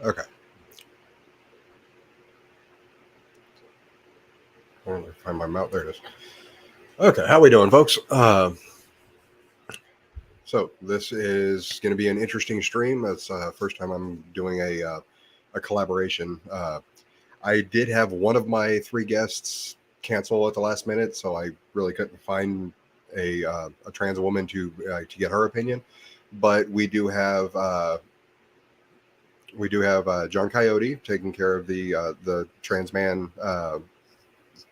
Okay. I want to find my mouth. There it is. Okay, how we doing, folks? So this is going to be an interesting stream. That's first time I'm doing a collaboration. I did have one of my three guests cancel at the last minute, so I really couldn't find a trans woman to get her opinion. But we do have John Coyote taking care of the trans man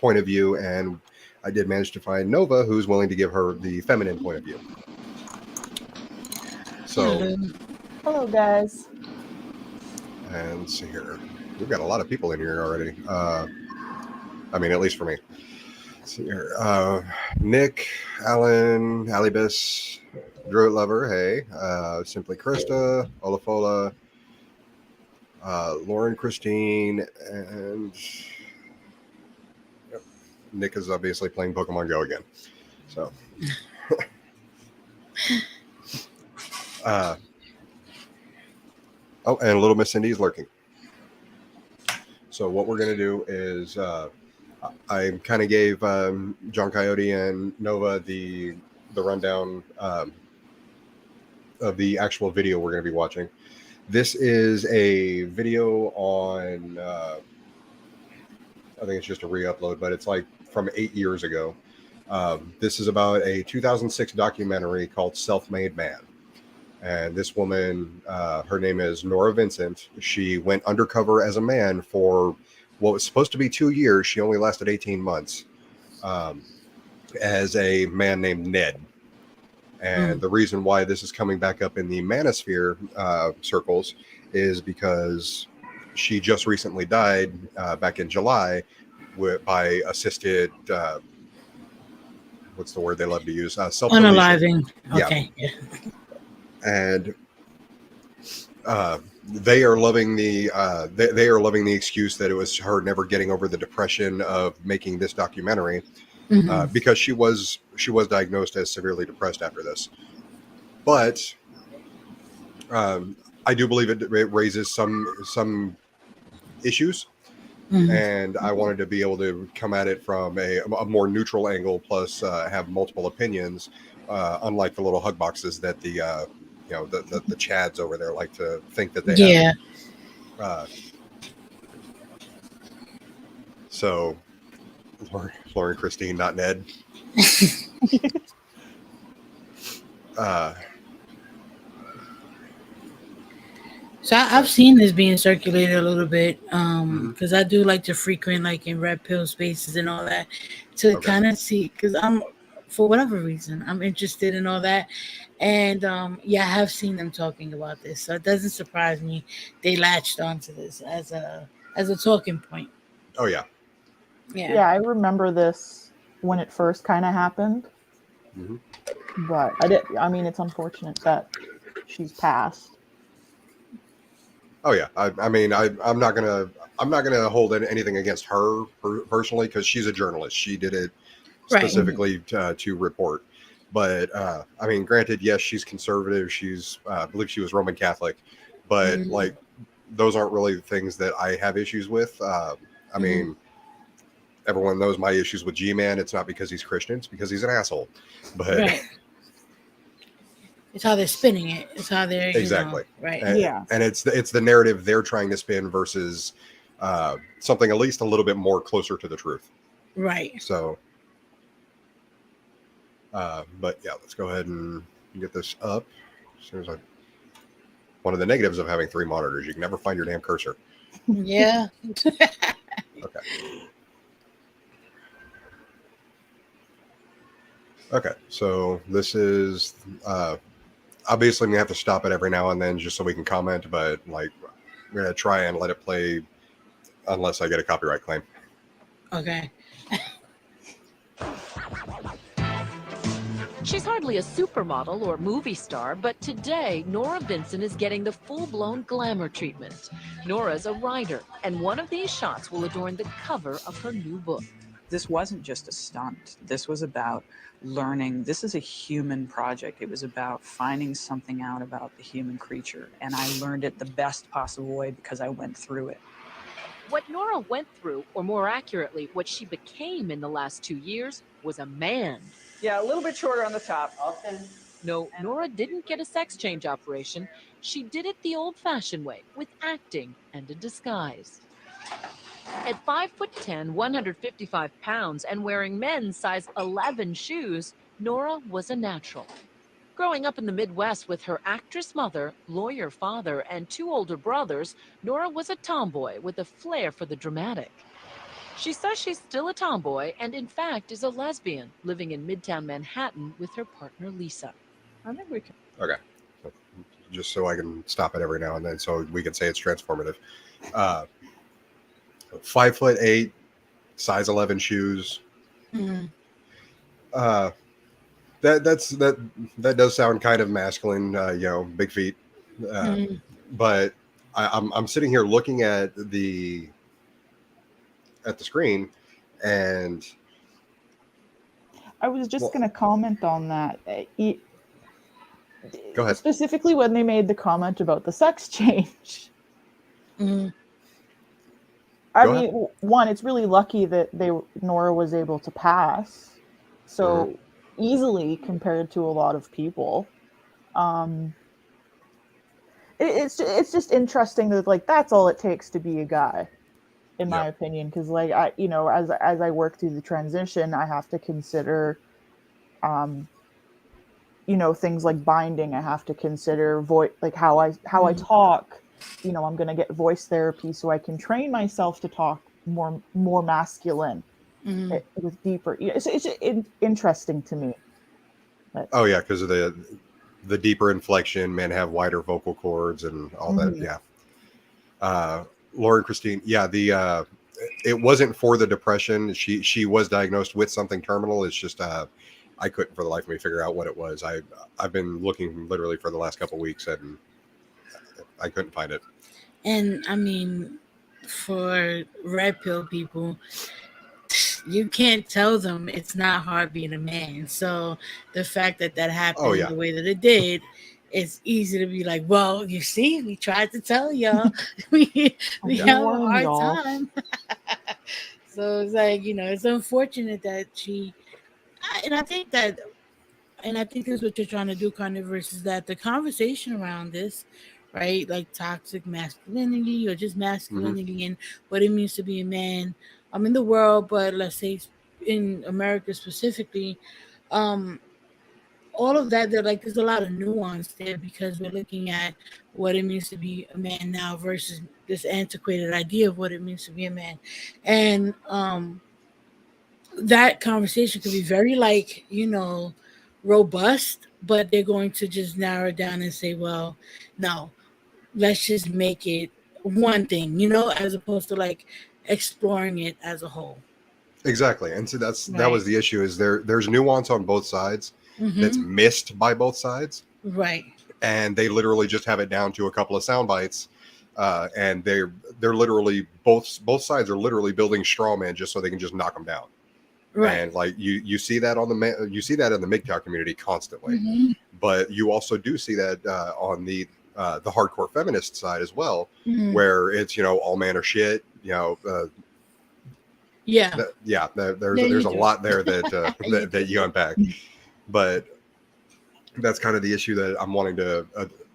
point of view, and I did manage to find Nova, who's willing to give her the feminine point of view. So, hello, guys. And let's see here. We've got a lot of people in here already. I mean, at least for me. Let's see here. Nick, Alan, Alibus, Druid Lover, hey. Simply Krista, Olafola, Lauren, Christine, and yep, Nick is obviously playing Pokemon Go again. So, oh, and Little Miss Cindy is lurking. So what we're going to do is I kind of gave John Coyote and Nova the rundown of the actual video we're going to be watching. This is a video on, I think it's just a re-upload, but it's like from 8 years ago. This is about a 2006 documentary called Self-Made Man. And this woman, her name is Nora Vincent. She went undercover as a man for what was supposed to be 2 years. She only lasted 18 months as a man named Ned. And the reason why this is coming back up in the manosphere circles is because she just recently died back in July by assisted, what's the word they love to use? Self-deletion. Unaliving. Okay. Yeah. And they are loving the they are loving the excuse that it was her never getting over the depression of making this documentary because she was diagnosed as severely depressed after this. But I do believe it raises some issues, and I wanted to be able to come at it from a more neutral angle, plus have multiple opinions, unlike the little hug boxes that the the Chads over there like to think that they have. So, Lauren Christine, not Ned. So I've seen this being circulated a little bit because I do like to frequent like in red pill spaces and all that to kind of see, because I'm, for whatever reason, I'm interested in all that. And yeah, I have seen them talking about this, so it doesn't surprise me they latched onto this as a talking point. Oh yeah. Yeah, I remember this when it first kind of happened, but I mean, it's unfortunate that she's passed. Oh yeah. I mean, I'm not gonna hold anything against her personally, because she's a journalist. She did it specifically to report. But I mean, granted, yes, she's conservative. She's I believe she was Roman Catholic, but like those aren't really things that I have issues with. I mean, everyone knows my issues with G-Man. It's not because he's Christian; it's because he's an asshole. But it's how they're spinning it. It's how they're exactly right. And it's the narrative they're trying to spin versus something at least a little bit more closer to the truth. Right. So, but yeah, let's go ahead and get this up. As soon as one of the negatives of having 3 monitors, you can never find your damn cursor. Yeah. Okay. Okay, so this is obviously we have to stop it every now and then just so we can comment, but like we're gonna try and let it play unless I get a copyright claim. Okay. She's hardly a supermodel or movie star, but today Nora Vincent is getting the full-blown glamour treatment. Nora's a writer, and one of these shots will adorn the cover of her new book. This wasn't just a stunt. This was about learning. This is a human project. It was about finding something out about the human creature, and I learned it the best possible way because I went through it. What Nora went through, or more accurately, what she became in the last 2 years, was a man. Yeah, a little bit shorter on the top. Okay. No, Nora didn't get a sex change operation. She did it the old-fashioned way, with acting and a disguise. At 5'10", 155 pounds, and wearing men's size 11 shoes, Nora was a natural. Growing up in the Midwest with her actress mother, lawyer father, and 2 older brothers, Nora was a tomboy with a flair for the dramatic. She says she's still a tomboy and, in fact, is a lesbian living in Midtown Manhattan with her partner, Lisa. I think we can. Okay. Just so I can stop it every now and then so we can say it's transformative. 5'8", size 11 shoes. that does sound kind of masculine, big feet. But I'm sitting here looking at the screen, and I was just going to comment on that. Go ahead. Specifically when they made the comment about the sex change. I mean, one, it's really lucky that Nora was able to pass so easily compared to a lot of people. It's just interesting that like that's all it takes to be a guy, in my opinion. Because like as I work through the transition, I have to consider, things like binding. I have to consider like how I talk. I'm going to get voice therapy so I can train myself to talk more masculine with deeper. It's interesting to me. Oh yeah, because of the deeper inflection, men have wider vocal cords and all that. Yeah. Lauren Christine. Yeah. It wasn't for the depression. She was diagnosed with something terminal. It's just, I couldn't for the life of me figure out what it was. I've been looking literally for the last couple of weeks and I couldn't find it. And I mean, for red pill people, you can't tell them it's not hard being a man. So the fact that happened the way that it did, it's easy to be like, well, you see, we tried to tell y'all. we have a hard time. So it's like, it's unfortunate that I think this is what you're trying to do, Carnivorous, is that the conversation around this, right, like toxic masculinity or just masculinity and what it means to be a man in the world, but let's say in America specifically, all of that, there's a lot of nuance there because we're looking at what it means to be a man now versus this antiquated idea of what it means to be a man. And that conversation could be very robust, but they're going to just narrow it down and say, well, no, let's just make it one thing, as opposed to like exploring it as a whole. Exactly. And so that was the issue, is there's nuance on both sides that's missed by both sides. Right. And they literally just have it down to a couple of sound bites. And they're literally both sides are literally building straw man just so they can just knock them down. Right. And like you see that you see that in the MGTOW community constantly, but you also do see that on the hardcore feminist side as well, where it's all man or shit. There's a lot there that that you unpack, but that's kind of the issue that I'm wanting to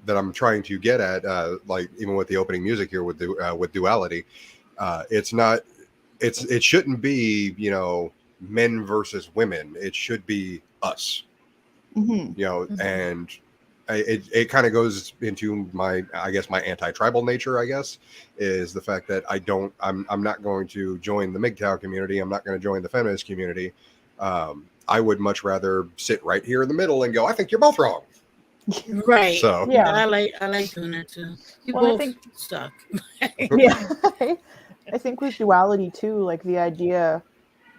that I'm trying to get at. Like even with the opening music here with duality, it shouldn't be men versus women. It should be us. And it kind of goes into my anti-tribal nature, is the fact that I'm not going to join the MGTOW community. I'm not going to join the feminist community. I would much rather sit right here in the middle and go, I think you're both wrong. Right. So yeah, I like doing that too. You both stuck. Yeah. I think with duality too, like the idea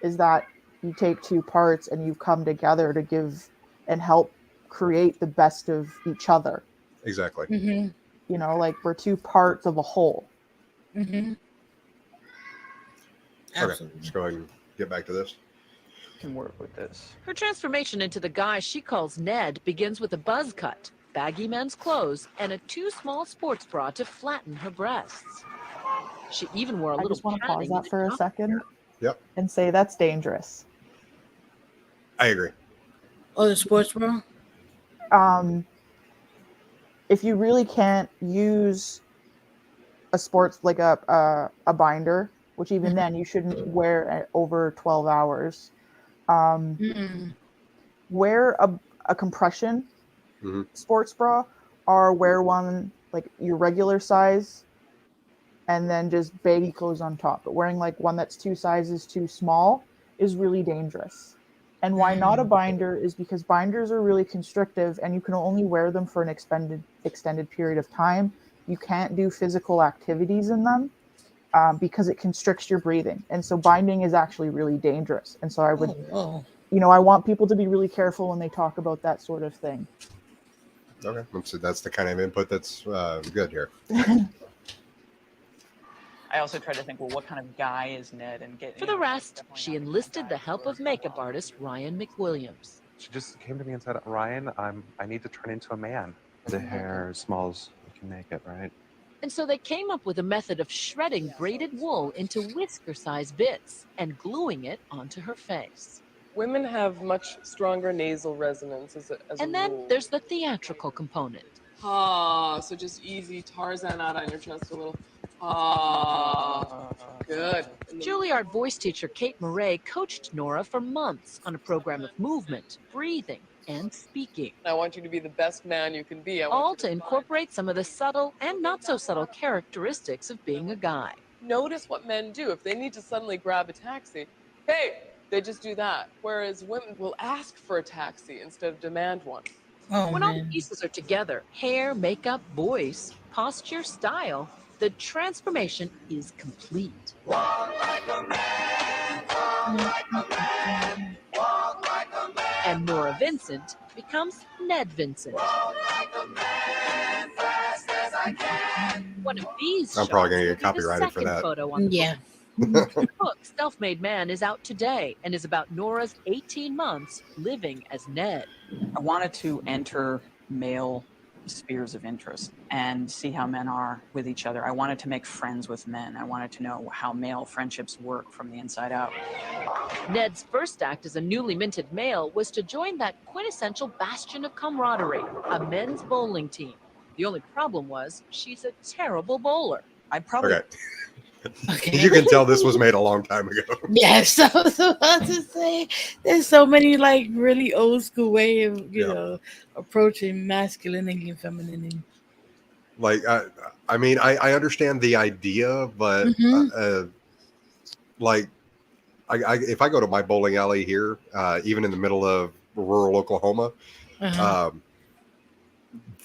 is that you take two parts and you come together to give and help create the best of each other. Exactly. Like we're two parts of a whole. Okay, let's go ahead and get back to this. Can work with this. Her transformation into the guy she calls Ned begins with a buzz cut, baggy men's clothes, and a too small sports bra to flatten her breasts. She even wore a little. I just want to pause that for a second. Yep. And say that's dangerous. I agree. Oh, the sports bra? If you really can't use a sports like a binder, which even then you shouldn't wear over 12 hours. Wear a compression sports bra, or wear one like your regular size and then just baggy clothes on top. But wearing like one that's 2 sizes too small is really dangerous. And why not a binder is because binders are really constrictive and you can only wear them for an extended period of time. You can't do physical activities in them because it constricts your breathing. And so binding is actually really dangerous. And so I would I want people to be really careful when they talk about that sort of thing. Okay, so that's the kind of input that's good here. I also try to think, well, what kind of guy is Ned? And For the rest, she enlisted the help of makeup artist Ryan McWilliams. She just came to me and said, Ryan, I need to turn into a man. The hair, smalls, you can make it, right? And so they came up with a method of shredding braided wool into whisker-sized bits and gluing it onto her face. Women have much stronger nasal resonance as a And then rule. there's the theatrical component. Ah, so just easy Tarzan out on your chest a little. Ah, good. Juilliard voice teacher Kate Murray coached Nora for months on a program of movement, breathing, and speaking. I want you to be the best man you can be. All to incorporate some of the subtle and not so subtle characteristics of being a guy. Notice what men do. If they need to suddenly grab a taxi, hey, they just do that. Whereas women will ask for a taxi instead of demand one. Oh, When all the man. pieces are together, hair, makeup, voice, posture, style, the transformation is complete. And Nora Vincent becomes Ned Vincent. One of these I'm probably gonna shots get will be the copyrighted for second that. photo on the Yeah. book. The book, Self-Made Man, is out today and is about Nora's 18 months living as Ned. I wanted to enter male spheres of interest and see how men are with each other. I wanted to make friends with men. I wanted to know how male friendships work from the inside out. Ned's first act as a newly minted male was to join that quintessential bastion of camaraderie, a men's bowling team. The only problem was she's a terrible bowler. I probably Okay. Okay. You can tell this was made a long time ago. Yes, I was about to say there's so many like really old school way of approaching masculinity and femininity. Like, I mean, I understand the idea, but like, if I go to my bowling alley here, even in the middle of rural Oklahoma,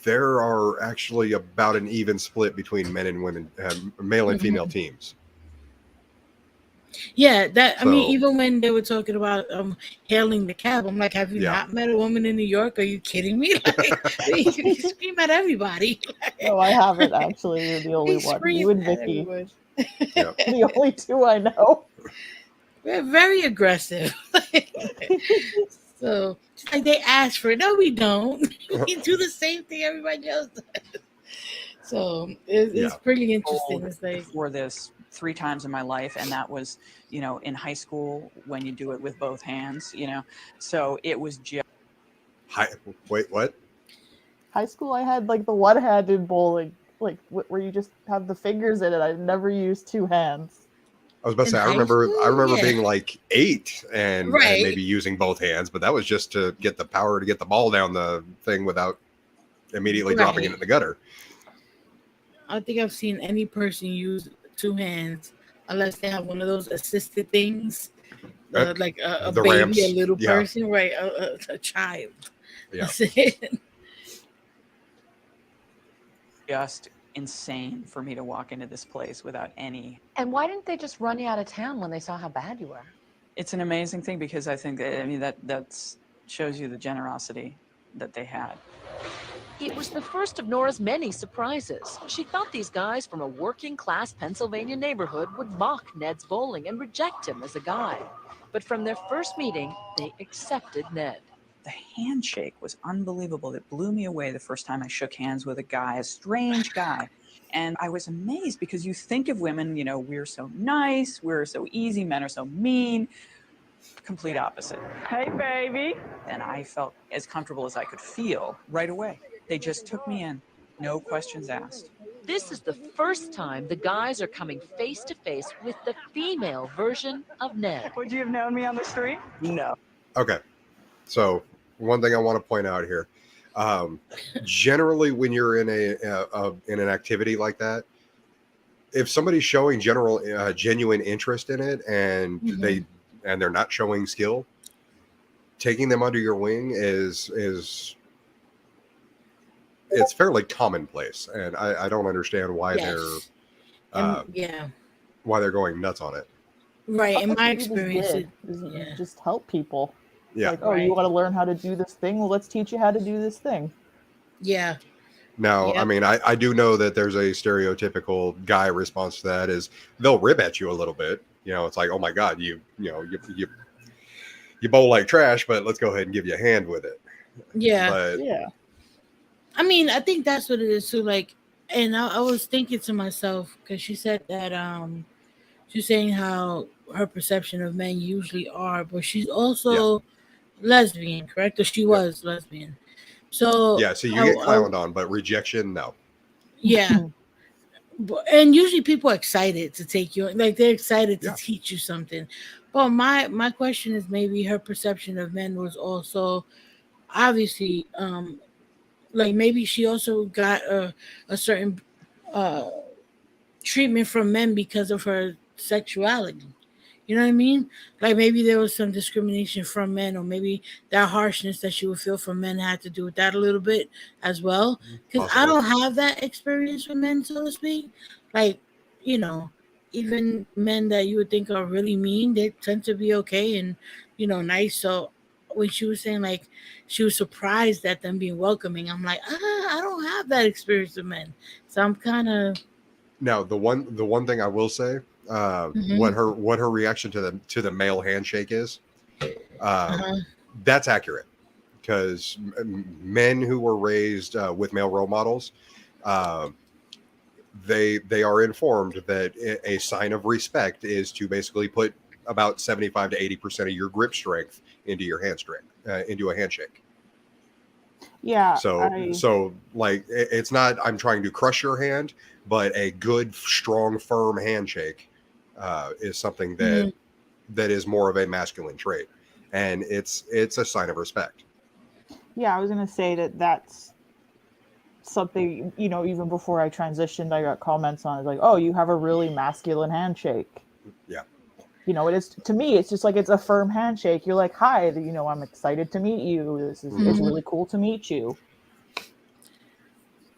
there are actually about an even split between men and women, male and female teams. Yeah, that I mean, So- even when they were talking about hailing the cab, I'm like, have you Yeah. not met a woman in New York? Are you kidding me? Like, you scream at everybody. No, I haven't actually. You're the only They one. scream You and at Vicky. everyone. Yeah. The only two I know. We're very aggressive. So it's like they ask for it. No, we don't. We do the same thing everybody else does. So it's Yeah. pretty interesting. It's like, for this 3 times in my life, and that was, in high school when you do it with both hands, So it was just Wait, what? High school, I had like the one-handed bowling, like where you just have the fingers in it. I never used two hands. I was about to In say, I high remember school? Yeah. being like 8 and Right. maybe using both hands, but that was just to get the power to get the ball down the thing without immediately dropping it Right. in the gutter. I don't think I've seen any person use two hands unless they have one of those assisted things, like a the baby, ramps, a little yeah. person, right? A child. Yeah. That's it. just insane for me to walk into this place without any. And why didn't they just run you out of town when they saw how bad you were? It's an amazing thing because I think that shows you the generosity that they had. It was the first of Nora's many surprises. She thought these guys from a working-class Pennsylvania neighborhood would mock Ned's bowling and reject him as a guy. But from their first meeting, they accepted Ned. The handshake was unbelievable. It blew me away the first time I shook hands with a guy, a strange guy. And I was amazed because you think of women, we're so nice, we're so easy, men are so mean. Complete opposite. Hey, baby. And I felt as comfortable as I could feel right away. They just took me in, no questions asked. This is the first time the guys are coming face to face with the female version of Ned. Would you have known me on the street? No. Okay. So one thing I want to point out here, generally when you're in in an activity like that, if somebody's showing genuine interest in it and they're not showing skill, taking them under your wing is it's fairly commonplace, and I don't understand why Why they're going nuts on it. Right. In my That's what you experience, just did, is you just help people. Yeah. Like, oh, you Right. want to learn how to do this thing? Well, let's teach you how to do this thing. Yeah. Now, I Yep. mean, I do know that there's a stereotypical guy response to that is they'll rib at you a little bit. You know, it's like, oh my God, you bowl like trash, but let's go ahead and give you a hand with it. Yeah. But Yeah. I mean, I think that's what it is too. Like, and I was thinking to myself because she said that she's saying how her perception of men usually are, but she's yeah, also lesbian, correct? Or she yep, was lesbian. So, yeah. So you get clowned on, but rejection, no. yeah. And usually people are excited to take you, like they're excited to Yeah, teach you something. But my question is maybe her perception of men was also obviously like maybe she also got a certain uh treatment from men because of her sexuality. You know what I mean? Like maybe there was some discrimination from men, or maybe that harshness that she would feel from men had to do with that a little bit as well. Because I possibly. don't have that experience with men, so to speak. Like, you know, even men that you would think are really mean, they tend to be okay and, nice. So when she was saying like she was surprised at them being welcoming, I'm like, I don't have that experience with men. So I'm kind of. Now, the one thing I will say, Hmm. what her reaction to the male handshake is, um, Uh-huh. that's accurate because men who were raised with male role models, um, they are informed that a sign of respect is to basically put about 75 to 80% of your grip strength into your hand strength into a handshake. Yeah, So like it's not I'm trying to crush your hand, but a good, strong, firm handshake is something Mhm. that is more of a masculine trait, and it's a sign of respect. I was gonna say that that's something, even before I transitioned, I got comments on it like, oh, you have a really masculine handshake. Yeah. It is, to me, it's just like it's a firm handshake. You're like, hi, I'm excited to meet you. It's Hmm. Mhm. really cool to meet you.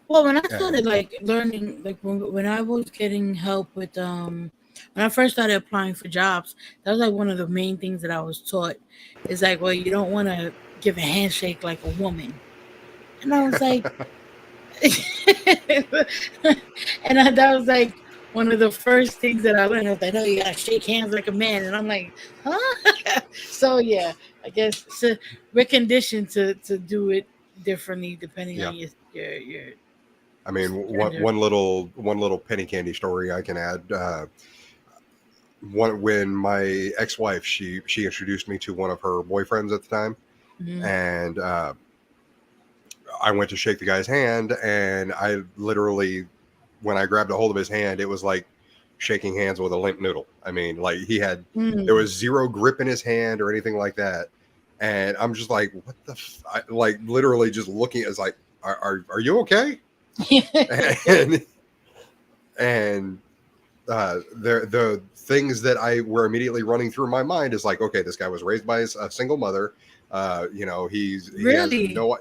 Well, when I And started like learning, like when I was getting help with when I first started applying for jobs, that was like one of the main things that I was taught. Is like, well, you don't want to give a handshake like a woman, and I was like, that was like one of the first things that I learned. I was like, no, you gotta shake hands like a man, and I'm like, huh? So yeah, I guess so we're conditioned to do it differently depending yeah, on your I mean gender. one little penny candy story I can add. When my ex-wife she introduced me to one of her boyfriends at the time, Mhm. and I went to shake the guy's hand, and I literally, when I grabbed a hold of his hand, it was like shaking hands with a limp noodle. I mean, like there Mm. was zero grip in his hand or anything like that. And I'm just like, what the, like literally just looking at, like, are you okay? And, and, the things that I were immediately running through my mind is like, okay, this guy was raised by a single mother. He has Really? no,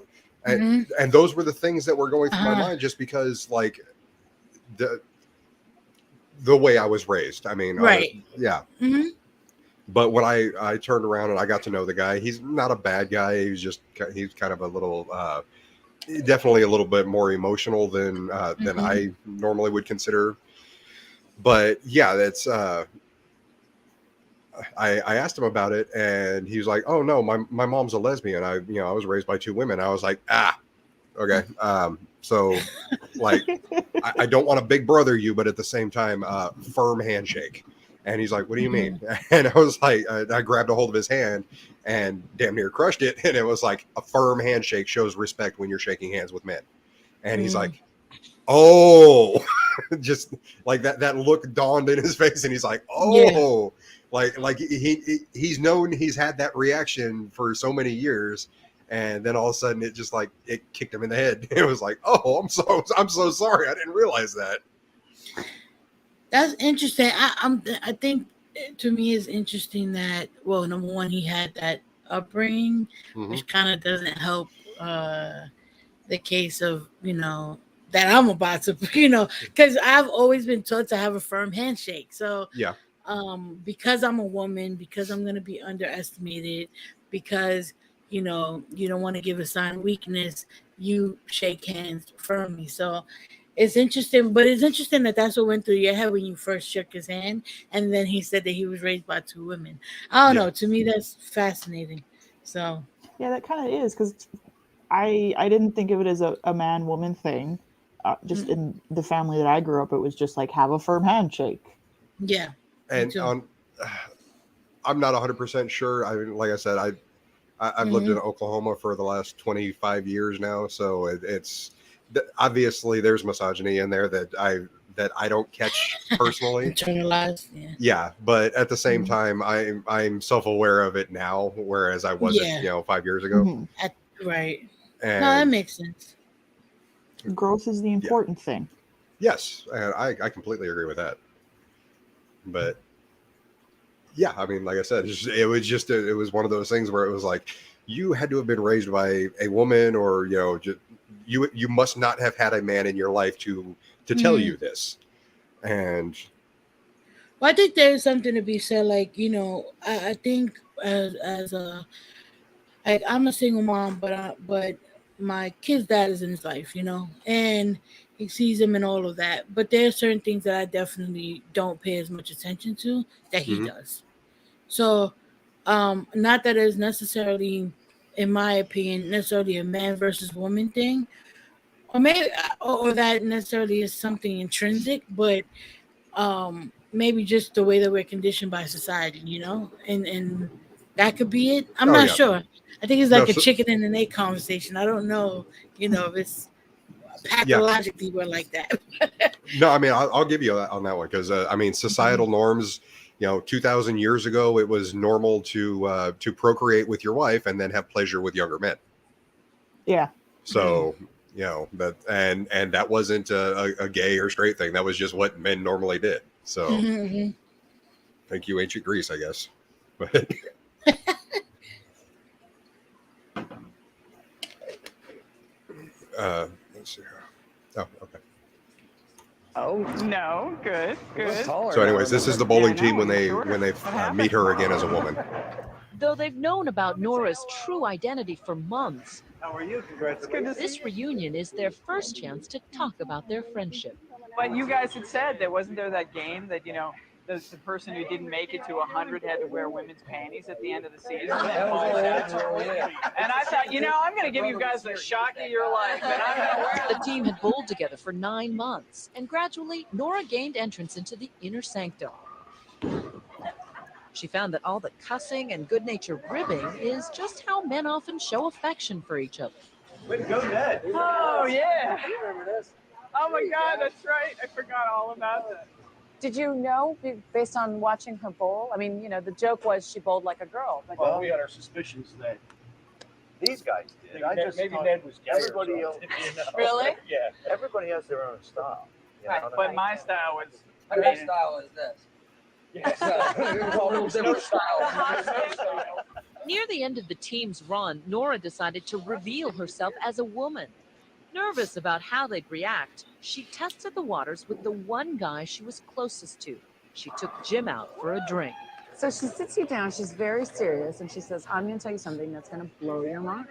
and, Hmm. and those were the things that were going through my Uh-huh. mind just because like the the way I was raised. I mean, Right. yeah. Hmm. But when I turned around and I got to know the guy, he's not a bad guy. He's kind of a little definitely a little bit more emotional than Hmm. I normally would consider. But yeah, that's I asked him about it, and he was like, "Oh no, my mom's a lesbian. I was raised by two women." I was like, okay. So like I don't want to big brother you, but at the same time, firm handshake. And he's like, "What do you mean?" Hmm. And I was like, I grabbed a hold of his hand and damn near crushed it. And it was like a firm handshake shows respect when you're shaking hands with men. And he's Mm. like, "Oh," just like that look dawned in his face, and he's like, Yeah. "Oh." Like he's known he's had that reaction for so many years, and then all of a sudden it just like it kicked him in the head. It was like, oh, I'm so sorry, I didn't realize that. That's interesting. I think to me it's interesting that, well, number one, he had that upbringing, Hmm. which kind of doesn't help the case of, that I'm about to, because I've always been taught to have a firm handshake. So Yeah. because I'm a woman, because I'm going to be underestimated, because you don't want to give a sign of weakness. You shake hands firmly. So it's interesting, but it's interesting that that's what went through your head when you first shook his hand, and then he said that he was raised by two women. I don't know. To me, that's fascinating. So Yeah, that kind of is, because I didn't think of it as a man woman thing. Just in the family that I grew up, it was just like have a firm handshake. yeah, And I'm not 100% sure. I mean, like I said, I've lived in Oklahoma for the last 25 years now, so it's obviously there's misogyny in there that I don't catch personally. Internalized, yeah. But at the same time, I'm self-aware of it now, whereas I wasn't, 5 years ago. Right. And no, that makes sense. Growth is the important thing. Yes, and I completely agree with that. But yeah, I mean, like I said, it was one of those things where it was like you had to have been raised by a woman, or you must not have had a man in your life to tell you this. And well, I think there's something to be said. Like, I think as a I'm a single mom, but my kid's dad is in his life, and he sees him and all of that. But there are certain things that I definitely don't pay as much attention to that he does. So, not that it's necessarily, in my opinion, necessarily a man versus woman thing, or maybe, or that necessarily is something intrinsic, but maybe just the way that we're conditioned by society, and that could be it. I'm not sure. I think it's like a chicken and an egg conversation. I don't know, if it's pathologically we're like that. No, I mean, I'll give you on that one, because I mean, societal norms. 2,000 years ago, it was normal to procreate with your wife and then have pleasure with younger men. Yeah. So that and that wasn't a gay or straight thing. That was just what men normally did. So thank you, ancient Greece, I guess. But let's see. Oh, okay. Oh no, good. So, anyways, this is the bowling team when they meet her again as a woman. Though they've known about Nora's true identity for months, how are you? Congratulations. This reunion is their first chance to talk about their friendship. But you guys had said wasn't there that game that the person who didn't make it to 100 had to wear women's panties at the end of the season. And I thought, I'm going to give you guys the shock of your life, and I'm going to wear The team had bowled together for 9 months, and gradually, Nora gained entrance into the inner sanctum. She found that all the cussing and good-natured ribbing is just how men often show affection for each other. Way to go, Ned. Oh, yeah. You remember this? Oh, my God, that's right. I forgot all about that. Did you know, based on watching her bowl? I mean, the joke was she bowled like a girl. But well, we had our suspicions that these guys did. Maybe Ned was gay. Everybody else. Really? Yeah. Everybody has their own style. Right. But my style was. My style is this. Yeah. All different styles. Near the end of the team's run, Nora decided to reveal herself as a woman. Nervous about how they'd react, she tested the waters with the one guy she was closest to. She took Jim out for a drink. So she sits you down, she's very serious, and she says, I'm going to tell you something that's going to blow your mind.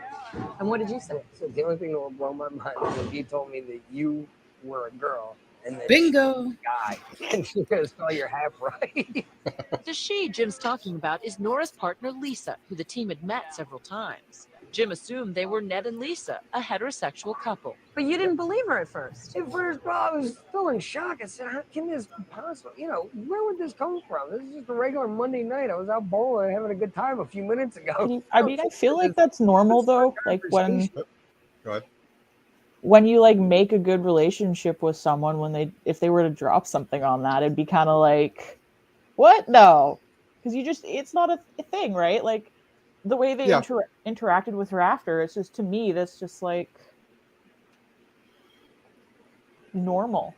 And what did you say? So the only thing that will blow my mind is when he told me that you were a girl. And then Bingo. Guy. And you're going to spell your half right. The she Jim's talking about is Nora's partner, Lisa, who the team had met several times. Jim assumed they were Ned and Lisa, a heterosexual couple. But you didn't believe her at first. At first, I was still in shock. I said, how can this possible? Where would this come from? This is just a regular Monday night. I was out bowling having a good time a few minutes ago. I mean, I feel like that's normal, though. Like when... Go ahead. When you make a good relationship with someone, if they were to drop something on that, it'd be kind of like, what? No, because it's not a thing, right? Like the way they interacted with her after, it's just, to me, that's just like normal.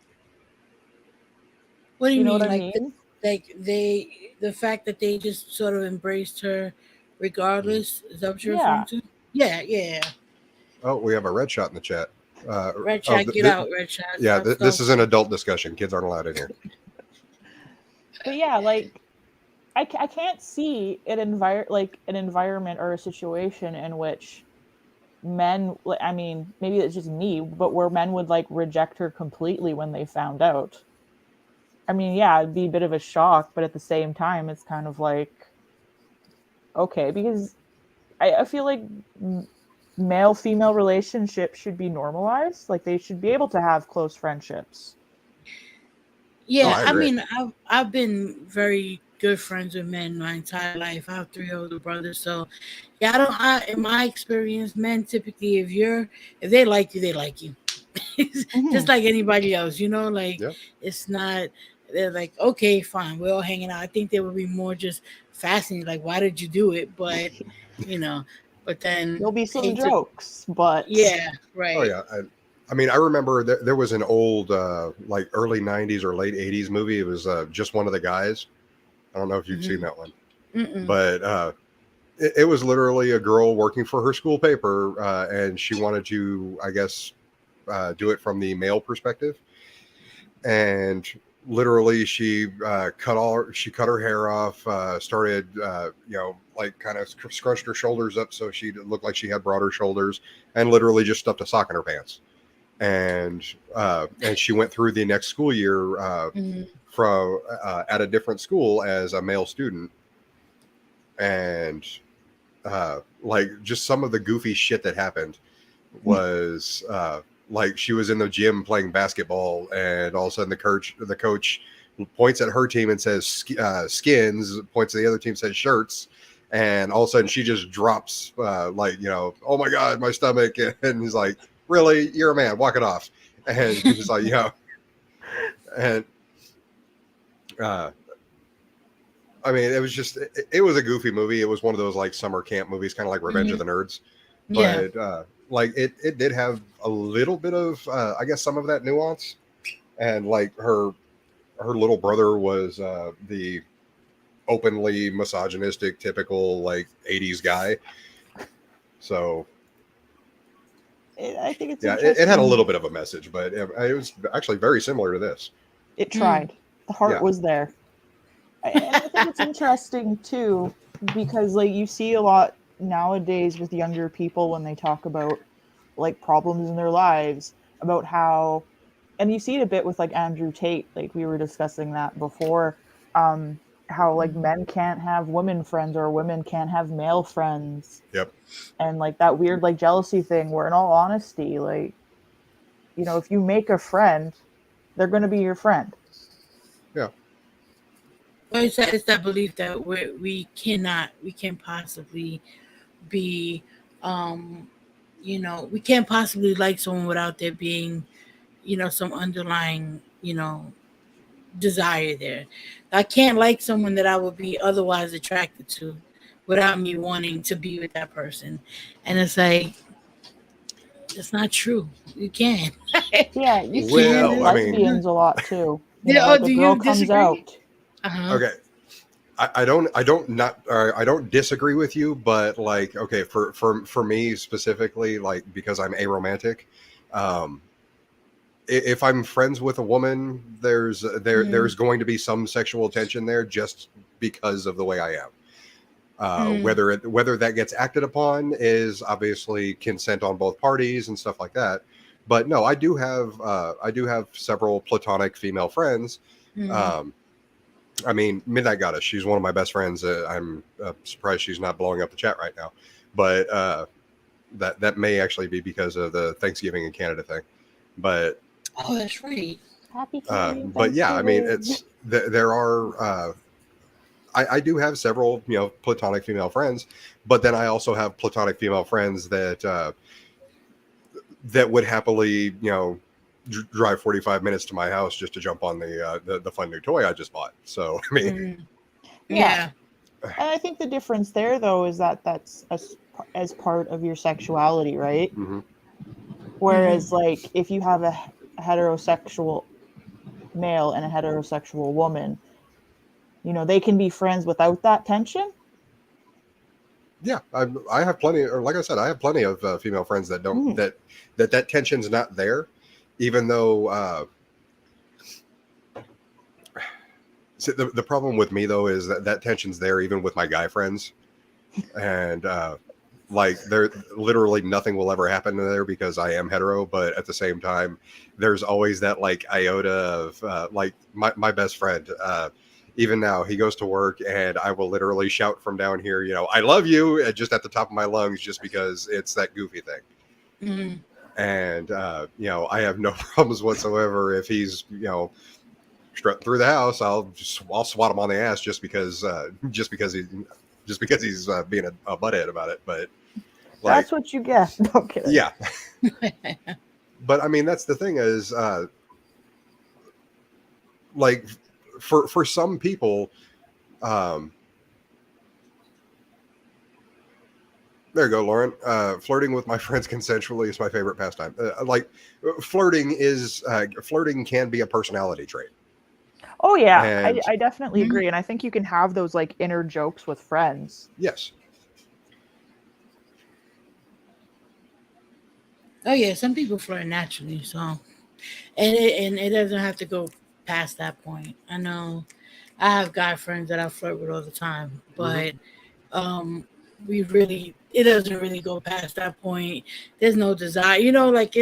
What do you mean? Know what I mean? The fact that they just sort of embraced her regardless. Is that what you're Yeah. referring to? Yeah. Oh, we have a red shot in the chat. Red shot, get out, red shot. Yeah, this is an adult discussion. Kids aren't allowed in here. But yeah, I can't see an environment or a situation in which men, I mean, maybe it's just me, but where men would like reject her completely when they found out. I mean, yeah, it'd be a bit of a shock, but at the same time, it's kind of like, okay, because I feel like male female relationships should be normalized. Like they should be able to have close friendships. Yeah, I mean, I've been very good friends with men my entire life. I have 3 older brothers, so yeah, in my experience, men typically, if they like you, they like you, just like anybody else. Like it's not. They're like, okay, fine, we're all hanging out. I think they would be more just fascinated, like, why did you do it? But but then there'll be some jokes, but yeah, right. Oh yeah. I mean, I remember there was an old, like early 90s or late 80s movie. It was Just One of the Guys. I don't know if you've seen that one. But it was literally a girl working for her school paper, and she wanted to, I guess, do it from the male perspective. And literally, she cut her hair off, started, like kind of scrunched her shoulders up so she looked like she had broader shoulders, and literally just stuffed a sock in her pants. And she went through the next school year from at a different school as a male student, and like just some of the goofy shit that happened was like she was in the gym playing basketball, and all of a sudden the coach points at her team and says skins, points at the other team, says shirts, and all of a sudden she just drops like, oh my god, my stomach, and he's like, really, you're a man, walk it off. And he's like, and I mean, it was just, it was a goofy movie. It was one of those like summer camp movies, kind of like Revenge of the Nerds. But like it did have a little bit of, I guess, some of that nuance. And like her little brother was the openly misogynistic, typical like 80s guy. So I think it's it had a little bit of a message, but it was actually very similar to this. It tried. The heart was there. And I think it's interesting too, because like you see a lot nowadays with younger people when they talk about like problems in their lives, about how, and you see it a bit with like Andrew Tate, like we were discussing that before, how like men can't have women friends or women can't have male friends. Yep. And like that weird like jealousy thing where, in all honesty, like, if you make a friend, they're going to be your friend. Yeah. Well, it's that belief that we can't possibly be, we can't possibly like someone without there being, some underlying, desire there. I can't like someone that I would be otherwise attracted to without me wanting to be with that person. And it's like, it's not true. You can't. Yeah, you see lesbians a lot too. Do the girl you comes disagree? out. Okay. I don't disagree with you, but like, okay, for me specifically, like, because I'm aromantic, if I'm friends with a woman, there's going to be some sexual tension there just because of the way I am. Whether that gets acted upon is obviously consent on both parties and stuff like that. But no, I do have several platonic female friends. I mean, Midnight Goddess, she's one of my best friends. I'm surprised she's not blowing up the chat right now, but that may actually be because of the Thanksgiving in Canada thing. But oh, that's right. Happy but yeah, I mean, it's there are. I do have several, platonic female friends, but then I also have platonic female friends that would happily, drive 45 minutes to my house just to jump on the fun new toy I just bought. So I mean, yeah. And I think the difference there, though, is that that's as part of your sexuality, right? Mm-hmm. Whereas, like, if you have a heterosexual male and a heterosexual woman, they can be friends without that tension. Yeah, I have plenty, or like I said, I have plenty of female friends that don't that tension's not there, even though So the problem with me though is that tension's there even with my guy friends, and like there literally nothing will ever happen there because I am hetero, but at the same time there's always that like iota of like my best friend, even now he goes to work and I will literally shout from down here, you know, I love you, just at the top of my lungs, just because it's that goofy thing. Mm-hmm. And you know, I have no problems whatsoever if he's, you know, strutting through the house. I'll swat him on the ass just because he's being a butthead about it. But like, that's what you get. No kidding. Yeah. But I mean, that's the thing is, like, for some people, there you go, Lauren. Flirting with my friends consensually is my favorite pastime. Like, flirting can be a personality trait. Oh yeah, And, I definitely agree, and I think you can have those like inner jokes with friends. Yes. Oh yeah, some people flirt naturally, so and it doesn't have to go past that point. I know I have guy friends that I flirt with all the time, but it doesn't really go past that point. There's no desire, like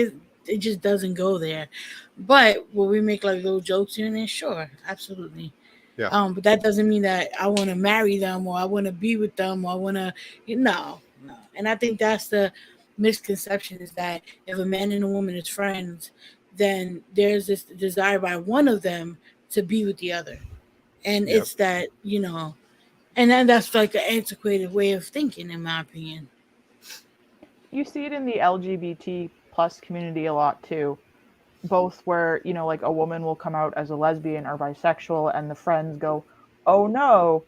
it just doesn't go there. But will we make like little jokes here and there? Sure, absolutely. Yeah. But that doesn't mean that I want to marry them or I want to be with them or I want to, no. And I think that's the misconception, is that if a man and a woman is friends, then there's this desire by one of them to be with the other. And it's that, and then that's like an antiquated way of thinking, in my opinion. You see it in the LGBT plus community a lot too. Both where, like a woman will come out as a lesbian or bisexual and the friends go, oh no,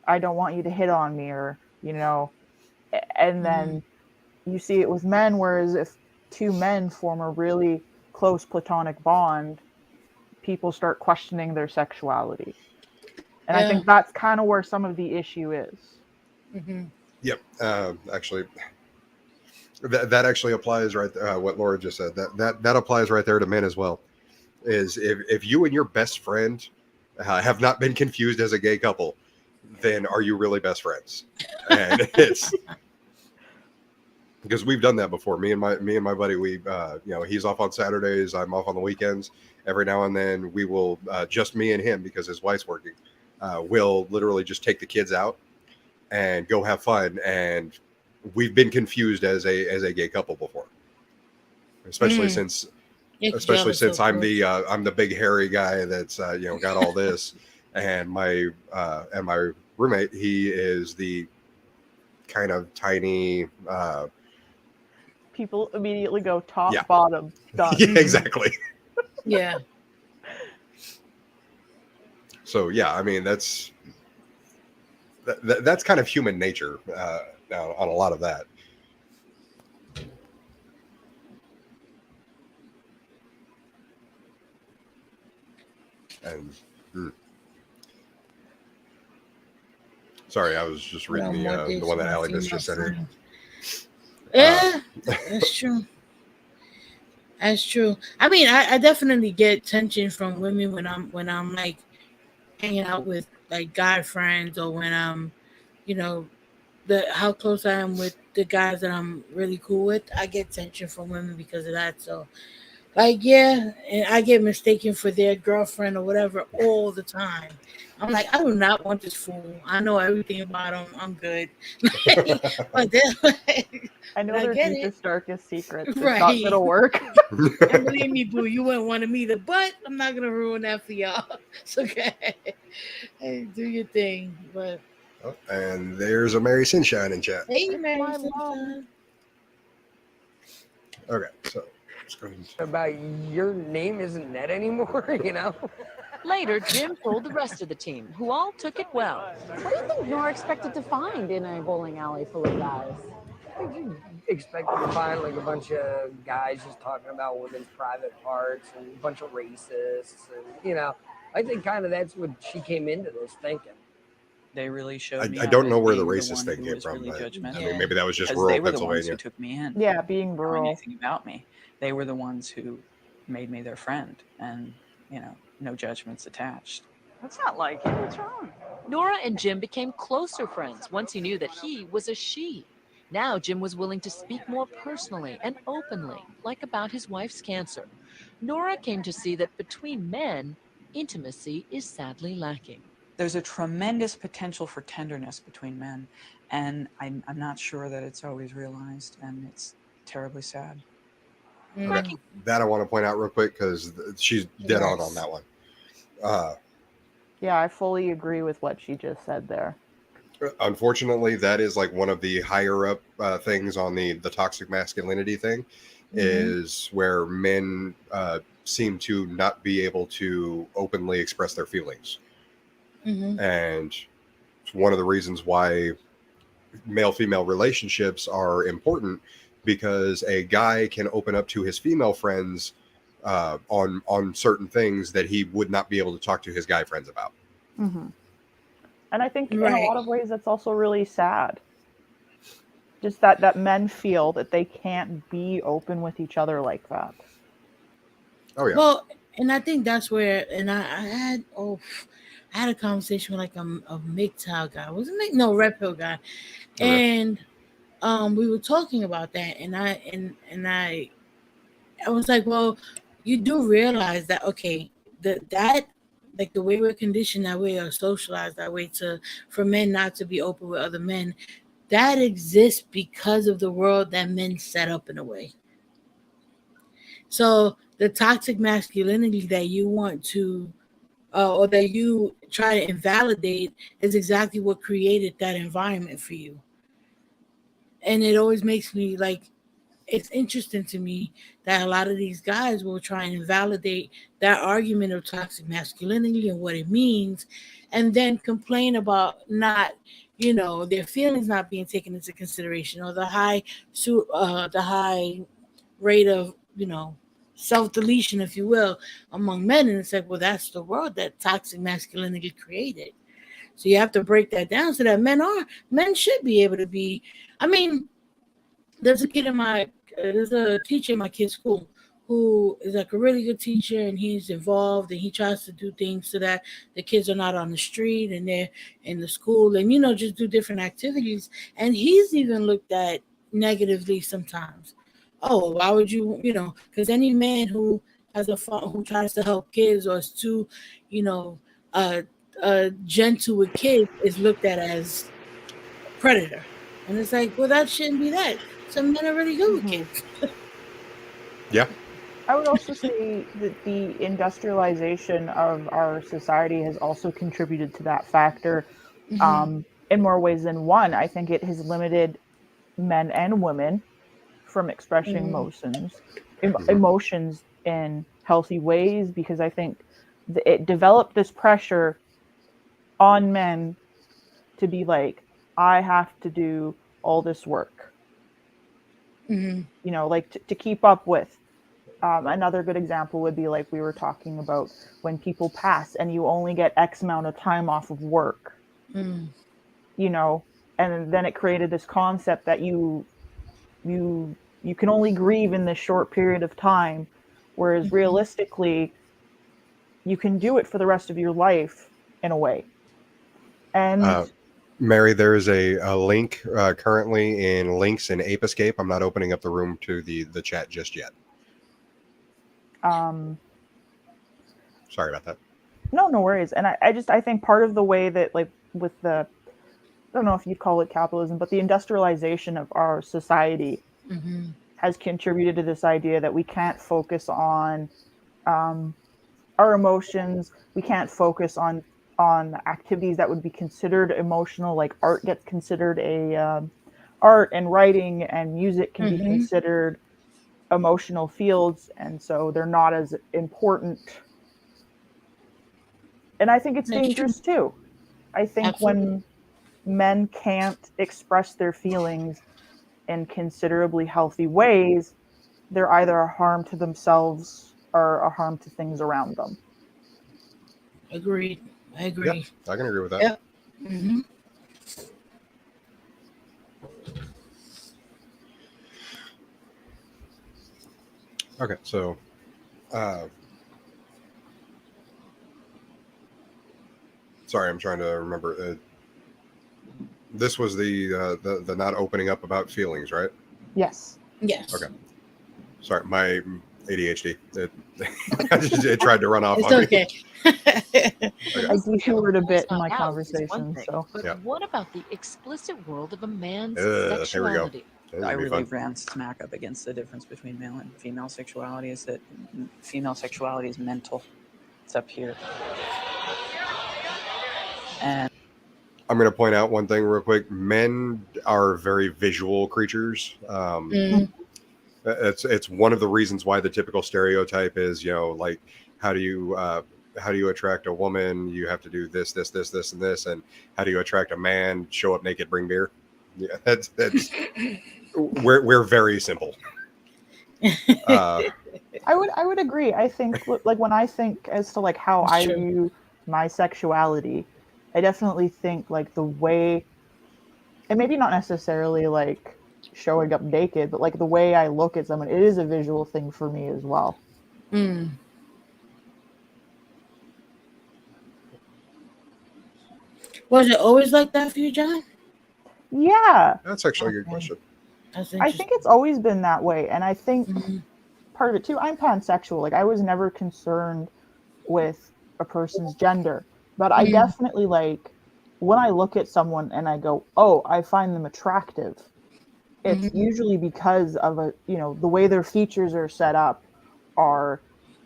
I don't want you to hit on me, or, and then you see it with men, whereas if two men form a really close platonic bond, people start questioning their sexuality. And I think that's kind of where some of the issue is. Mm-hmm. Yep. Actually, that actually applies right there. What Laura just said, that applies right there to men as well. Is if you and your best friend have not been confused as a gay couple, then are you really best friends? And it's because we've done that before. Me and my buddy, we he's off on Saturdays, I'm off on the weekends. Every now and then we will just me and him, because his wife's working. We'll literally just take the kids out and go have fun, and we've been confused as a gay couple before, especially since I'm the big hairy guy that's got all this, and my roommate, he is the kind of tiny. People immediately go top, Yeah. bottom, done. Yeah, exactly. Yeah. So yeah, I mean that's kind of human nature on a lot of that. And sorry, I was just reading the one that Allie just sent in. Yeah, that's true. That's true. I mean, I definitely get tension from women when I'm like hanging out with like guy friends, or when I'm, how close I am with the guys that I'm really cool with. I get tension from women because of that. So, like, yeah, and I get mistaken for their girlfriend or whatever all the time. I'm like, I do not want this fool. I know everything about him. I'm good. But then, I know their deepest, darkest secrets. It's Right. not gonna work. And believe me, boo, you wouldn't want him either. But I'm not gonna ruin that for y'all. It's okay. Hey, do your thing. But and there's a Mary Sunshine in chat. hey, Mary Sunshine. Okay, so let's go ahead and... About your name isn't Ned anymore, Later, Jim told the rest of the team, who all took it well. What do you think Nora expected to find in a bowling alley full of guys? I think you expected to find like a bunch of guys just talking about women's private parts and a bunch of racists, and I think kind of that's what she came into this thinking. They really showed me. I don't know where the being racist one thing who came was from, really but judgmental. I mean, maybe that was just Because rural they were the ones Pennsylvania. who took me in. Yeah, being Knowing rural. anything about me. They were the ones who made me their friend, and no judgments attached. That's not like it. What's wrong? Nora and Jim became closer friends once he knew that he was a she. Now Jim was willing to speak more personally and openly, like about his wife's cancer. Nora came to see that between men, intimacy is sadly lacking. There's a tremendous potential for tenderness between men, and I'm not sure that it's always realized, and it's terribly sad. Okay. That I want to point out real quick because she's dead on that one. Yeah, I fully agree with what she just said there. Unfortunately, that is like one of the higher up things on the toxic masculinity thing, is where men seem to not be able to openly express their feelings. And it's one of the reasons why male-female relationships are important, because a guy can open up to his female friends on certain things that he would not be able to talk to his guy friends about. And I think in a lot of ways that's also really sad. Just that men feel that they can't be open with each other like that. Oh yeah. Well, and I think that's where, and I had a conversation with like a MGTOW guy. Was it no Red Pill guy, and we were talking about that, and I was like, well, you do realize that that like the way we're conditioned that way or socialized that way for men not to be open with other men, that exists because of the world that men set up in a way. So the toxic masculinity that you want to or that you try to invalidate is exactly what created that environment for you. And it always makes me like, it's interesting to me that a lot of these guys will try and invalidate that argument of toxic masculinity and what it means, and then complain about not, their feelings not being taken into consideration, or the high rate of, self-deletion, if you will, among men. And it's like, well, that's the world that toxic masculinity created. So you have to break that down so that men should be able to be. I mean, there's a teacher in my kid's school who is like a really good teacher, and he's involved and he tries to do things so that the kids are not on the street and they're in the school and, just do different activities. And he's even looked at negatively sometimes. Oh, why would you, because any man who has who tries to help kids or is too, gentle with kids is looked at as a predator. And it's like, well, that shouldn't be that. Some men are really good with kids. Yeah. I would also say that the industrialization of our society has also contributed to that factor in more ways than one. I think it has limited men and women from expressing emotions in healthy ways, because I think it developed this pressure on men to be like, I have to do all this work, like to keep up with. Another good example would be like we were talking about when people pass and you only get X amount of time off of work, and then it created this concept that you can only grieve in this short period of time, whereas realistically you can do it for the rest of your life in a way. And Mary, there is a link currently in links in Ape Escape. I'm not opening up the room to the chat just yet. Sorry about that. No worries. And I think part of the way that, like, with I don't know if you'd call it capitalism, but the industrialization of our society has contributed to this idea that we can't focus on our emotions. We can't focus on activities that would be considered emotional, like art gets considered art, and writing and music can be considered emotional fields, and so they're not as important. And I think it's dangerous too. I think when men can't express their feelings in considerably healthy ways, they're either a harm to themselves or a harm to things around them. Agreed. I agree. Yep, I can agree with that. Yep. Okay, so Sorry, I'm trying to remember. This was the not opening up about feelings, right? Yes. Yes. Okay. Sorry, my ADHD. It tried to run off It's on okay. me. I detoured a bit in my Out is one conversation, thing, so. but what about the explicit world of a man's Here we go. sexuality? This is I gonna be really fun. ran smack up against the difference between male and female sexuality is that female sexuality is mental. It's up here. And I'm going to point out one thing real quick. Men are very visual creatures. It's one of the reasons why the typical stereotype is, like, how do you attract a woman? You have to do this, this, this, this, and this. And how do you attract a man? Show up naked, bring beer. Yeah, that's we're very simple. I would agree. I think like when I think as to like how I view my sexuality, I definitely think like the way, and maybe not necessarily like showing up naked, but like the way I look at someone, it is a visual thing for me as well. Was it always like that for you, John? Yeah. That's actually a good question. I think it's always been that way. And I think part of it too, I'm pansexual. Like I was never concerned with a person's gender, but I definitely like when I look at someone and I go, oh, I find them attractive. It's usually because of the way their features are set up are,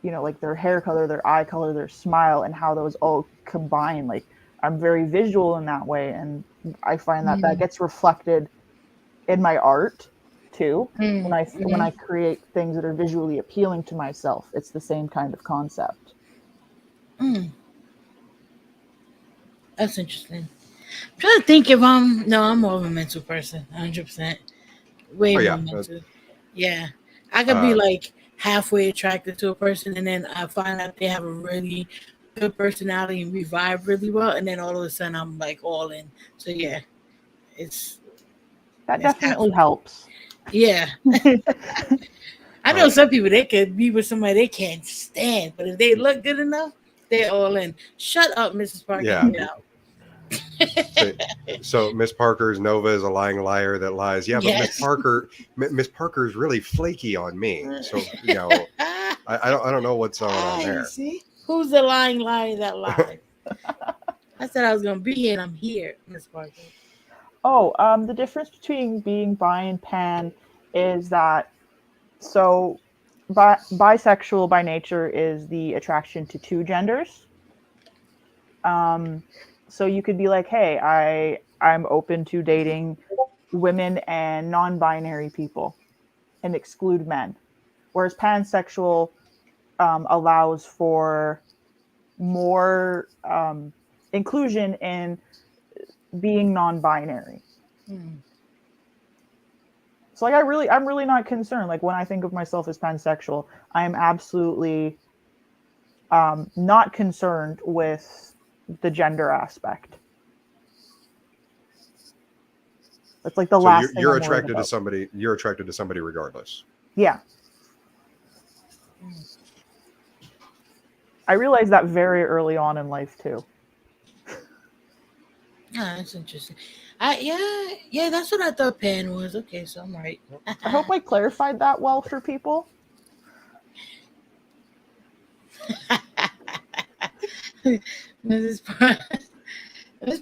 like their hair color, their eye color, their smile, and how those all combine. Like I'm very visual in that way. And I find that gets reflected in my art too. When I create things that are visually appealing to myself, it's the same kind of concept. That's interesting. I'm trying to think if I'm more of a mental person, 100%. Way more mental. Yeah. I could be like halfway attracted to a person and then I find out they have a really good personality and we vibe really well, and then all of a sudden I'm like all in. So yeah. That definitely helps. Yeah. I know some people, they could be with somebody they can't stand, but if they look good enough, they're all in. Shut up, Mrs. Parker. Yeah. Get out. So Miss Parker's Nova is a lying liar that lies. Yeah, but Miss Parker is really flaky on me. So I don't know what's going on there. See, who's the lying liar that lies? I said I was gonna be here, and I'm here, Miss Parker. Oh, the difference between being bi and pan is that bisexual by nature is the attraction to two genders. So you could be like, hey, I'm open to dating women and non-binary people and exclude men. Whereas pansexual allows for more inclusion in being non-binary. So like I'm really not concerned. Like when I think of myself as pansexual, I am absolutely not concerned with the gender aspect. It's like the last thing you're I'm attracted about. to somebody. You're attracted to somebody regardless. Yeah. I realized that very early on in life too. That's interesting. Yeah, that's what I thought pan was. Okay, so I'm right. I hope I clarified that well for people. Mrs.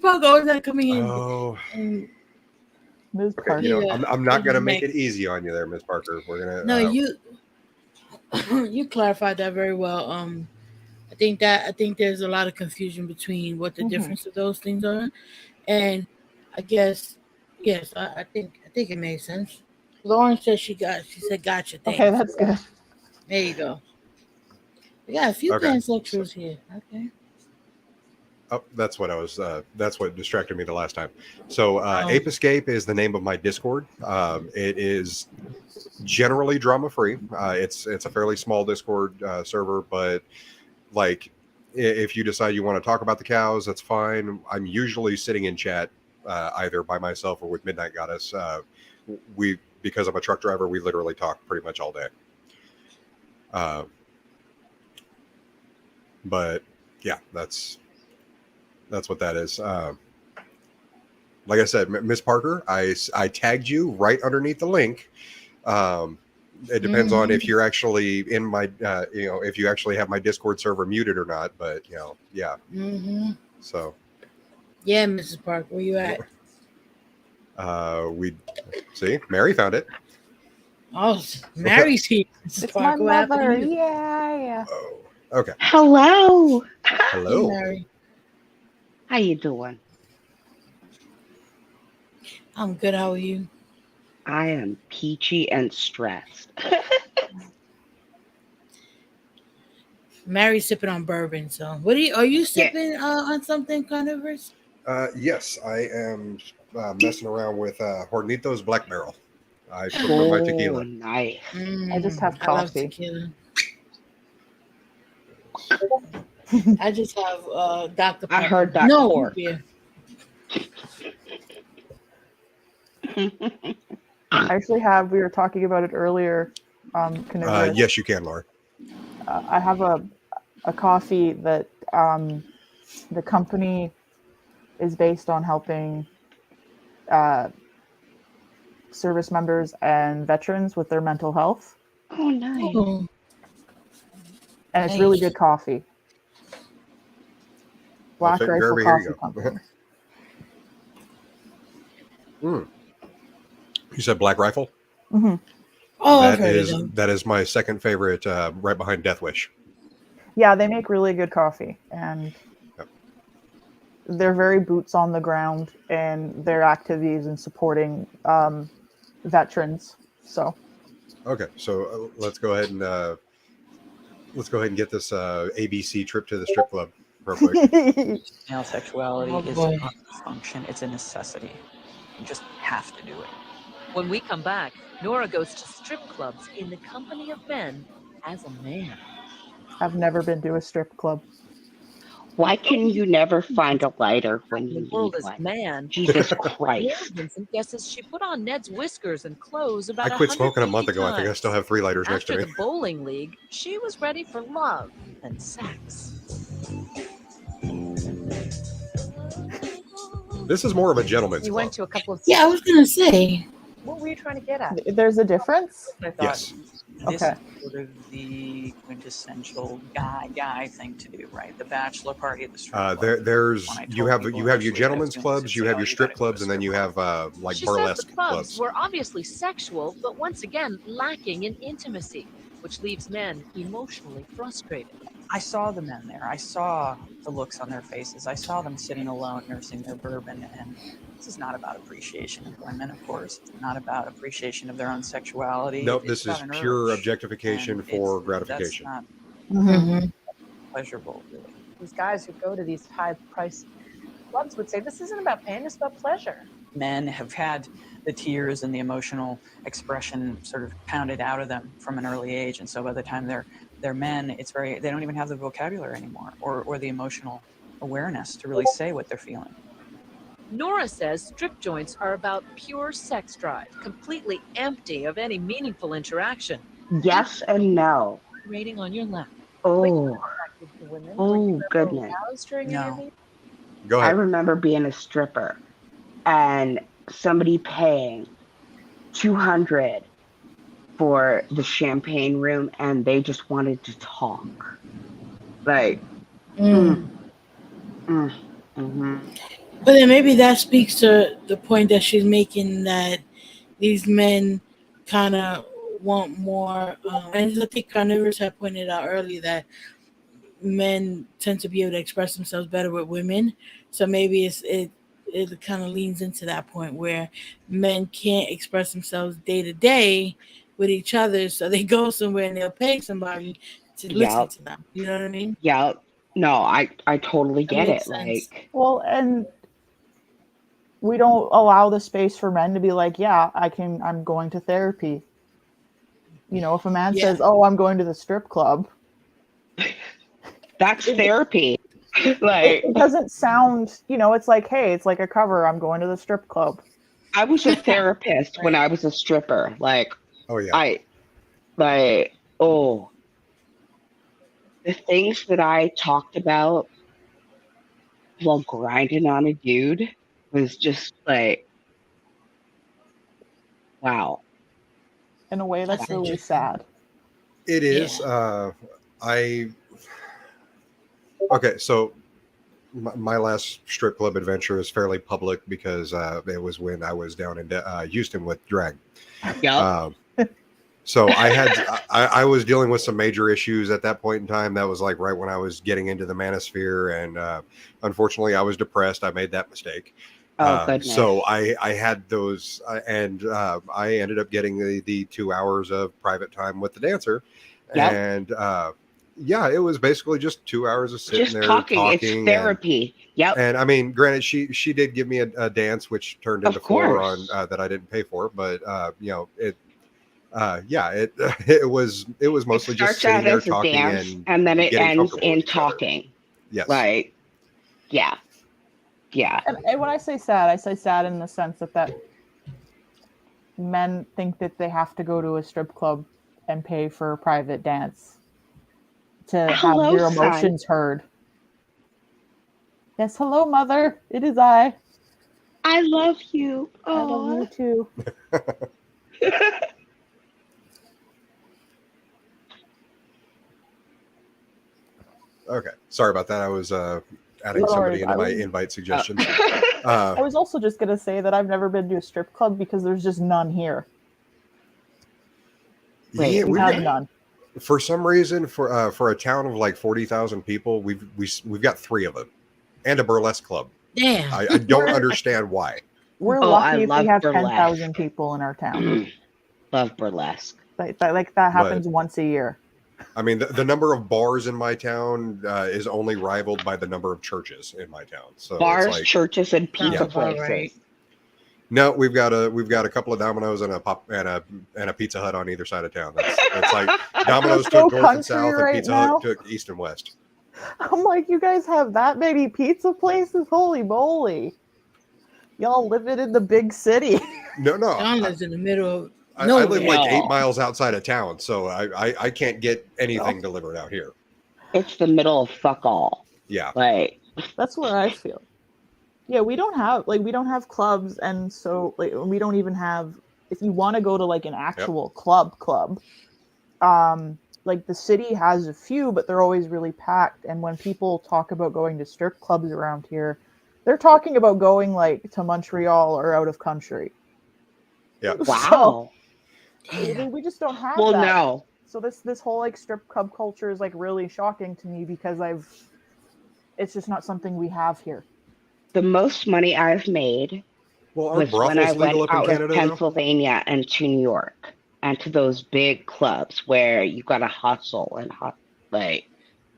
Parker always not coming in. Oh. Ms. Parker. I'm not gonna make it easy on you there, Miss Parker. We're gonna. No, you clarified that very well. I think there's a lot of confusion between what the difference of those things are, and I guess yes, I think it makes sense. Lauren said she said gotcha. Thanks. Okay, that's good. There you go. We got a few pansexuals here. Okay. Oh, that's what that's what distracted me the last time. So Ape Escape is the name of my Discord. It is generally drama free. It's a fairly small Discord server, but like if you decide you want to talk about the cows, that's fine. I'm usually sitting in chat either by myself or with Midnight Goddess. Because I'm a truck driver, we literally talk pretty much all day. But yeah, that's That's what that is. Like I said, Miss Parker, I tagged you right underneath the link. It depends on if you're actually in my, if you actually have my Discord server muted or not. But yeah. So. Yeah, Mrs. Parker, where you at? We see Mary found it. Oh, Mary's here. Mrs. It's Parker, my what happened to mother. you? Yeah. Oh, okay. Hello. Hello. Hey, Mary. How you doing? I'm good. How are you? I am peachy and stressed. Mary's sipping on bourbon. So, are you sipping on something, Carnivorous? Yes, I am messing around with Hornitos Black Barrel. I put it in my tequila. Nice. I just have I love coffee. tequila. I just have Dr. Pepper. I heard that no cork. beer. I actually have. We were talking about it earlier. Yes, you can, Laura. I have a coffee that the company is based on helping service members and veterans with their mental health. Oh, nice. And it's really good coffee. Black Rifle Here Coffee you go. Company. You said Black Rifle? Mm-hmm. Oh, that is my second favorite, right behind Death Wish. Yeah, they make really good coffee, and they're very boots on the ground in their activities and supporting veterans. So, okay, so let's go ahead and get this ABC trip to the strip club real quick. Male sexuality is boy. not a function; it's a necessity. You just have to do it. When we come back, Nora goes to strip clubs in the company of men as a man. I've never been to a strip club. Why can you never find a lighter when you The world need is one? man. Jesus Laura Christ. Vincent guesses she put on Ned's whiskers and clothes about I quit smoking a 150 month ago. I think I still have 3 lighters next to After me. the bowling league, she was ready for love and sex. This is more of a gentleman's You club. went to a couple of. Yeah, I was gonna say. What were you trying to get at? There's a difference? I thought Yes. this Okay. is sort of the quintessential guy thing to do, right? The bachelor party at the strip club. There's When I you told have people you have initially your that I was gentlemen's doing clubs, you have your sociology, strip that it clubs, was and then you have like She burlesque says the clubs clubs. were obviously sexual, but once again lacking in intimacy, which leaves men emotionally frustrated. I saw the men there. I saw the looks on their faces. I saw them sitting alone, nursing their bourbon. And this is not about appreciation of women, of course. It's not about appreciation of their own sexuality. Nope, It's this about is an pure urge. objectification And for that's gratification. not Mm-hmm. pleasurable, really. These guys who go to these high-priced clubs would say, this isn't about pain, it's about pleasure. Men have had the tears and the emotional expression sort of pounded out of them from an early age. And so by the time they're men, they don't even have the vocabulary anymore or the emotional awareness to really say what they're feeling. Nora says strip joints are about pure sex drive, completely empty of any meaningful interaction. Yes and no. Rating on your lap. Oh. Women, Oh, goodness. during any of No. these? Go I ahead. remember being a stripper and somebody paying $200 for the champagne room, and they just wanted to talk. Like, mm-hmm. But then maybe that speaks to the point that she's making, that these men kind of want more. And I think Carnivorous had pointed out earlier that men tend to be able to express themselves better with women. So maybe it kind of leans into that point where men can't express themselves day to day with each other. So they go somewhere and they'll pay somebody to listen to them. You know what I mean? Yeah. No, I totally That get makes it. sense. Like, Well, and we don't allow the space for men to be like, yeah, I'm going to therapy. You know, if a man says, oh, I'm going to the strip club. that's therapy. Like, it doesn't sound, it's like, hey, it's like a cover. I'm going to the strip club. I was a therapist when I was a stripper. Like, oh yeah. The things that I talked about while grinding on a dude was just like, wow. In a way, that's really sad. It is. Okay, so my last strip club adventure is fairly public because it was when I was down in Houston with drag. Yeah. So I was dealing with some major issues at that point in time. That was like right when I was getting into the manosphere, and unfortunately, I was depressed. I made that mistake. Oh, goodness. So I had those, and I ended up getting the 2 hours of private time with the dancer, and yeah, it was basically just 2 hours of sitting there talking. It's therapy. And I mean, granted, she did give me a dance, which turned into 4 on that I didn't pay for, but you know, it was mostly just sitting there talking and then it ends in talking. Yes. Like, yeah. And when I say sad in the sense that men think that they have to go to a strip club and pay for a private dance to have their emotions heard. Yes, hello, mother. It is I. I love you. I love you too. Okay, sorry about that. I was adding somebody into my invite suggestions. I was also just going to say that I've never been to a strip club because there's just none here. Yeah, we have none. For some reason, for a town of like 40,000 people, we've got 3 of them, and a burlesque club. Yeah, I don't understand why. We're lucky if we have 10,000 people in our town. Love burlesque. Like that happens once a year. I mean, the number of bars in my town is only rivaled by the number of churches in my town. So bars, it's like, churches, and pizza places. No, we've got a couple of Domino's and a Pizza Hut on either side of town. It's like Domino's took north and south, and Pizza Hut took east and west. I'm like, you guys have that many pizza places? Holy moly! Y'all living in the big city. No. John lives in the middle of. I live like 8 miles outside of town, so I can't get anything delivered out here. It's the middle of fuck all. Yeah. Like, that's where I feel. Yeah, we don't have clubs, and so like we don't even have. If you want to go to like an actual club, like the city has a few, but they're always really packed. And when people talk about going to strip clubs around here, they're talking about going like to Montreal or out of country. Yeah. Wow. So, we just don't have well, that. No. So this whole like strip club culture is like really shocking to me because it's just not something we have here. The most money I've made was when I went out of Pennsylvania and to New York and to those big clubs where you got to hustle and like.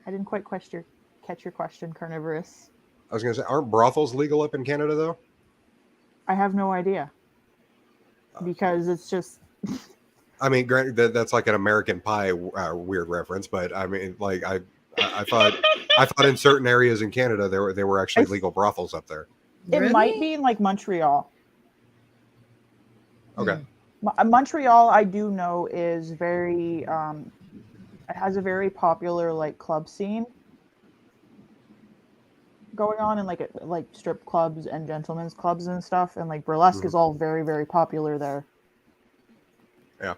I didn't quite catch your question, Carnivorous. I was going to say, aren't brothels legal up in Canada though? I have no idea because it's just. I mean, granted, that's like an American Pie weird reference, but I mean, like I thought in certain areas in Canada there were actually legal brothels up there. It might be in like Montreal. Okay. Montreal, I do know, is very it has a very popular like club scene going on, and like strip clubs and gentlemen's clubs and stuff, and like burlesque is all very, very popular there. Yeah.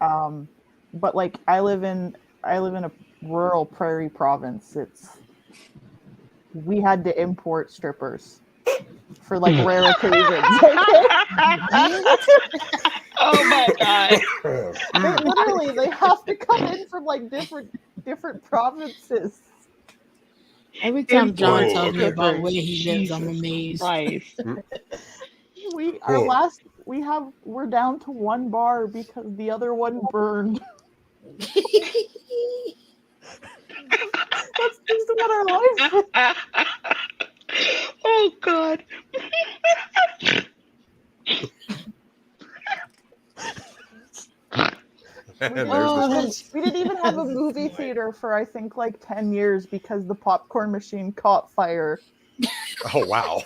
But like I live in a rural prairie province. We had to import strippers for like rare occasions. Oh my god! Literally, they have to come in from like different provinces. Every time John tells me about where he lives, I'm amazed. We're down to one bar because the other one burned. That's just what our life is. Oh god. We didn't even have a movie theater for I think like 10 years because the popcorn machine caught fire. Oh wow.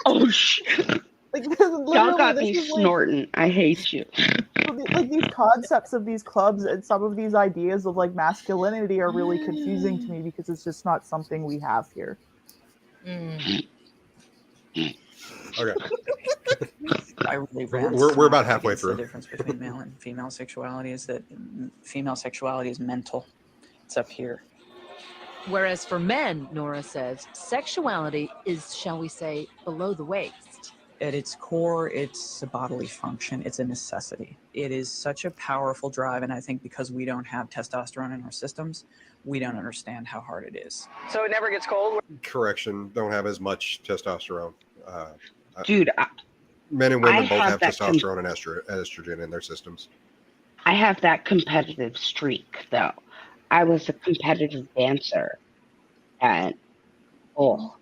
Oh shit. Like y'all got me snorting. I hate you. Like these concepts of these clubs and some of these ideas of like masculinity are really confusing to me because it's just not something we have here. Okay. I really ran We're about smack halfway against through. The difference between male and female sexuality is that female sexuality is mental. It's up here. Whereas for men, Nora says, sexuality is, shall we say, below the waist. At its core, it's a bodily function. It's a necessity. It is such a powerful drive, and I think because we don't have testosterone in our systems, we don't understand how hard it is. So it never gets cold? Correction, don't have as much testosterone. Dude, men and women I both have have that testosterone and estrogen in their systems. I have that competitive streak, though. I was a competitive dancer. And, oh,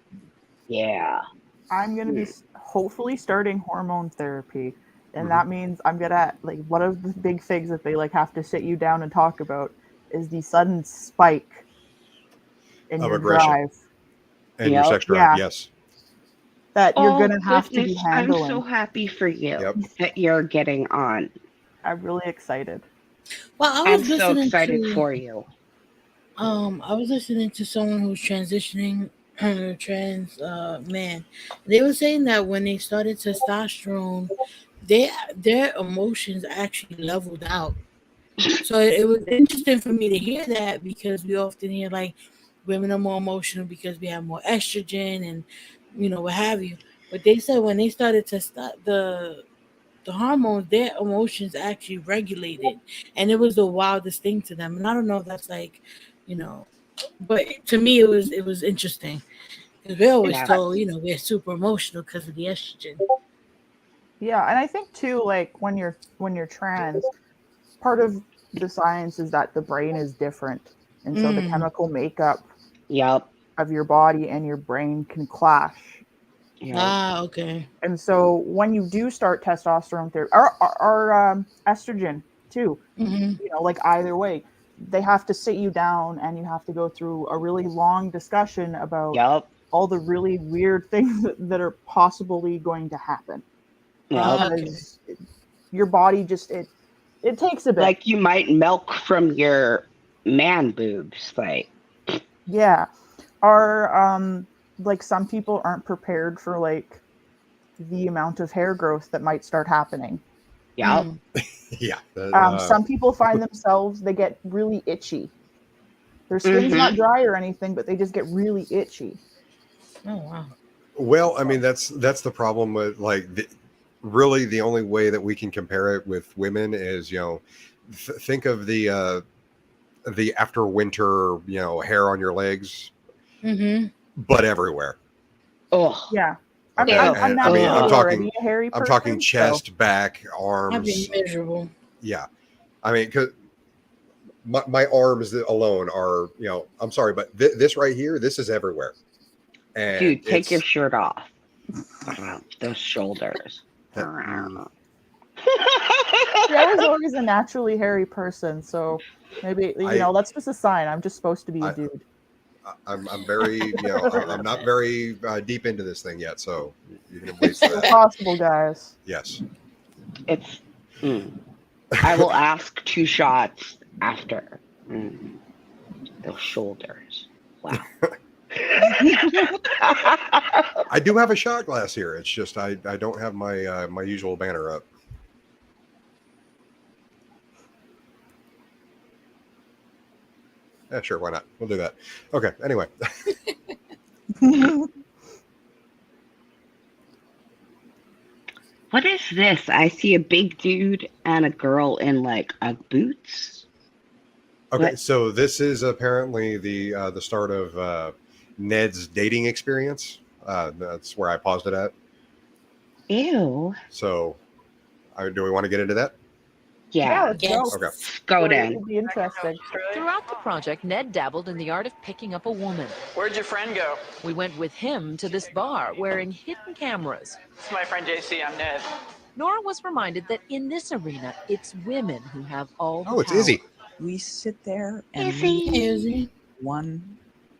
yeah. I'm going to be hopefully starting hormone therapy. And that means I'm going to, like, one of the big things that they, like, have to sit you down and talk about is the sudden spike in your aggression. drive. And your sex drive, yes. That you're going to have to be handling. I'm so happy for you that you're getting on. I'm really excited. Well, I was I'm so listening excited to, for you. I was listening to someone who's transitioning, trans man. They were saying that when they started testosterone, their emotions actually leveled out. So it was interesting for me to hear that, because we often hear like women are more emotional because we have more estrogen and what have you. But they said when they started to start the hormones, their emotions actually regulated, and it was the wildest thing to them. And I don't know if that's like, but to me it was interesting, because we're always told we're super emotional because of the estrogen. Yeah, and I think too, like when you're trans, part of the science is that the brain is different, and so the chemical makeup of your body and your brain can clash. Okay. And so when you do start testosterone therapy or estrogen too, like either way, they have to sit you down and you have to go through a really long discussion about all the really weird things that are possibly going to happen. Because your body just it takes a bit. Like you might milk from your man boobs, like. Yeah. Or like some people aren't prepared for like the amount of hair growth that might start happening. Yeah. Some people find themselves, they get really itchy. Their skin's not dry or anything, but they just get really itchy. Oh wow. Well, I mean that's the problem with like really the only way that we can compare it with women is think of the after winter hair on your legs, but everywhere. Oh yeah. Okay. I'm talking a hairy person, I'm talking chest, back, arms. I'd be miserable. Yeah, I mean, because my arms alone are I'm sorry, but this right here, this is everywhere. And dude, take your shirt off. Those shoulders. I was always a naturally hairy person, so maybe that's just a sign. I'm just supposed to be a dude. I'm very I'm not very deep into this thing yet, so you can wait for that. It's possible, guys. Yes. It's. I will ask 2 shots after. Those shoulders. Wow. I do have a shot glass here. It's just I don't have my my usual banner up. Yeah, sure, why not? We'll do that. Okay, anyway. What is this? I see a big dude and a girl in like boots. Okay, so this is apparently the start of Ned's dating experience. That's where I paused it at. Ew. So, do we want to get into that? Yeah. Let's go. Okay. Go then. It'll be interesting. Throughout the project, Ned dabbled in the art of picking up a woman. Where'd your friend go? We went with him to this bar wearing hidden cameras. It's my friend JC. I'm Ned. Nora was reminded that in this arena, it's women who have all the Oh, it's power. Izzy. We sit there and Izzy. one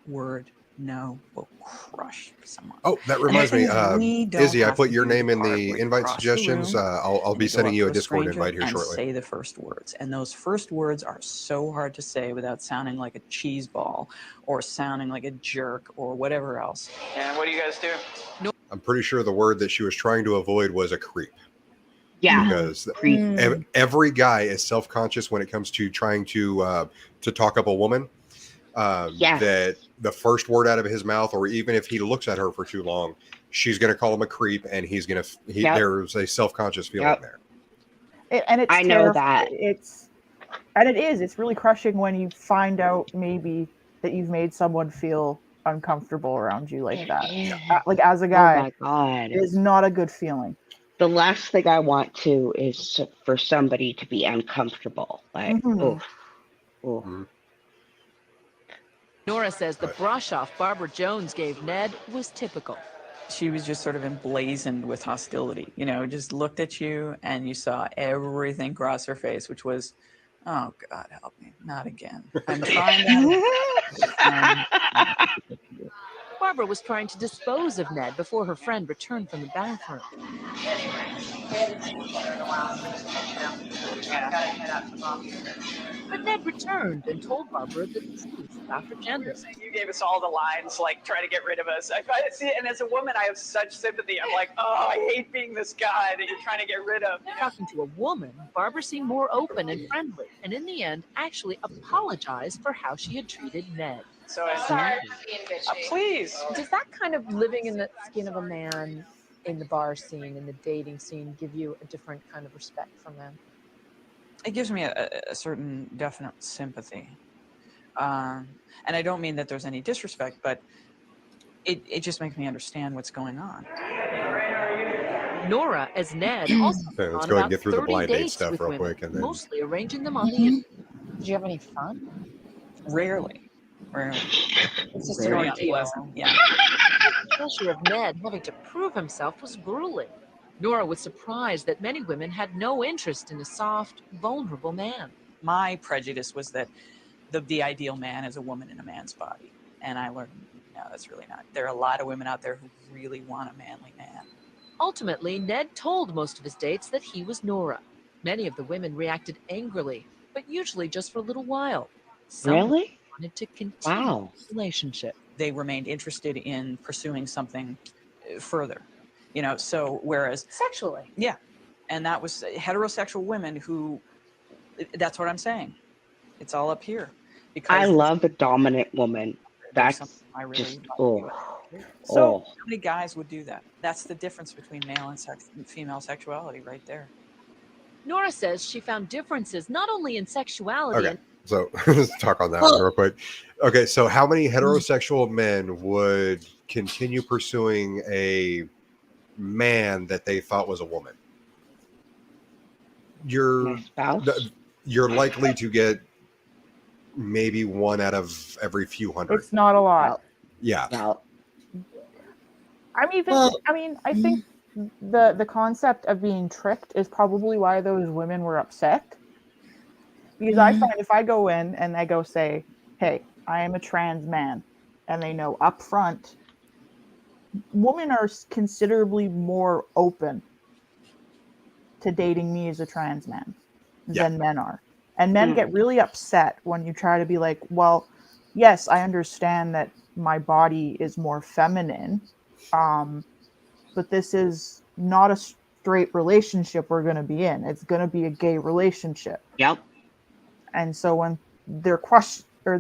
word no will crush someone. Oh, that reminds me, we don't Izzy. I have put to your do the name in part the where you invite cross the suggestions. room I'll be and sending go you up a to Discord stranger invite here and shortly. say the first words, and those first words are so hard to say without sounding like a cheese ball or sounding like a jerk or whatever else. And what do you guys do? I'm pretty sure the word that she was trying to avoid was a creep. Yeah, Because creep. every guy is self-conscious when it comes to trying to talk up a woman. Yes. That the first word out of his mouth, or even if he looks at her for too long, she's going to call him a creep, and he's going to. Yep. There's a self-conscious feeling there. And it's I know that. It's really crushing when you find out maybe that you've made someone feel uncomfortable around you like that. Like as a guy, Oh my God. it is not a good feeling. The last thing I want to is for somebody to be uncomfortable. Like, Nora says the brush-off Barbara Jones gave Ned was typical. She was just sort of emblazoned with hostility, just looked at you and you saw everything cross her face, which was, oh God, help me, not again. I'm trying that. Barbara was trying to dispose of Ned before her friend returned from the bathroom. But Ned returned and told Barbara the truth about her gender. You gave us all the lines, like, try to get rid of us. I see it, and as a woman, I have such sympathy. I'm like, oh, I hate being this guy that you're trying to get rid of. Talking to a woman, Barbara seemed more open and friendly, and in the end, actually apologized for how she had treated Ned. So I'm sorry for being bitchy. Please. Does that kind of living in the skin of a man in the bar scene, in the dating scene, give you a different kind of respect for men? It gives me a certain definite sympathy. And I don't mean that there's any disrespect, but it just makes me understand what's going on. Nora, as Ned, also Okay, let's on go ahead about and get through the 30 blind date dates stuff with real women, quick, and then mostly arranging them on the internet. Did you have any fun? Rarely. It's just Rarely. an ordeal. Yeah. The pressure of Ned having to prove himself was grueling. Nora was surprised that many women had no interest in a soft, vulnerable man. My prejudice was that the ideal man is a woman in a man's body. And I learned, no, that's really not. There are a lot of women out there who really want a manly man. Ultimately, Ned told most of his dates that he was Nora. Many of the women reacted angrily, but usually just for a little while. Some Really? wanted to continue Wow. the relationship. They remained interested in pursuing something further, so whereas Sexually. Yeah. And that was heterosexual women who, that's what I'm saying. It's all up here. Because I love the dominant woman. That's I really just, So how many guys would do that? That's the difference between male and female sexuality right there. Nora says she found differences not only in sexuality Okay, so let's talk on that one real quick. Okay, so how many heterosexual men would continue pursuing a man that they thought was a woman? You're likely to get maybe one out of every few hundred. It's not a lot. Yeah. I think the concept of being tricked is probably why those women were upset. Because I find if I go in and I go say, hey, I am a trans man, and they know up front, women are considerably more open to dating me as a trans man than men are. And men get really upset when you try to be like, well, yes, I understand that my body is more feminine, but this is not a straight relationship we're going to be in. It's going to be a gay relationship. Yep. And so when their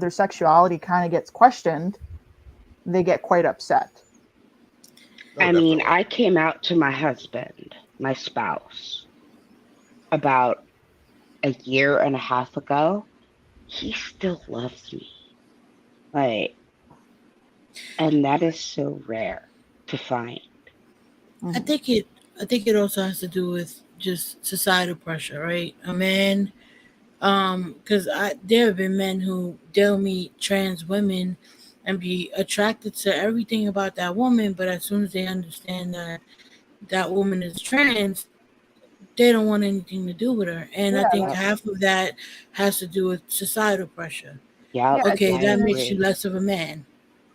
sexuality kind of gets questioned, they get quite upset. I mean, I came out to my husband, my spouse, about a year and a half ago. He still loves me. And that is so rare to find. I think it also has to do with just societal pressure, right? A man, because there have been men who they'll meet trans women and be attracted to everything about that woman, but as soon as they understand that that woman is trans, they don't want anything to do with her. And I think half of that has to do with societal pressure. Yeah. Okay, that makes you less of a man.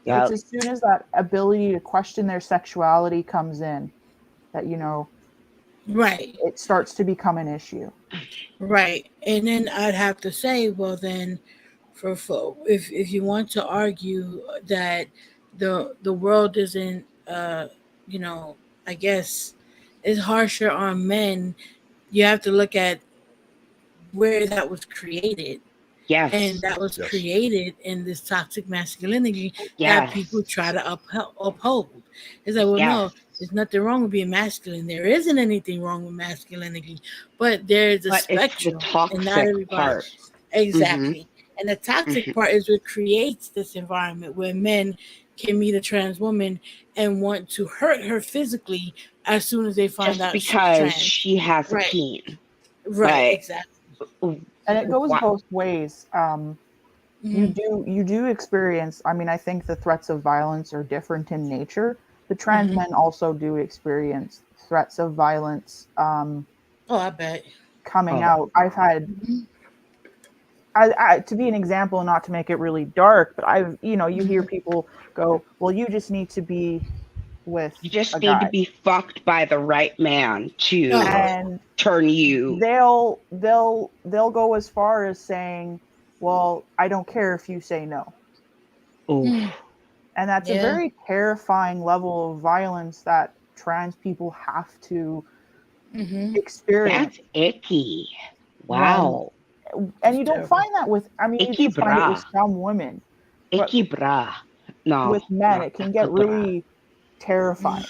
It's as soon as that ability to question their sexuality comes in that, right, it starts to become an issue. Right. And then I'd have to say, well, then if you want to argue that the world isn't you know, I guess is harsher on men, you have to look at where that was created. And Yes. that was Yes. created in this toxic masculinity that people Yes. try to uphold. It's like, well, Yes. no, there's nothing wrong with being masculine. There isn't anything wrong with masculinity, but there's a But it's the spectrum, and not toxic everybody. part. Yes. Mm-hmm. Exactly. And the toxic part is what creates this environment where men can meet a trans woman and want to hurt her physically as soon as they find Just out she's because trans. she has a Right. peen. Right. Like, Exactly. And it goes why? both ways. You do experience. I mean, I think the threats of violence are different in nature. The trans men also do experience threats of violence. Oh, I bet. Coming Oh, out, I've had. To be an example, not to make it really dark, but you hear people go, "Well, you just need to be with you a just need to guy," be fucked by the right man to and turn you. they'll go as far as saying, "Well, I don't care if you say no." Oof. And that's a very terrifying level of violence that trans people have to experience. That's icky. Wow. And you don't find that with, I mean, you Icky do find it with bra. some women, but Icky bra. No. with men, not it can get icky bra. really terrifying.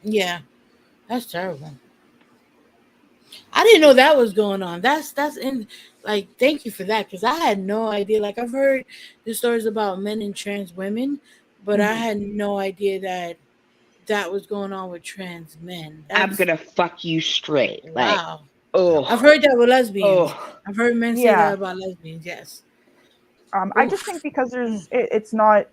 Yeah, that's terrible. I didn't know that was going on. That's in like thank you for that because I had no idea. Like I've heard the stories about men and trans women, but I had no idea that that was going on with trans men. I'm That's gonna fuck you straight. Like, wow. oh. I've heard that with lesbians. Oh. I've heard men say Yeah. that about lesbians. Yes. I just think because it's not.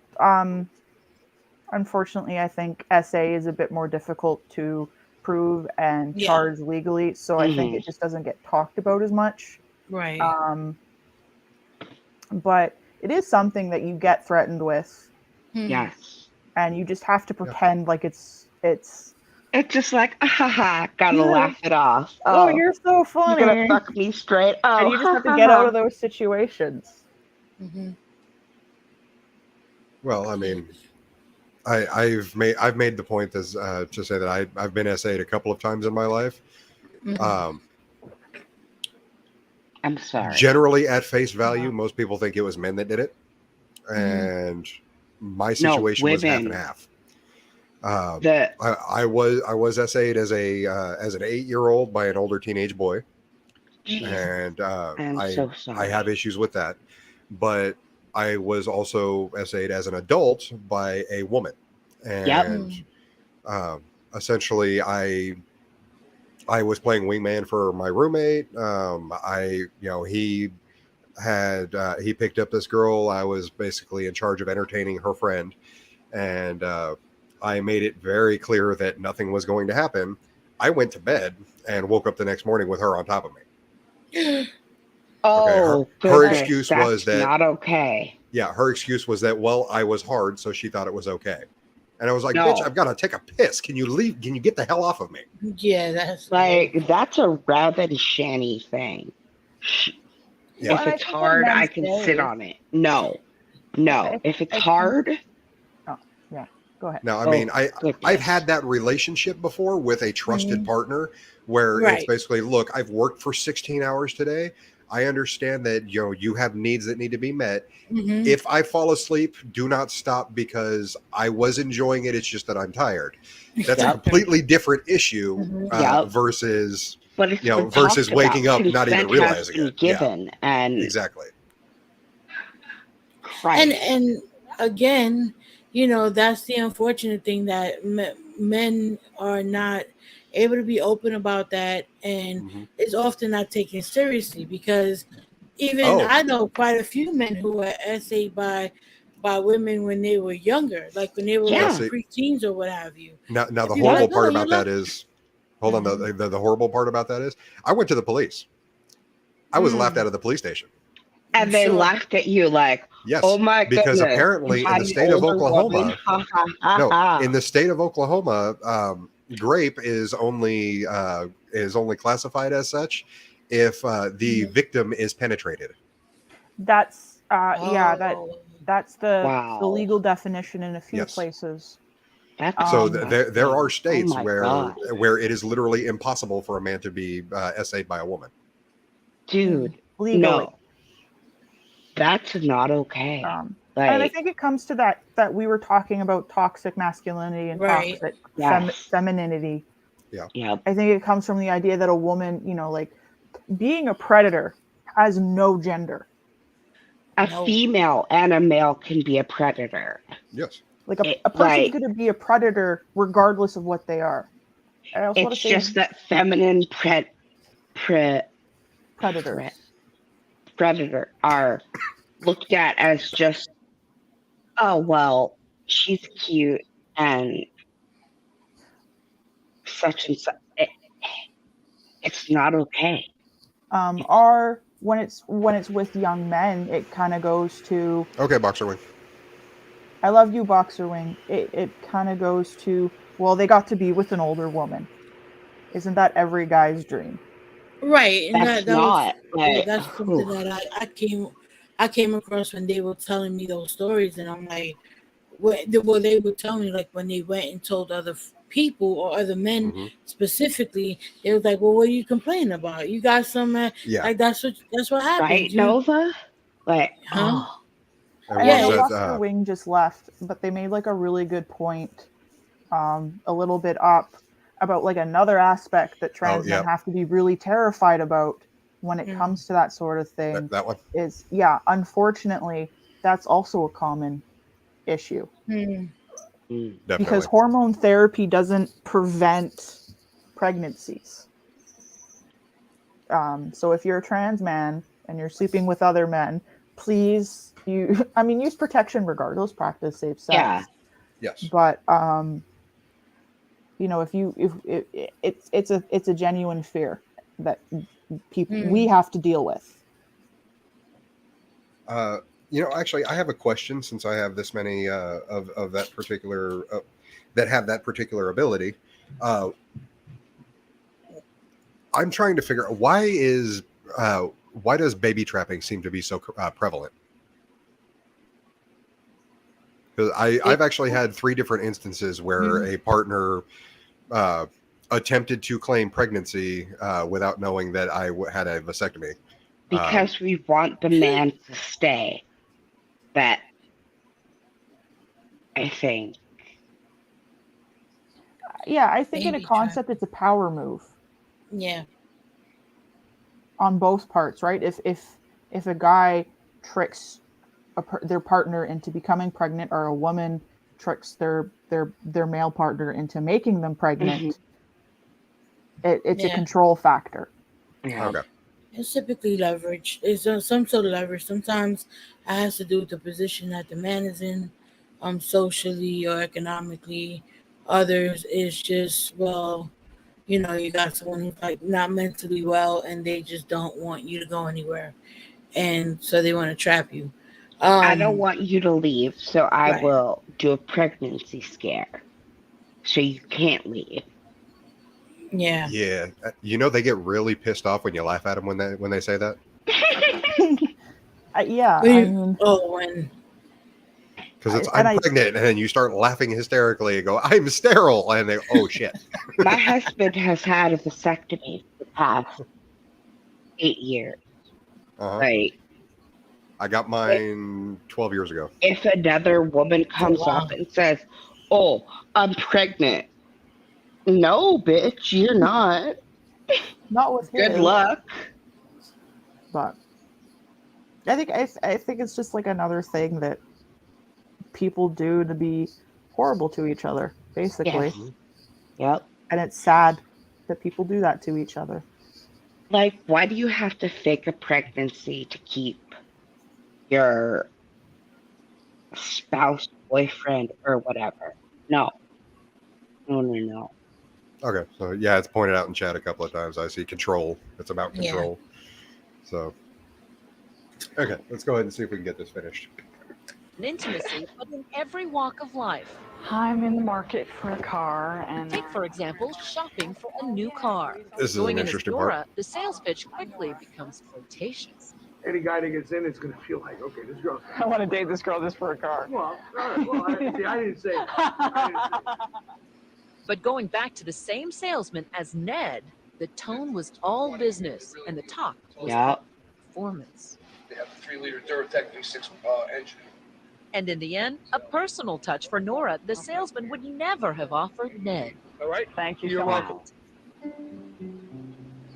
Unfortunately, I think SA is a bit more difficult to prove and charge legally, so I think it just doesn't get talked about as much. Right. But it is something that you get threatened with. Yes. And you just have to pretend like it's just like, gotta laugh it off. Oh, you're so funny. You're gonna fuck me straight. Oh, and you just have to get out of those situations. Well, I mean, I've made the point as to say that I've been SA'd a couple of times in my life. I'm sorry. Generally, at face value, most people think it was men that did it, and my situation was half and half. I was SA'd as an 8-year-old by an older teenage boy, and I have issues with that. But I was also SA'd as an adult by a woman, and essentially I was playing wingman for my roommate. He picked up this girl. I was basically in charge of entertaining her friend, and I made it very clear that nothing was going to happen. I went to bed and woke up the next morning with her on top of me. Oh, her excuse was that not okay. Yeah, her excuse was that, well, I was hard, so she thought it was okay. And I was like, bitch, I've got to take a piss. Can you leave? Can you get the hell off of me? Yeah, that's that's a rather shanny thing. Yeah. If it's hard, I can sit on it. No. If it's hard. Oh, yeah. Go ahead. Now, I mean, I've had that relationship before with a trusted partner where it's basically, look, I've worked for 16 hours today. I understand that you have needs that need to be met. If I fall asleep, do not stop because I was enjoying it. It's just that I'm tired. That's a completely different issue versus versus waking up not even realizing it. Given and exactly. And again, that's the unfortunate thing that men are not able to be open about that, and it's often not taken seriously because even I know quite a few men who were SA'd by women when they were younger, like when they were preteens or what have you. Now the horrible part about that is, hold on, the horrible part about that is, I went to the police. I was laughed out of the police station. And they laughed at you like, yes, oh my goodness. Because apparently in the state of Oklahoma, in the state of Oklahoma, grape is only classified as such if the victim is penetrated. That's that's the legal definition in a few places. That's So there are oh states my God. where it is literally impossible for a man to be essayed by a woman. Dude, legally. no. That's not okay. And I think it comes to that we were talking about toxic masculinity and Right. toxic Yes. femininity. Yeah. Yep. I think it comes from the idea that a woman, like being a predator has no gender. A female and a male can be a predator. Yes. Like a person's going to be a predator regardless of what they are. I also want It's to say just that feminine predator are looked at as just, oh well, she's cute and such and such. It's not okay. Or when it's with young men, it kind of goes to, okay, Boxer Wing. I love you, Boxer Wing. It kind of goes to, well, they got to be with an older woman. Isn't that every guy's dream? Right, and That's that's something that I came across when they were telling me those stories, and I'm like, well, they would tell me like when they went and told other people or other men specifically, they was like, well, what are you complaining about? You got some like that's what happens, right, Nova? Like, huh? I know Dr. Wing just left, but they made like a really good point, a little bit up about like another aspect that trans men have to be really terrified about when it comes to that sort of thing. That one is, unfortunately, that's also a common issue. Because hormone therapy doesn't prevent pregnancies. So if you're a trans man and you're sleeping with other men, please use protection regardless. Practice safe sex. Yeah. Yes. But it's a genuine fear that we have to deal with. Actually, I have a question since I have this many of that particular that have that particular ability. I'm trying to figure out why does baby trapping seem to be so prevalent? Because I've actually had 3 different instances where a partner attempted to claim pregnancy without knowing that I had a vasectomy. Because we want the man to stay. That, I think. Yeah, I think in a concept, it's a power move. Yeah. On both parts, right? If a guy tricks their partner into becoming pregnant, or a woman tricks their male partner into making them pregnant, it's a control factor. Yeah. Okay. It's typically leverage. It's some sort of leverage. Sometimes it has to do with the position that the man is in, socially or economically. Others is just, well, you got someone who's like not mentally well, and they just don't want you to go anywhere, and so they want to trap you. I don't want you to leave, so I Right. will do a pregnancy scare, so you can't leave. Yeah. Yeah. They get really pissed off when you laugh at them when they say that. Yeah. When. Because I'm pregnant, and then you start laughing hysterically and go, I'm sterile. And they go, oh, shit. My husband has had a vasectomy for the past 8 years. Uh-huh. Like, I got mine 12 years ago. if another woman comes up and says, oh, I'm pregnant. No, bitch, you're not. Not with Good him. luck. But I think it's just like another thing that people do to be horrible to each other, basically. Yes. Yep. And it's sad that people do that to each other. Like, why do you have to fake a pregnancy to keep your spouse, boyfriend, or whatever? No. No. Okay. So, yeah, it's pointed out in chat a couple of times. I see control. It's about control. Yeah. So, okay. Let's go ahead and see if we can get this finished. Intimacy, but in every walk of life. I'm in the market for a car, and Take, for example, shopping for a new car. This is Going an in as interesting Dora, part. the sales pitch quickly becomes flirtatious. any guy that gets in is going to feel like, okay, this girl's. I want to date this girl just for a car. Well, I didn't say that. But going back to the same salesman as Ned, the tone was all business and the talk was about performance. They have a 3-liter Duratec V6 engine. And in the end, a personal touch for Nora the salesman would never have offered Ned. All right? Thank you. You're so welcome. much.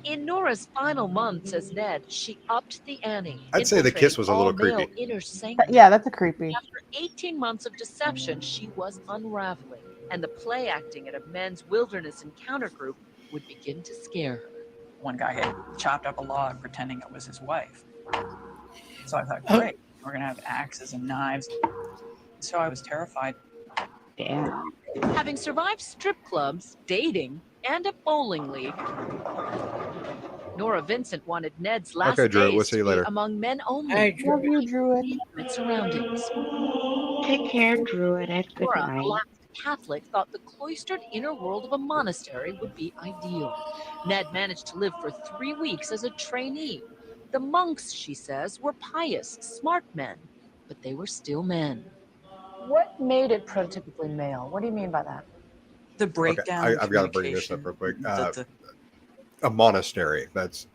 In Nora's final months as Ned, she upped the ante. I'd say the kiss was a little all-male creepy. inner sanctum. Yeah, that's a creepy. After 18 months of deception, she was unraveling, and the play acting at a men's wilderness encounter group would begin to scare her. One guy had chopped up a log pretending it was his wife. So I thought, great, we're going to have axes and knives. So I was terrified. Damn. Having survived strip clubs, dating, and a bowling league, Nora Vincent wanted Ned's last Okay, Drew, days we'll see you to be later. among men only. All right, Drew. Love you, Druid. Intimate surroundings. Take care, Druid. Good Nora, night. Black Catholic, thought the cloistered inner world of a monastery would be ideal. Ned managed to live for 3 weeks as a trainee. The monks, she says, were pious, smart men, but they were still men. What made it prototypically male? What do you mean by that? The breakdown. Okay, I've got to bring this up real quick. A monastery. That's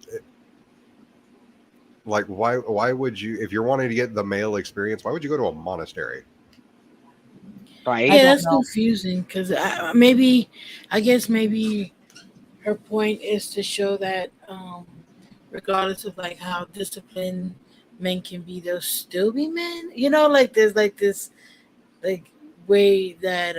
like why would you, if you're wanting to get the male experience, why would you go to a monastery? Right? Yeah, that's confusing because I guess maybe her point is to show that regardless of like how disciplined men can be, they'll still be men. You know, like there's like this like way that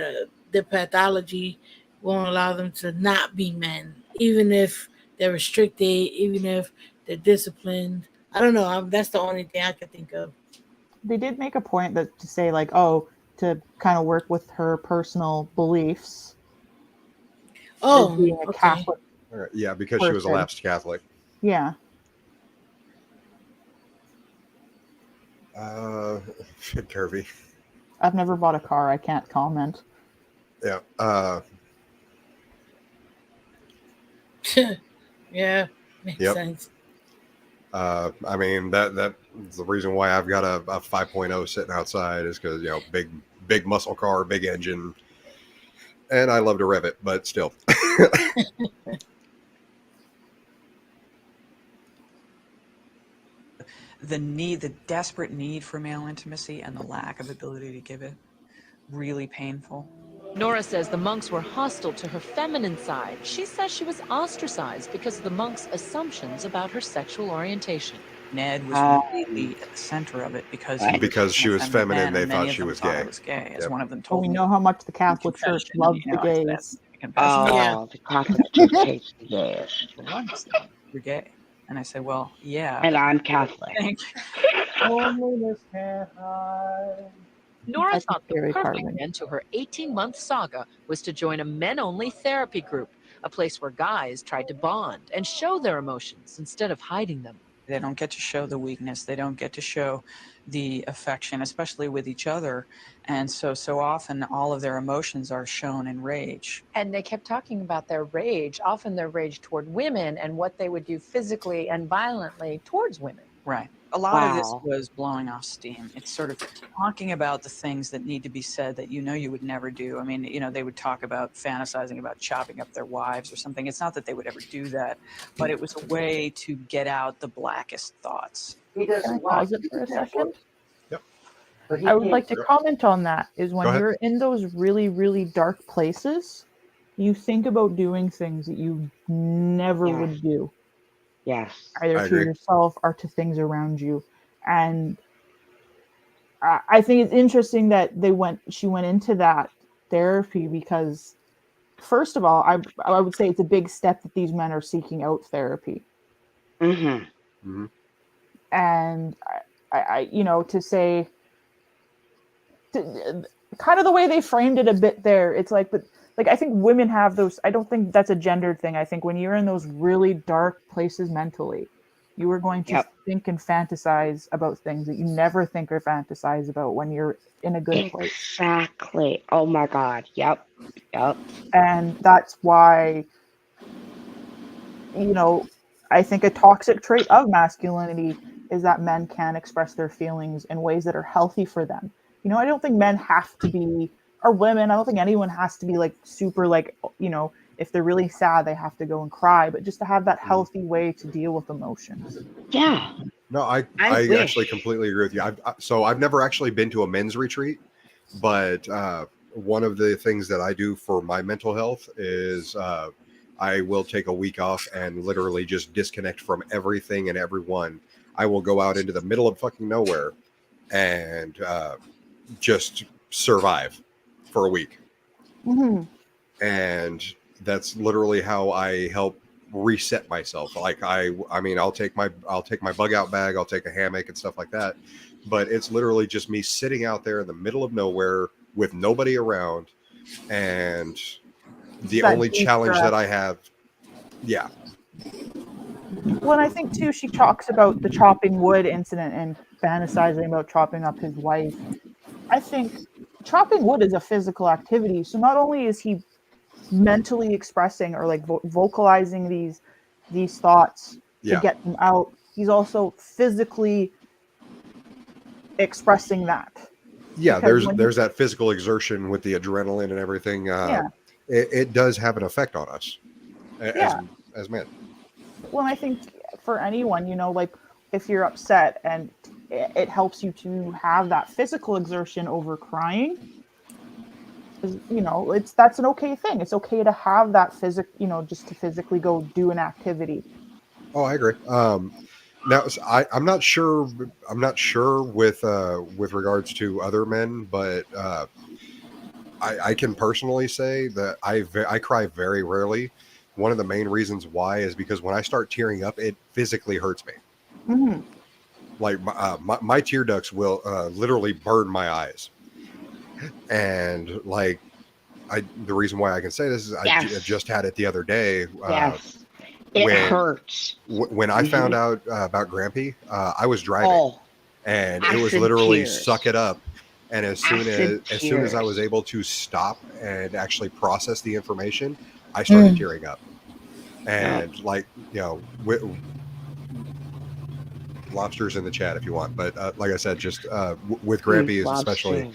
the pathology won't allow them to not be men, even if they're restricted, even if they're disciplined. I don't know. That's the only thing I can think of. They did make a point that to say like, oh, to kind of work with her personal beliefs. Oh, as being a Catholic. Yeah, because she was a lapsed Catholic. Yeah. Kirby. I've never bought a car. I can't comment. Yeah. Yeah, makes sense. I mean that's the reason why I've got a 5.0 sitting outside is because big muscle car, big engine, and I love to rev it, but still. The desperate need for male intimacy and the lack of ability to give it, really painful. Nora says the monks were hostile to her feminine side. She says she was ostracized because of the monks' assumptions about her sexual orientation. Ned was really at the center of it because she was feminine, they thought she was gay. As one of them Well, told we me. know how much the Catholic Church loves the gays. Oh, the Catholic Church hates the gays. You're gay. And I said, well, yeah. And I'm Catholic. Thank you. Loneliness can't hide. Nora thought the perfect end to her 18-month saga was to join a men-only therapy group, a place where guys tried to bond and show their emotions instead of hiding them. They don't get to show the weakness. They don't get to show the affection, especially with each other. And so often all of their emotions are shown in rage. And they kept talking about their rage, often their rage toward women and what they would do physically and violently towards women. Right. A lot of this was blowing off steam. It's sort of talking about the things that need to be said that you would never do. I mean, they would talk about fantasizing about chopping up their wives or something. It's not that they would ever do that, but it was a way to get out the blackest thoughts. Can I pause it for a second? Yep. I would like to comment on that is when Go ahead. you're in those really, really dark places, you think about doing things that you never would do. Yes. Either to yourself or to things around you. And I think it's interesting that she went into that therapy because, first of all, I would say it's a big step that these men are seeking out therapy. Mm-hmm. Mm-hmm. And I to say, kind of the way they framed it a bit there, it's like, but like, I think women have those, I don't think that's a gendered thing. I think when you're in those really dark places mentally, you are going to think and fantasize about things that you never think or fantasize about when you're in a good place. Exactly. Oh my God. Yep. And that's why, I think a toxic trait of masculinity is that men can express their feelings in ways that are healthy for them. You know, I don't think men have to be, or women, I don't think anyone has to be like super like, you know, if they're really sad, they have to go and cry, but just to have that healthy way to deal with emotions. Yeah. No, I actually completely agree with you. I've never actually been to a men's retreat, but one of the things that I do for my mental health is I will take a week off and literally just disconnect from everything and everyone. I will go out into the middle of fucking nowhere and just survive for a week. Mm-hmm. And that's literally how I help reset myself. Like I mean, I'll take my bug out bag, I'll take a hammock and stuff like that. But it's literally just me sitting out there in the middle of nowhere with nobody around, and the only challenge that I have, yeah. Well, I think too, she talks about the chopping wood incident and fantasizing about chopping up his wife. I think chopping wood is a physical activity. So not only is he mentally expressing or like vocalizing these thoughts to get them out, he's also physically expressing that. Yeah, there's that physical exertion with the adrenaline and everything. It does have an effect on us as men. Well, I think for anyone, you know, like if you're upset and it helps you to have that physical exertion over crying, you know, that's an okay thing. It's okay to have that you know, just to physically go do an activity. Oh, I agree. Now, I'm not sure. I'm not sure with regards to other men, but I can personally say that I cry very rarely. One of the main reasons why is because when I start tearing up, it physically hurts me. Mm-hmm. Like my tear ducts will literally burn my eyes, and like the reason why I can say this is I just had it the other day. Yes. It hurts. When I found out about Grampy, I was driving, and it was literally suck it up. And as soon as I was able to stop and actually process the information, I started tearing up. And like, you know, lobsters in the chat if you want, but like I said, just with Grampy especially,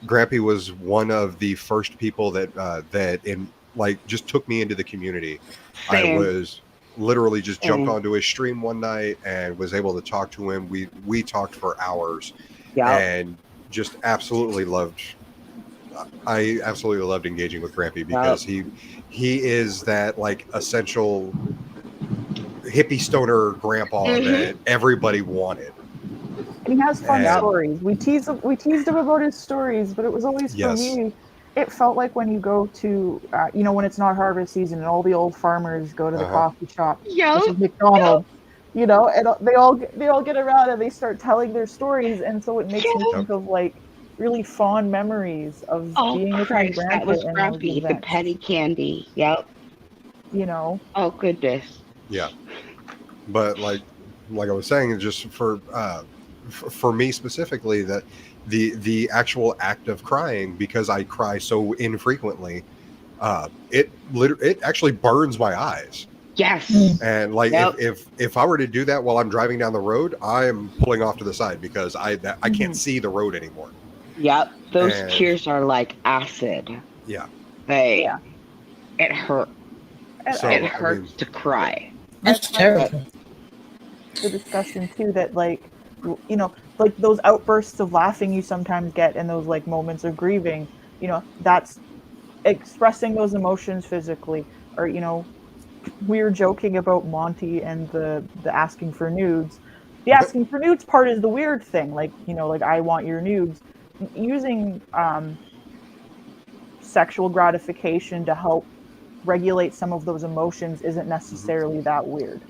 Grampy was one of the first people that in like just took me into the community. I was literally just jumped onto his stream one night and was able to talk to him. We talked for hours and just absolutely loved. I absolutely loved engaging with Grampy because he is that like essential hippie stoner grandpa that everybody wanted. And he has fun stories. We teased him about his stories, but it was always for me. It felt like when you go to, you know, when it's not harvest season and all the old farmers go to the coffee shop, which is McDonald's, you know, and they all get around and they start telling their stories, and so it makes me think of like really fond memories of being with my grandpa. That was Grumpy, the penny candy. Yep. You know. Oh goodness. Yeah, but like I was saying, just for me specifically, that the actual act of crying, because I cry so infrequently, it actually burns my eyes. Yes. And like if I were to do that while I'm driving down the road, I'm pulling off to the side because I can't see the road anymore. Yep. Those tears are like acid. Yeah. It hurt. So, it hurts to cry. That's terrible. The discussion too that like, you know, like those outbursts of laughing you sometimes get in those like moments of grieving, you know, that's expressing those emotions physically. Or, you know, we were joking about Monty and the asking for nudes. The asking for nudes part is the weird thing. Like, you know, like I want your nudes. Using sexual gratification to help regulate some of those emotions isn't necessarily that weird.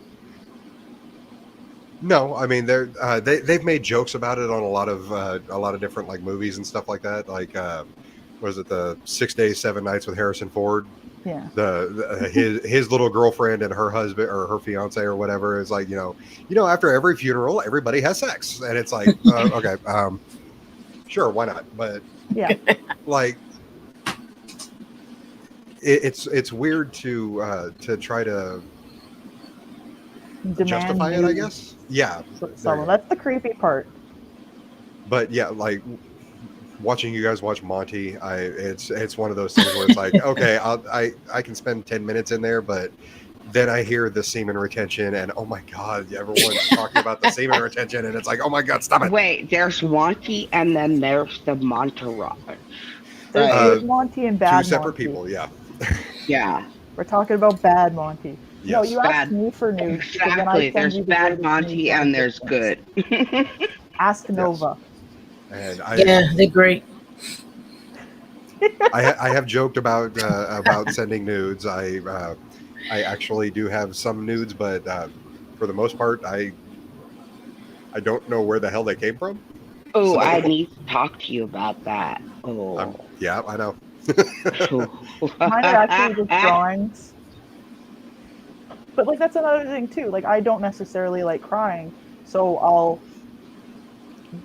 No, I mean they've made jokes about it on a lot of different like movies and stuff like that. Like was it the 6 Days, 7 Nights with Harrison Ford? Yeah. His little girlfriend and her husband or her fiance or whatever is like, you know, after every funeral, everybody has sex, and it's like, okay, sure, why not? But like, it's weird to try to justify it, I nude guess. Yeah, someone. That's the creepy part. But yeah, like watching you guys watch Monty, it's one of those things where it's like, okay, I can spend 10 minutes in there, but then I hear the semen retention, and oh my god, everyone's talking about the semen retention, and it's like, oh my god, stop it. Wait, there's Monty, and then there's the Monterage. There's Like, good Monty and bad two separate Monty. people, yeah. Yeah. We're talking about bad Monty. No, Yes. you asked me for news. because then I Exactly. send There's you the bad latest Monty news on and there's difference. good. Ask Nova. And Yeah, they're great. I have joked about sending nudes. I actually do have some nudes, but for the most part, I don't know where the hell they came from. Oh, So- I need to talk to you about that. Oh. Yeah, I know. Mine are actually just drawings. But like that's another thing too. Like I don't necessarily like crying, so I'll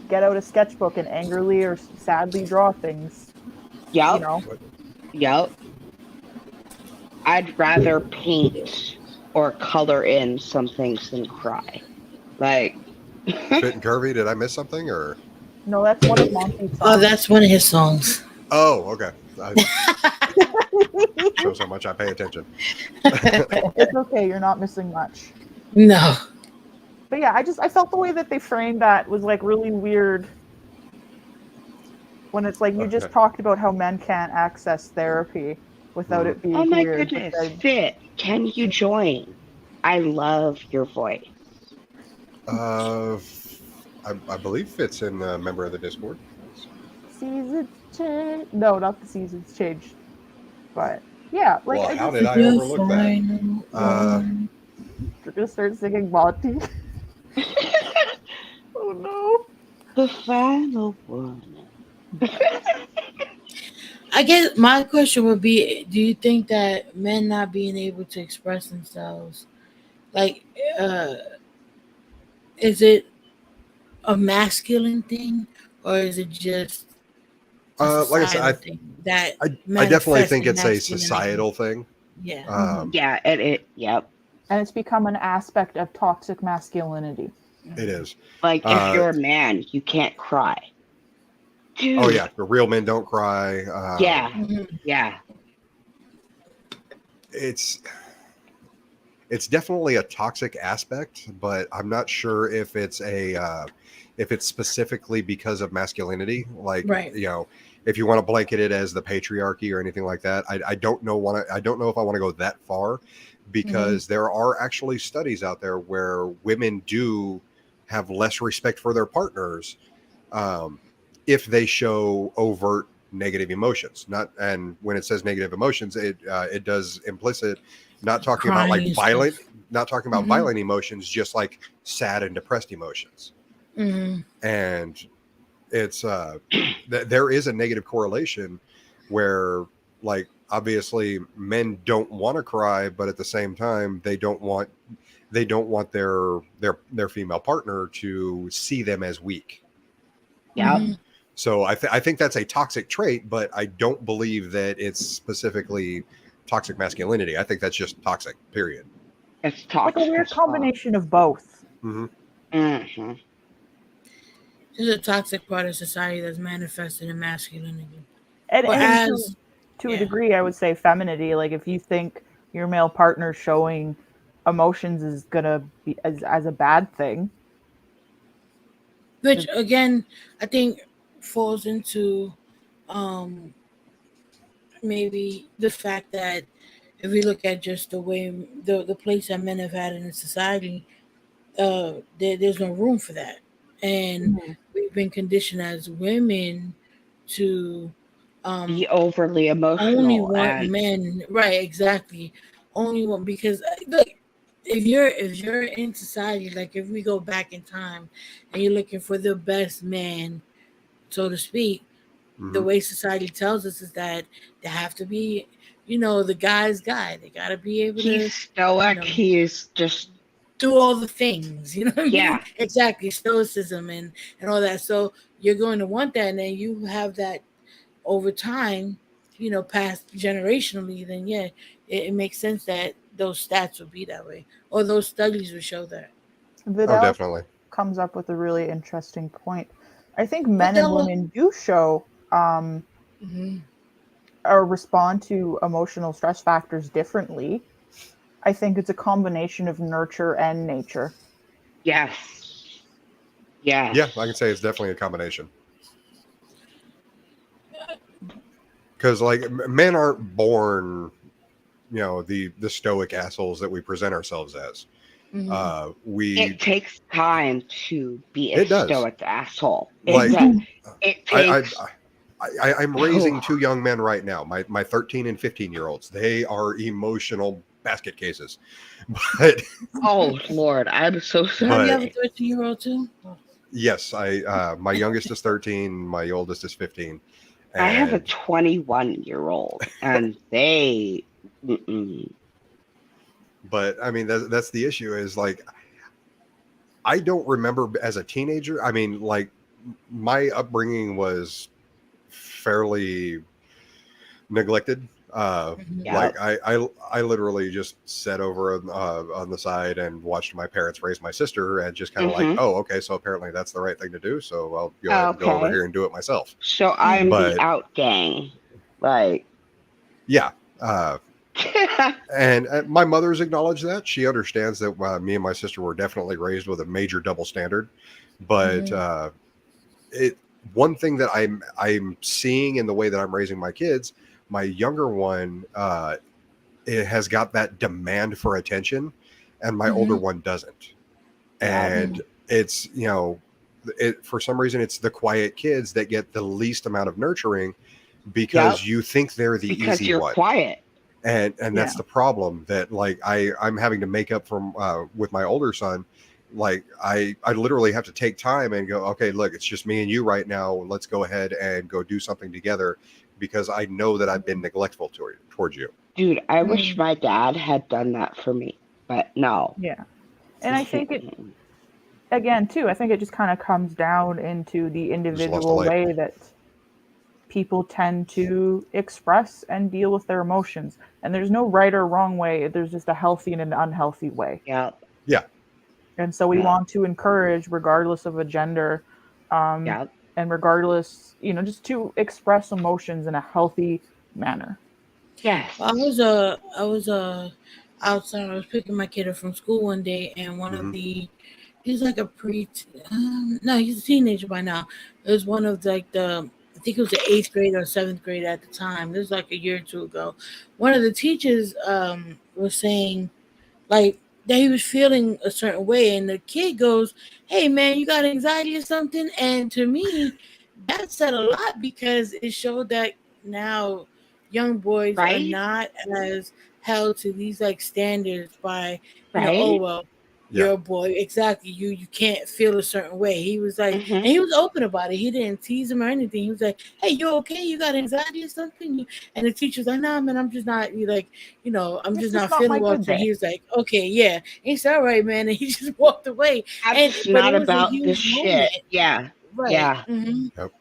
get out a sketchbook and angrily or sadly draw things. Yep. You know. Yep. I'd rather paint or color in some things than cry. Like Fit and Curvy, did I miss something or? No, that's one of Monty's songs. Oh, that's one of his songs. Oh, okay. Shows how much I pay attention. It's okay, you're not missing much. No. But yeah, I felt the way that they framed that was like really weird. When it's like you just talked about how men can't access therapy without it being oh my weird. goodness, Fit, can you join? I love your voice. I believe Fit's in a member of the Discord. Seasons change. No, not the seasons changed. But yeah, like Well, how did I overlook that? We're gonna start singing Monty. Oh no. The final one. I guess my question would be: do you think that men not being able to express themselves, like, is it a masculine thing, or is it just Like I said, thing that I definitely think manifests it's a in societal thing. Yeah. Yeah, yep. And it's become an aspect of toxic masculinity. It is. Like if you're a man, you can't cry. Dude. Oh yeah, the real men don't cry. Yeah. Yeah. It's definitely a toxic aspect, but I'm not sure if it's specifically because of masculinity. Like, right. You know, if you want to blanket it as the patriarchy or anything like that, I don't know if I want to go that far, because there are actually studies out there where women do have less respect for their partners if they show overt negative emotions. And when it says negative emotions, it does implicit not talking about like violent, not talking about violent emotions, just like sad and depressed emotions. And it's there is a negative correlation where, like, obviously men don't want to cry, but at the same time they don't want their female partner to see them as weak. Yeah. So I think that's a toxic trait, but I don't believe that it's specifically toxic masculinity. I think that's just toxic, period. It's toxic. Like a weird combination of both. There's a toxic part of society that's manifested in masculinity. And to a degree, I would say femininity. Like if you think your male partner showing emotions is gonna be as a bad thing, which again I think falls into maybe the fact that if we look at just the way the place that men have had in the society, there's no room for that, and we've been conditioned as women to be overly emotional. Only want men, right? Exactly. Only want, because look, if you're in society, like if we go back in time and you're looking for the best man, so to speak, the way society tells us is that they have to be, the guy's guy. They got to be able to. He's stoic. He's just do all the things. You know what I yeah. mean? Exactly. Stoicism and all that. So you're going to want that, and then you have that over time, passed generationally. Then yeah, it makes sense that those stats would be that way, or those studies would show that. Vidal definitely comes up with a really interesting point. I think men and women do show or respond to emotional stress factors differently. I think it's a combination of nurture and nature. Yes. Yes. Yeah, I can say it's definitely a combination. Because like men aren't born, the stoic assholes that we present ourselves as. It takes time to be a It does. stoic asshole. Like It takes. I'm raising two young men right now, my 13 and 15-year-olds. They are emotional basket cases. But oh Lord, I'm so sorry. You have a 13-year-old too? Yes, my youngest is 13, my oldest is 15. I have a 21-year-old, and they. But I mean, that's the issue. Is like, I don't remember as a teenager. I mean, like, my upbringing was fairly neglected. Like I literally just sat over on the side and watched my parents raise my sister, and just kind of like, oh, okay, so apparently that's the right thing to do. So I'll go ahead and go over here and do it myself. So I'm the out gang, like. Yeah. And my mother's acknowledged that. She understands that me and my sister were definitely raised with a major double standard. But one thing that I'm seeing in the way that I'm raising my kids, my younger one it has got that demand for attention, and my older one doesn't. And it's, for some reason, it's the quiet kids that get the least amount of nurturing because you think they're the because easy you're one. Quiet. And that's the problem that like I'm having to make up from with my older son. Like I literally have to take time and go, okay, look, it's just me and you right now. Let's go ahead and go do something together, because I know that I've been neglectful towards you. Dude, I wish my dad had done that for me, but no. Yeah. And I think it, again, too, I think it just kind of comes down into the individual way that people tend to express and deal with their emotions. And there's no right or wrong way. There's just a healthy and an unhealthy way. Yeah. Yeah. And so we want to encourage, regardless of a gender, and regardless, just to express emotions in a healthy manner. Yes. I was outside. I was picking my kid up from school one day, and one of he's like a no, he's a teenager by now. It was one of like I think it was the 8th grade or 7th grade at the time. This was like a year or two ago. One of the teachers was saying like that he was feeling a certain way, and the kid goes, "Hey man, you got anxiety or something?" And to me, that said a lot, because it showed that now young boys are not as held to these like standards by oh well, you're a boy, exactly, you can't feel a certain way. He was like, and he was open about it. He didn't tease him or anything. He was like, "Hey, you okay? You got anxiety or something?" And the teacher was like, "Nah, man, I'm just not I'm just not feeling well." So he was like, "Okay, yeah." And he said, "All right, man," and he just walked away. It's not about the shit. Yeah. Right. Yeah. Yep.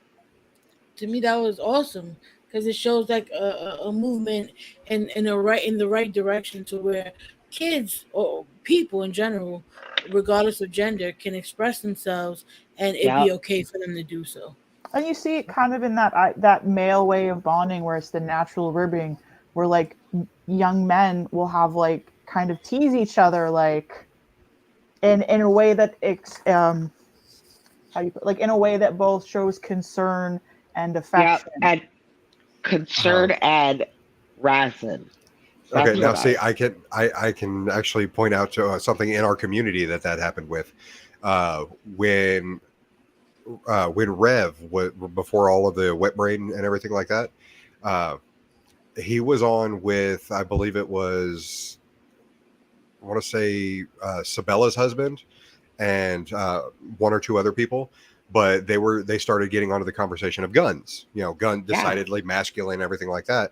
To me, that was awesome, because it shows like a movement in the right direction, to where kids or people in general, regardless of gender, can express themselves, and it'd be okay for them to do so. And you see it kind of in that male way of bonding, where it's the natural ribbing, where like young men will have like kind of tease each other, like in a way that in a way that both shows concern and affection. And concern and resin. Okay, now see, I can actually point out to something in our community that happened with when Rev was, before all of the wet brain and everything like that. He was on with, I believe it was, I want to say Sabella's husband and one or two other people, but they started getting onto the conversation of guns, decidedly masculine, everything like that.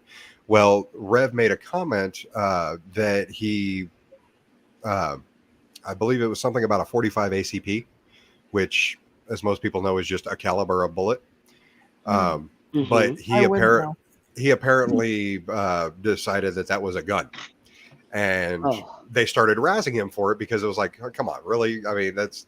Well, Rev made a comment that he, I believe it was something about a 45 ACP, which, as most people know, is just a caliber of bullet. But he apparently decided that was a gun. and they started razzing him for it because it was like, oh, come on, really? I mean, that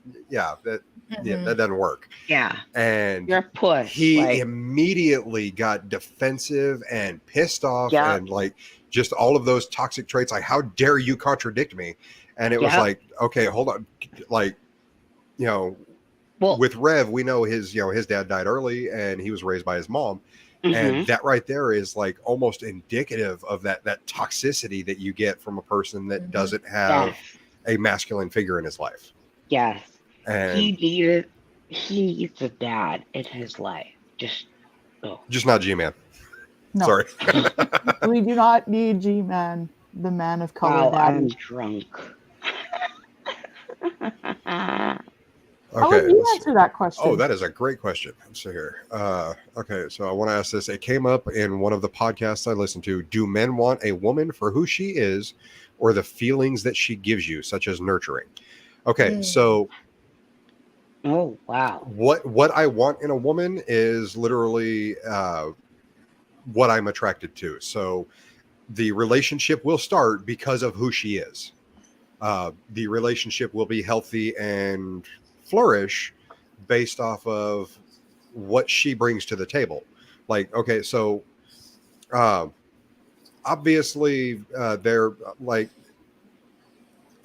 doesn't work. Yeah. And you're a puss. He immediately got defensive and pissed off and like just all of those toxic traits. Like, how dare you contradict me? And it was like, okay, hold on. Like, with Rev, we know his dad died early and he was raised by his mom. And that right there is like almost indicative of that toxicity that you get from a person that doesn't have a masculine figure in his life. Yes. And he needs a dad in his life. Just not G-Man. No. Sorry. We do not need G-Man, the man of color. Wow, daddy. I'm drunk. How would you answer that question? Oh, that is a great question. Let's see here. Okay, so I want to ask this. It came up in one of the podcasts I listened to. Do men want a woman for who she is or the feelings that she gives you, such as nurturing? Okay, so... Oh, wow. What I want in a woman is literally what I'm attracted to. So the relationship will start because of who she is. The relationship will be healthy and flourish based off of what she brings to the table. Like, okay, so obviously they're like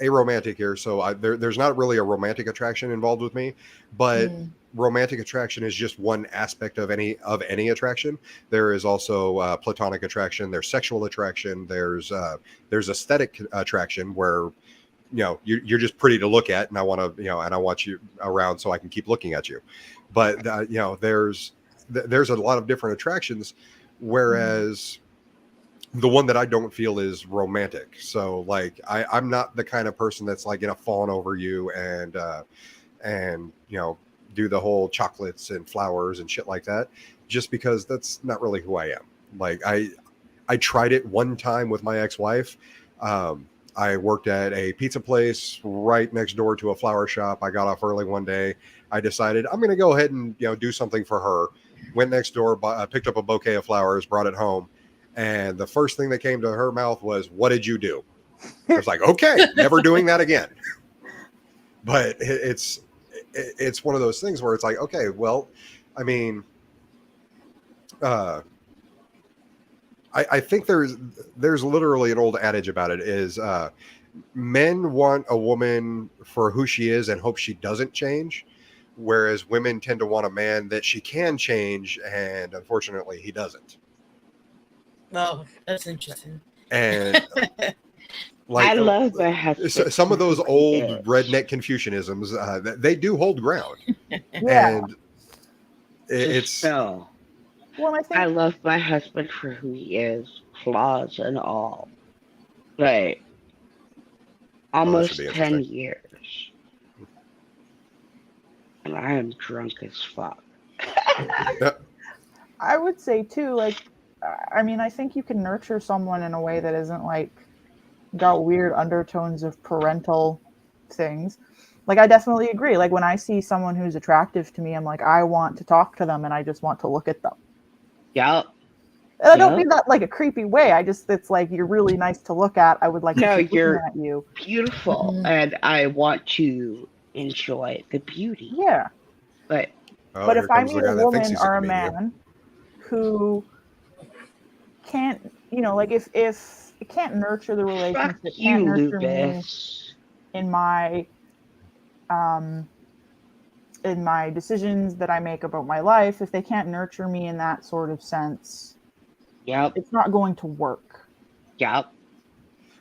aromantic here, so there's not really a romantic attraction involved with me, but romantic attraction is just one aspect of any attraction. There is also platonic attraction, there's sexual attraction, there's aesthetic attraction where you're just pretty to look at, and I want to and I want you around so I can keep looking at you. But there's a lot of different attractions, whereas the one that I don't feel is romantic. So like I'm not the kind of person that's like gonna fawn over you and do the whole chocolates and flowers and shit like that, just because that's not really who I am. Like I tried it one time with my ex-wife. I worked at a pizza place right next door to a flower shop. I got off early one day. I decided I'm going to go ahead and do something for her. Went next door, picked up a bouquet of flowers, brought it home, and the first thing that came to her mouth was, "What did you do?" I was like, "Okay, never doing that again." But it's one of those things where it's like, okay, well, I mean, I think there's literally an old adage about it is men want a woman for who she is and hope she doesn't change, whereas women tend to want a man that she can change, and unfortunately he doesn't. Oh, that's interesting. And like, I love my husband. Some of those old redneck Confucianisms, they do hold ground. Yeah. And it's so. Well, I love my husband for who he is, flaws and all. But almost 10 years. And I am drunk as fuck. I would say too, like, I mean, I think you can nurture someone in a way that isn't like got weird undertones of parental things. Like, I definitely agree. Like, when I see someone who's attractive to me, I'm like, I want to talk to them and I just want to look at them. Yep. And I don't mean that like a creepy way. It's like, you're really nice to look at. I would like to keep looking at you. Beautiful. And I want to enjoy the beauty. Yeah. But if I meet a woman or a man who can't, like if it can't nurture the relationship, can't nurture me in my decisions that I make about my life, if they can't nurture me in that sort of sense, it's not going to work. Yep.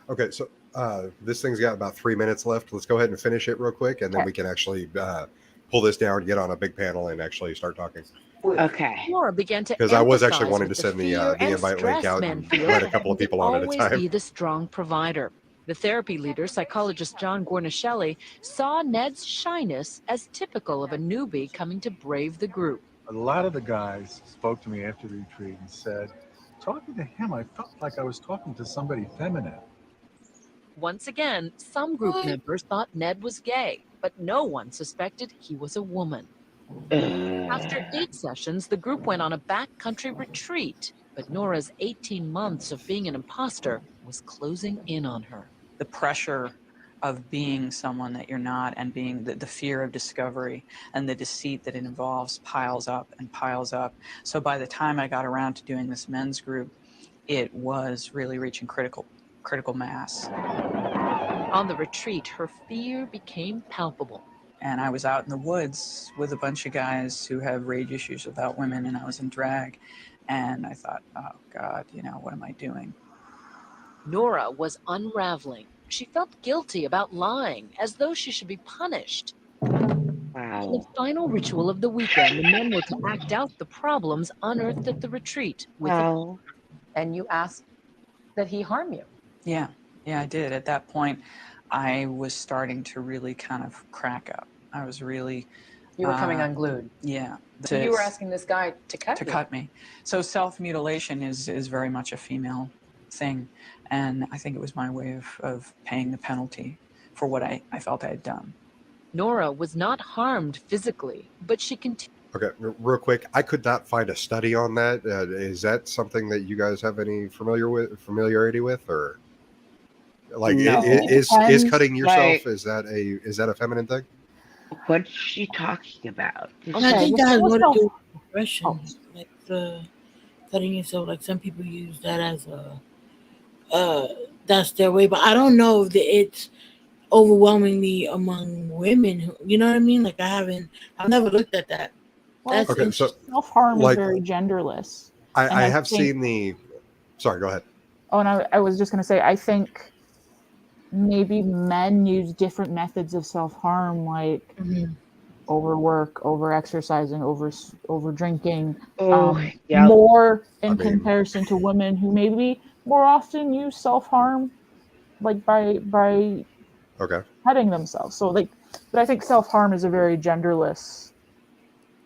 Okay, so this thing's got about 3 minutes left. Let's go ahead and finish it real quick, and then we can actually pull this down, get on a big panel, and actually start talking. Okay. Laura began to because I was actually empathize wanting to with send the fear and invite link stress out men and feel let a couple of people on at a always time. be the strong provider. The therapy leader, psychologist John Gornishelli, saw Ned's shyness as typical of a newbie coming to brave the group. A lot of the guys spoke to me after the retreat and said, talking to him, I felt like I was talking to somebody feminine. Once again, some group members thought Ned was gay, but no one suspected he was a woman. After 8 sessions, the group went on a backcountry retreat, but Nora's 18 months of being an imposter was closing in on her. The pressure of being someone that you're not, and being the fear of discovery and the deceit that it involves piles up and piles up. So by the time I got around to doing this men's group, it was really reaching critical mass. On the retreat, her fear became palpable. And I was out in the woods with a bunch of guys who have rage issues without women, and I was in drag. And I thought, oh God, what am I doing? Nora was unraveling. She felt guilty about lying, as though she should be punished. Wow. In the final ritual of the weekend, the men were to act out the problems unearthed at the retreat. And you asked that he harm you. Yeah, I did. At that point, I was starting to really kind of crack up. I was really... You were coming unglued. Yeah. So you were asking this guy to cut me. So self-mutilation is very much a female thing. And I think it was my way of paying the penalty for what I felt I had done. Nora was not harmed physically, but she continued. Okay, real quick, I could not find a study on that. Is that something that you guys have any familiarity with, or like No. is cutting yourself, Like, is that a feminine thing? What's she talking about? And I think that has more to do with depression, like the cutting yourself. Like some people use that as that's their way, but I don't know if it's overwhelmingly among women. You know what I mean? Like I've never looked at that. Well, Okay, so self-harm like, is very genderless. I have seen the. Sorry, go ahead. Oh, and I was just going to say, I think maybe men use different methods of self-harm, like overwork, over-exercising, over drinking, more in comparison to women who maybe more often use self-harm, like by cutting themselves. So but I think self-harm is a very genderless.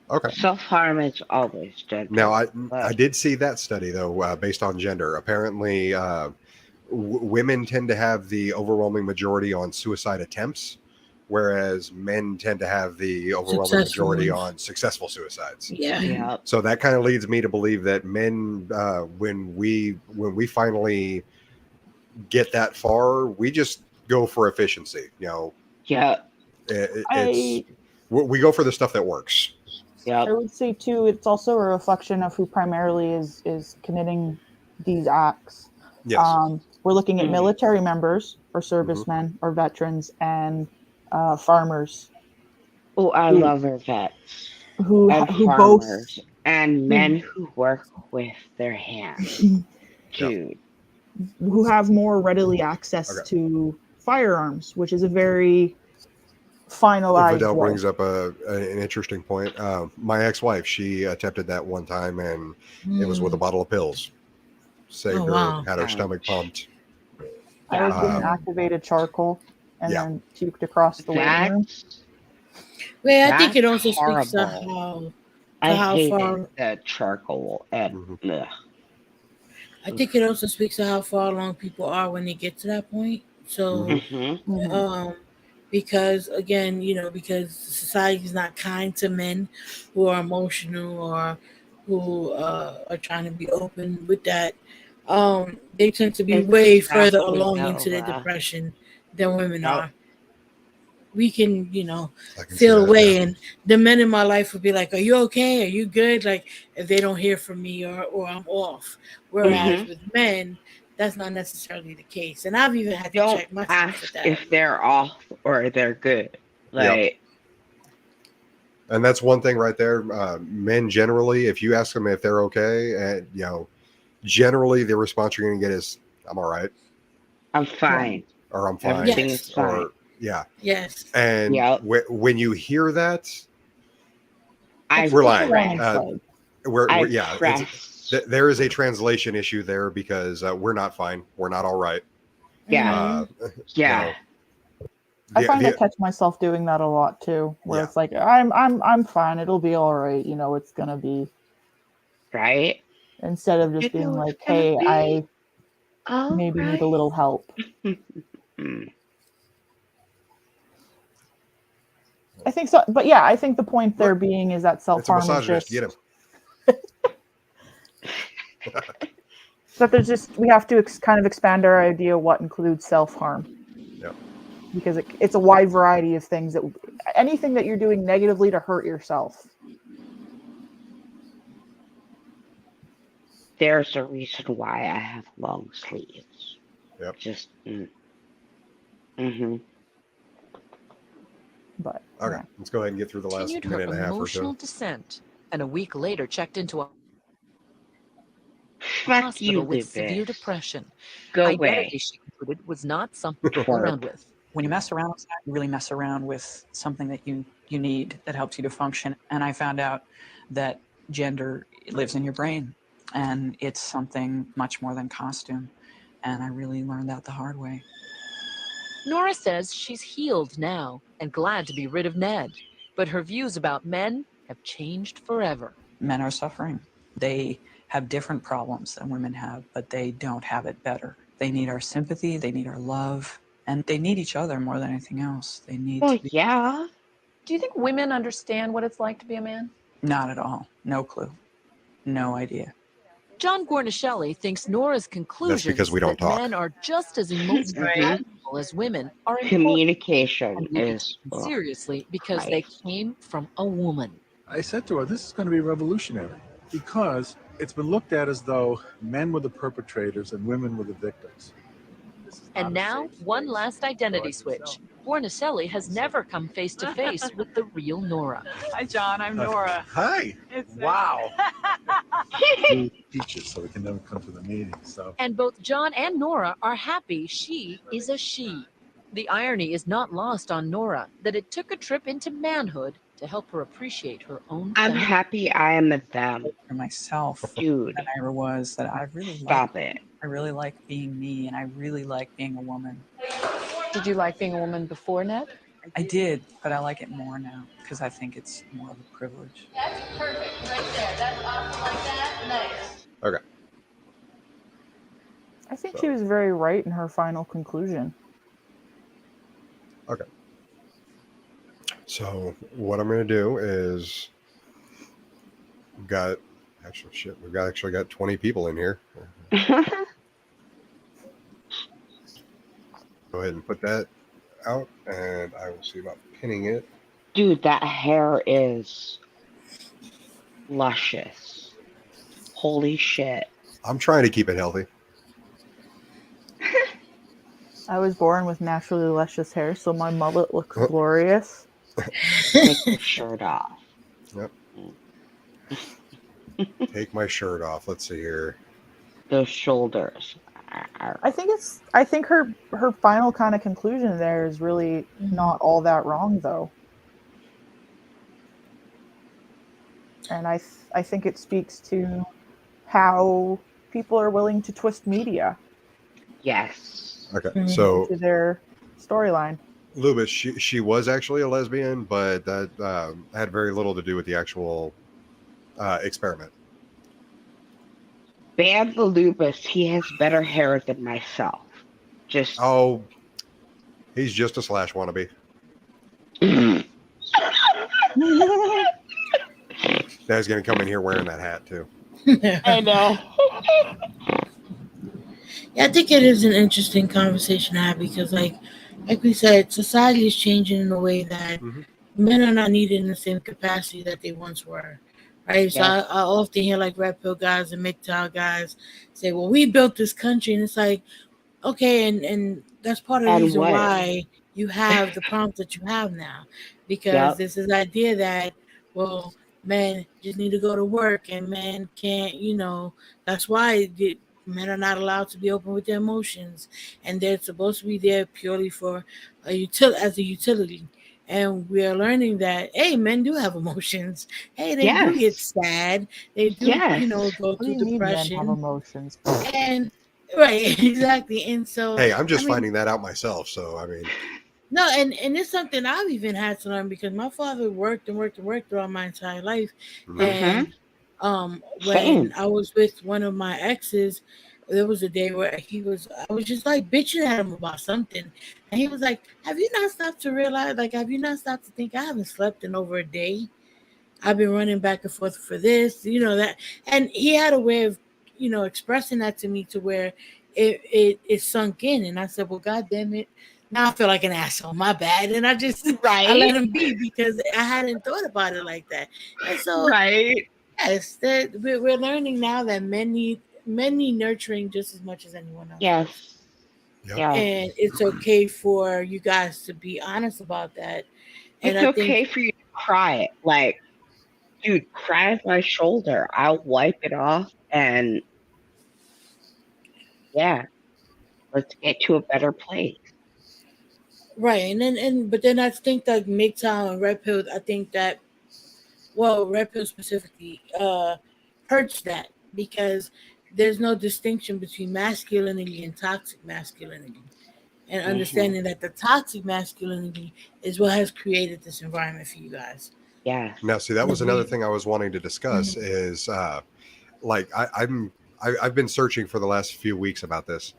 Okay. Self-harm is always gender. Now, I did see that study, though, based on gender. Apparently, women tend to have the overwhelming majority on suicide attempts, whereas men tend to have the overwhelming majority on successful suicides. Yeah. So that kind of leads me to believe that men, when we finally get that far, we just go for efficiency. Yeah. We go for the stuff that works. I would say too, it's also a reflection of who primarily is committing these acts. Yes. We're looking at military members, or servicemen, or veterans, and farmers. Oh, I love our vets. Who farmers both and men who work with their hands, dude. Who have more readily access to firearms, which is a very finalized Vidal way. brings up an interesting point. My ex-wife, she attempted that one time, and it was with a bottle of pills. Saved her, had her stomach pumped. I was given activated charcoal and then puked across the waiting room. Well, I think it also speaks to how far that charcoal and I think it also speaks to how far along people are when they get to that point. So, because again, because society is not kind to men who are emotional or who are trying to be open with that, they tend to be way further along into their depression than women are. We can, feel away, and the men in my life would be like, "Are you okay? Are you good?" Like if they don't hear from me or I'm off. Whereas with men, that's not necessarily the case, and I've even had to check myself with that. If they're off or they're good, And that's one thing right there. Men generally, if you ask them if they're okay, and generally the response you're going to get is, "I'm all right," "I'm fine," or "I'm fine," "Everything is fine." or yes. And when you hear that, we're lying. There is a translation issue there because we're not fine. We're not all right. I find I catch myself doing that a lot too, where it's like, I'm fine. It'll be all right. It's gonna be right. Instead of just being like, hey, I maybe need a little help. I think so, but I think the point there being is that self-harm is just... Get him. But there's just we have to kind of expand our idea of what includes self-harm. Yeah. Because it's a wide variety of things that anything that you're doing negatively to hurt yourself. There's a reason why I have long sleeves. Yep. Just. But okay, let's go ahead and get through the last Continued minute her and a half or emotional so. descent, and a week later checked into a Fuck hospital you, with severe Lucas. depression. Go Identity, away. she concluded, was not something to fool around with. When you mess around with that, you really mess around with something that you need that helps you to function. And I found out that gender lives in your brain, and it's something much more than costume. And I really learned that the hard way. Nora says she's healed now and glad to be rid of Ned, but her views about men have changed forever. Men are suffering. They have different problems than women have, but they don't have it better. They need our sympathy, they need our love, and they need each other more than anything else. They need to be... yeah. Do you think women understand what it's like to be a man? Not at all. No clue. No idea. John Gornishelli thinks Nora's conclusions because we don't that talk. men are just as emotionally vulnerable as women are important. Communication And we need to is take them seriously because they came from a woman. I said to her, this is going to be revolutionary because it's been looked at as though men were the perpetrators and women were the victims. And now, one last identity switch. Gornishelli has never come face to face with the real Nora. Hi, John. I'm Nora. Hi. It's Wow. Teachers, so we can never come to the meeting. So. And both John and Nora are happy she is a she. The irony is not lost on Nora that it took a trip into manhood to help her appreciate her own I'm femininity. happy I am a them. For myself, Dude. than I ever was, that I really Stop it. I really like being me, and I really like being a woman. Did you like being a woman before Ned? I did, but I like it more now because I think it's more of a privilege. That's perfect right there. That's awesome like that. Nice. Okay. I think she was very right in her final conclusion. Okay. So what I'm going to do is we've actually got 20 people in here. Go ahead and put that out, and I will see about pinning it. Dude, that hair is luscious. Holy shit. I'm trying to keep it healthy. I was born with naturally luscious hair, so my mullet looks glorious. Take your shirt off. Yep. Take my shirt off. Let's see here. Those shoulders. I think her final kind of conclusion there is really not all that wrong, though. And I think it speaks to how people are willing to twist media. Yes. Okay, so to their storyline. Lubis, she was actually a lesbian, but that had very little to do with the actual experiment. Ban the lupus. He has better hair than myself. Just he's just a Slash wannabe. Dad's gonna come in here wearing that hat too. I know. Yeah, I think it is an interesting conversation to have because, like we said, society is changing in a way that men are not needed in the same capacity that they once were. Right, so I often hear like red pill guys and MGTOW guys say, "Well, we built this country," and it's like, okay, and that's part of the reason why you have the problems that you have now, because this is the idea that, well, men just need to go to work and men can't, that's why men are not allowed to be open with their emotions, and they're supposed to be there purely for as a utility. And we are learning that, hey, men do have emotions. Hey, they do get sad. They do, go through depression. Men have emotions. And right, exactly. And so, hey, I'm just finding that out myself. So I mean, no, and it's something I've even had to learn because my father worked throughout my entire life. And when I was with one of my exes, there was a day where I was just like bitching at him about something. And he was like, have you not stopped to realize, have you not stopped to think I haven't slept in over a day? I've been running back and forth for this, that. And he had a way of expressing that to me to where it sunk in, and I said, well, God damn it. Now I feel like an asshole. My bad. And I let him be because I hadn't thought about it like that. And so, yes, that we're learning now that men need nurturing just as much as anyone else. Yes. Yeah. And it's okay for you guys to be honest about that. And It's okay for you to cry. Like, dude, cry at my shoulder. I'll wipe it off, and yeah, let's get to a better place. Right. But then I think that MGTOW and Red Pill, I think that, well, Red Pill specifically, hurts that because there's no distinction between masculinity and toxic masculinity. And understanding that the toxic masculinity is what has created this environment for you guys. Yeah. Now, see, that was another thing I was wanting to discuss is like I've been searching for the last few weeks about this.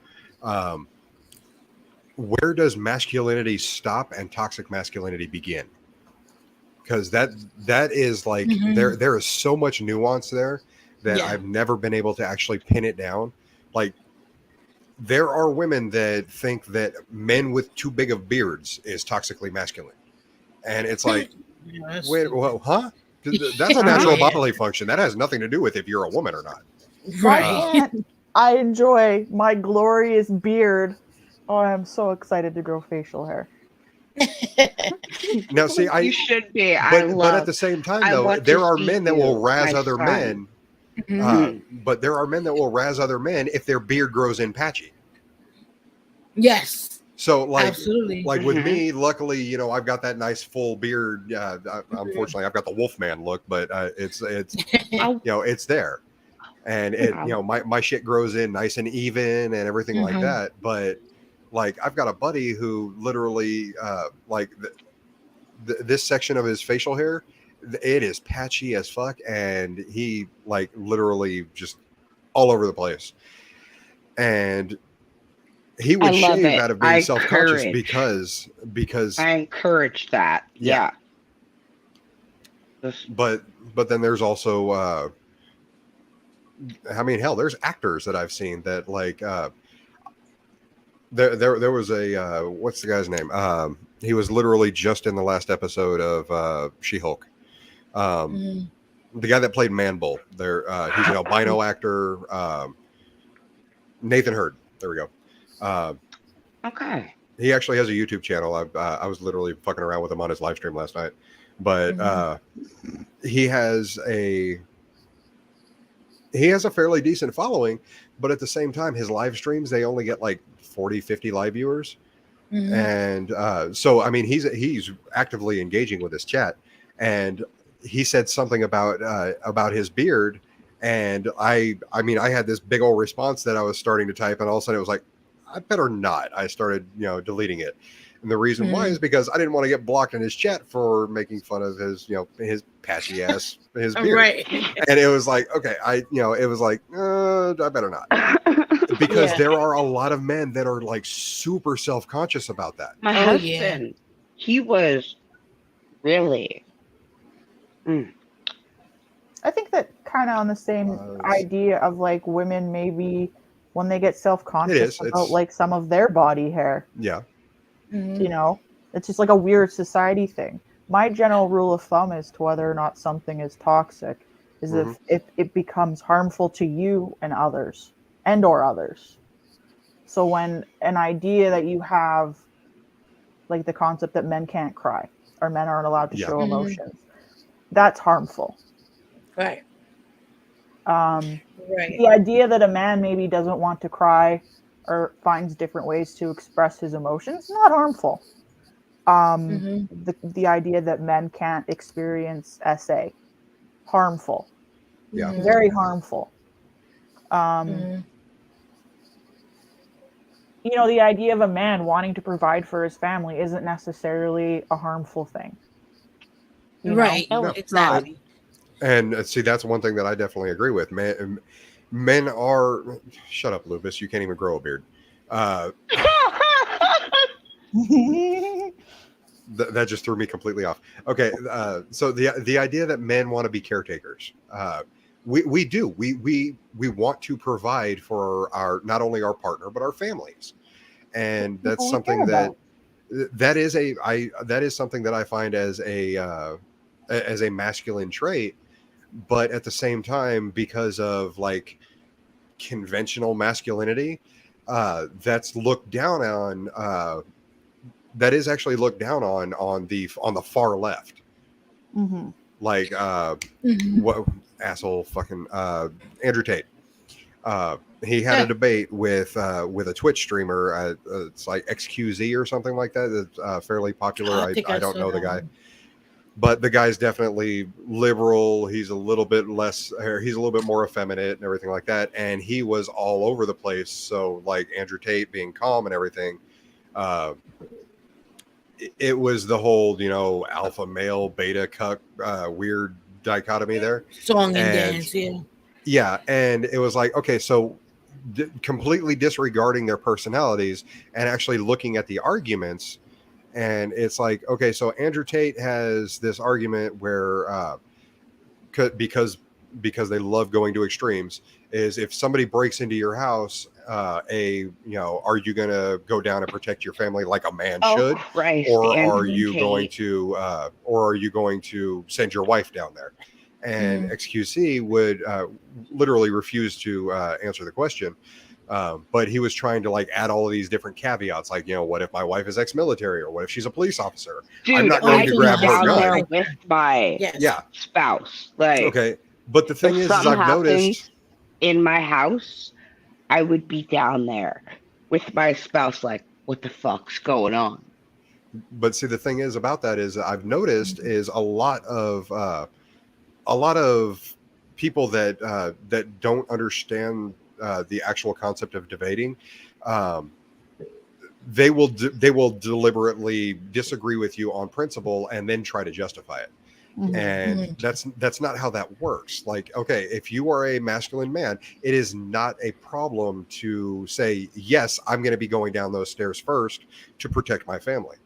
Where does masculinity stop and toxic masculinity begin? Because that is like there is so much nuance there that I've never been able to actually pin it down. Like, there are women that think that men with too big of beards is toxically masculine, and it's like, wait, well, huh? That's a natural bodily function. That has nothing to do with if you're a woman or not. Right. I enjoy my glorious beard. Oh, I'm so excited to grow facial hair. Now, see, you should be. But at the same time, though, there are men that will razz other men. But there are men that will razz other men if their beard grows in patchy. Yes. So, like, absolutely. Like with me, luckily, I've got that nice full beard. Unfortunately, I've got the Wolfman look, but it's it's there, and it my shit grows in nice and even and everything like that. But like, I've got a buddy who literally this section of his facial hair, it is patchy as fuck, and he like literally just all over the place, and he would shave out of being self-conscious because I encourage that. Yeah. But then there's also I mean, hell, there's actors that I've seen that like there was a what's the guy's name? He was literally just in the last episode of She-Hulk. The guy that played Man Bull. He's an albino actor. Nathan Hurd. There we go. Okay. He actually has a YouTube channel. I was literally fucking around with him on his live stream last night. But he has a fairly decent following, but at the same time, his live streams, they only get like 40, 50 live viewers. And so, I mean, he's actively engaging with his chat, and he said something about his beard. And I mean, I had this big old response that I was starting to type, and all of a sudden it was like, I better not. I started, deleting it. And the reason why is because I didn't want to get blocked in his chat for making fun of his, his patchy ass, his beard. Right. And it was like, okay, it was like, I better not. Because there are a lot of men that are like super self-conscious about that. My husband, he was really. I think that kind of on the same idea of like women maybe when they get self-conscious about like some of their body hair. Yeah. It's just like a weird society thing. My general rule of thumb as to whether or not something is toxic is if it becomes harmful to you and others or others. So when an idea that you have, like the concept that men can't cry or men aren't allowed to show emotions, that's harmful. Right. The idea that a man maybe doesn't want to cry or finds different ways to express his emotions, not harmful. The idea that men can't experience SA, harmful. Yeah. Very harmful. The idea of a man wanting to provide for his family isn't necessarily a harmful thing. Right. No, exactly. And see, that's one thing that I definitely agree with. Men are. Shut up, Lupus. You can't even grow a beard. That just threw me completely off. Okay, so the idea that men want to be caretakers, we do. We want to provide for our not only our partner but our families, and that's People we something care that is something that I find as a masculine trait. But at the same time, because of like conventional masculinity, that's looked down on. That is actually looked down on the far left. Mm-hmm. Like what asshole fucking Andrew Tate. He had a debate with a Twitch streamer. It's like XQZ or something like that. It's fairly popular. I don't know the guy, but the guy's definitely liberal. He's a little bit less. He's a little bit more effeminate and everything like that. And he was all over the place. So like Andrew Tate being calm and everything. It was the whole, alpha male, beta cuck, weird dichotomy there. Song and dance, yeah. Yeah, and it was like, okay, so completely disregarding their personalities and actually looking at the arguments, and it's like, okay, so Andrew Tate has this argument where because they love going to extremes, is if somebody breaks into your house, are you going to go down and protect your family like a man should, Christ, or are Andrew you Tate. going to send your wife down there? And XQC would literally refuse to answer the question. But he was trying to like add all of these different caveats, like, what if my wife is ex-military, or what if she's a police officer? Dude, I'm not going to grab her gun with my spouse. Like, okay, but the thing is I've noticed in my house, I would be down there with my spouse, like, what the fuck's going on? But see, the thing is about that is I've noticed is a lot of people that don't understand the actual concept of debating. They will deliberately disagree with you on principle and then try to justify it. Mm-hmm. And that's not how that works. Like, okay, if you are a masculine man, it is not a problem to say, yes, I'm going to be going down those stairs first to protect my family.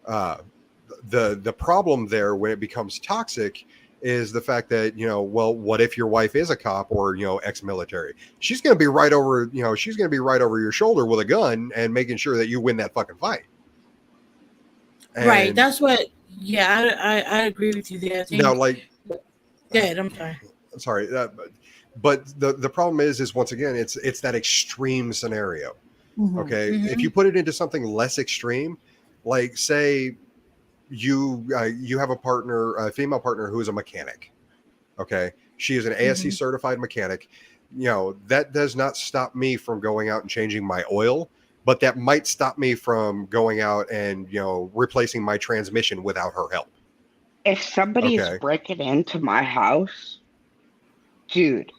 The problem there when it becomes toxic is the fact that, well, what if your wife is a cop or, ex-military? She's going to be right over, she's going to be right over your shoulder with a gun and making sure that you win that fucking fight. And right. That's what, I agree with you there. I think, now, like, go ahead, I'm sorry. Sorry. But the problem is once again, it's that extreme scenario. Mm-hmm. Okay. Mm-hmm. If you put it into something less extreme, like say you have a female partner who is a mechanic. Okay. She is an ASC certified mechanic. That does not stop me from going out and changing my oil, but that might stop me from going out and, replacing my transmission without her help. If somebody is breaking into my house, dude,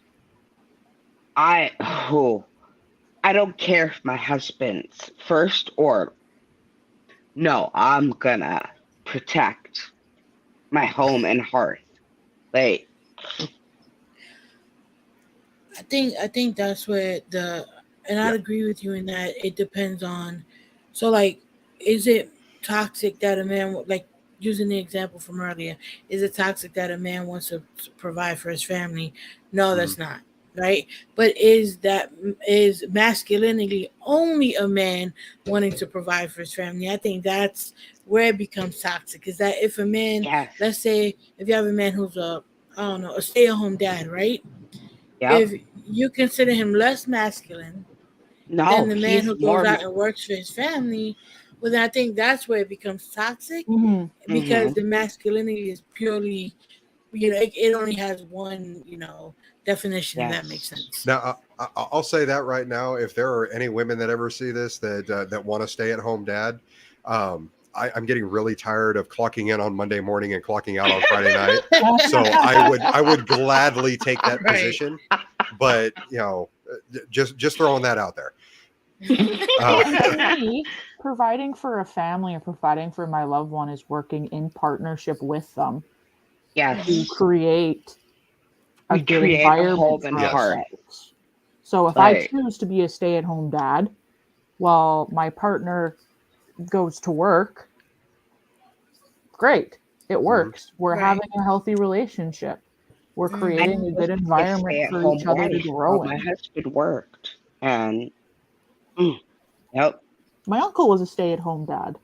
I don't care if my husband's first or no, I'm gonna protect my home and hearth. Like, I think that's where I'd agree with you in that it depends on, so like, is it toxic that a man, like using the example from earlier, is it toxic that a man wants to provide for his family? No, that's not. Right. But is masculinity only a man wanting to provide for his family? I think that's where it becomes toxic. Is that if a man, let's say if you have a man who's a stay-at-home dad, right? If you consider him less masculine than the man who goes out and works for his family, well, then I think that's where it becomes toxic, because the masculinity is purely, it only has one, definition. If that makes sense. Now, I'll say that right now, if there are any women that ever see this that want to stay at home dad, I'm getting really tired of clocking in on Monday morning and clocking out on Friday night. So I would gladly take that position, but just throwing that out there. For me, providing for a family or providing for my loved one is working in partnership with them. To create a good environment for ourselves. So if I choose to be a stay-at-home dad while my partner goes to work, great, it works. We're having a healthy relationship. we're Mhm. I creating a was good a environment for stay-at-home each other to wife grow while my in. husband worked, and yep. My uncle was a stay-at-home dad.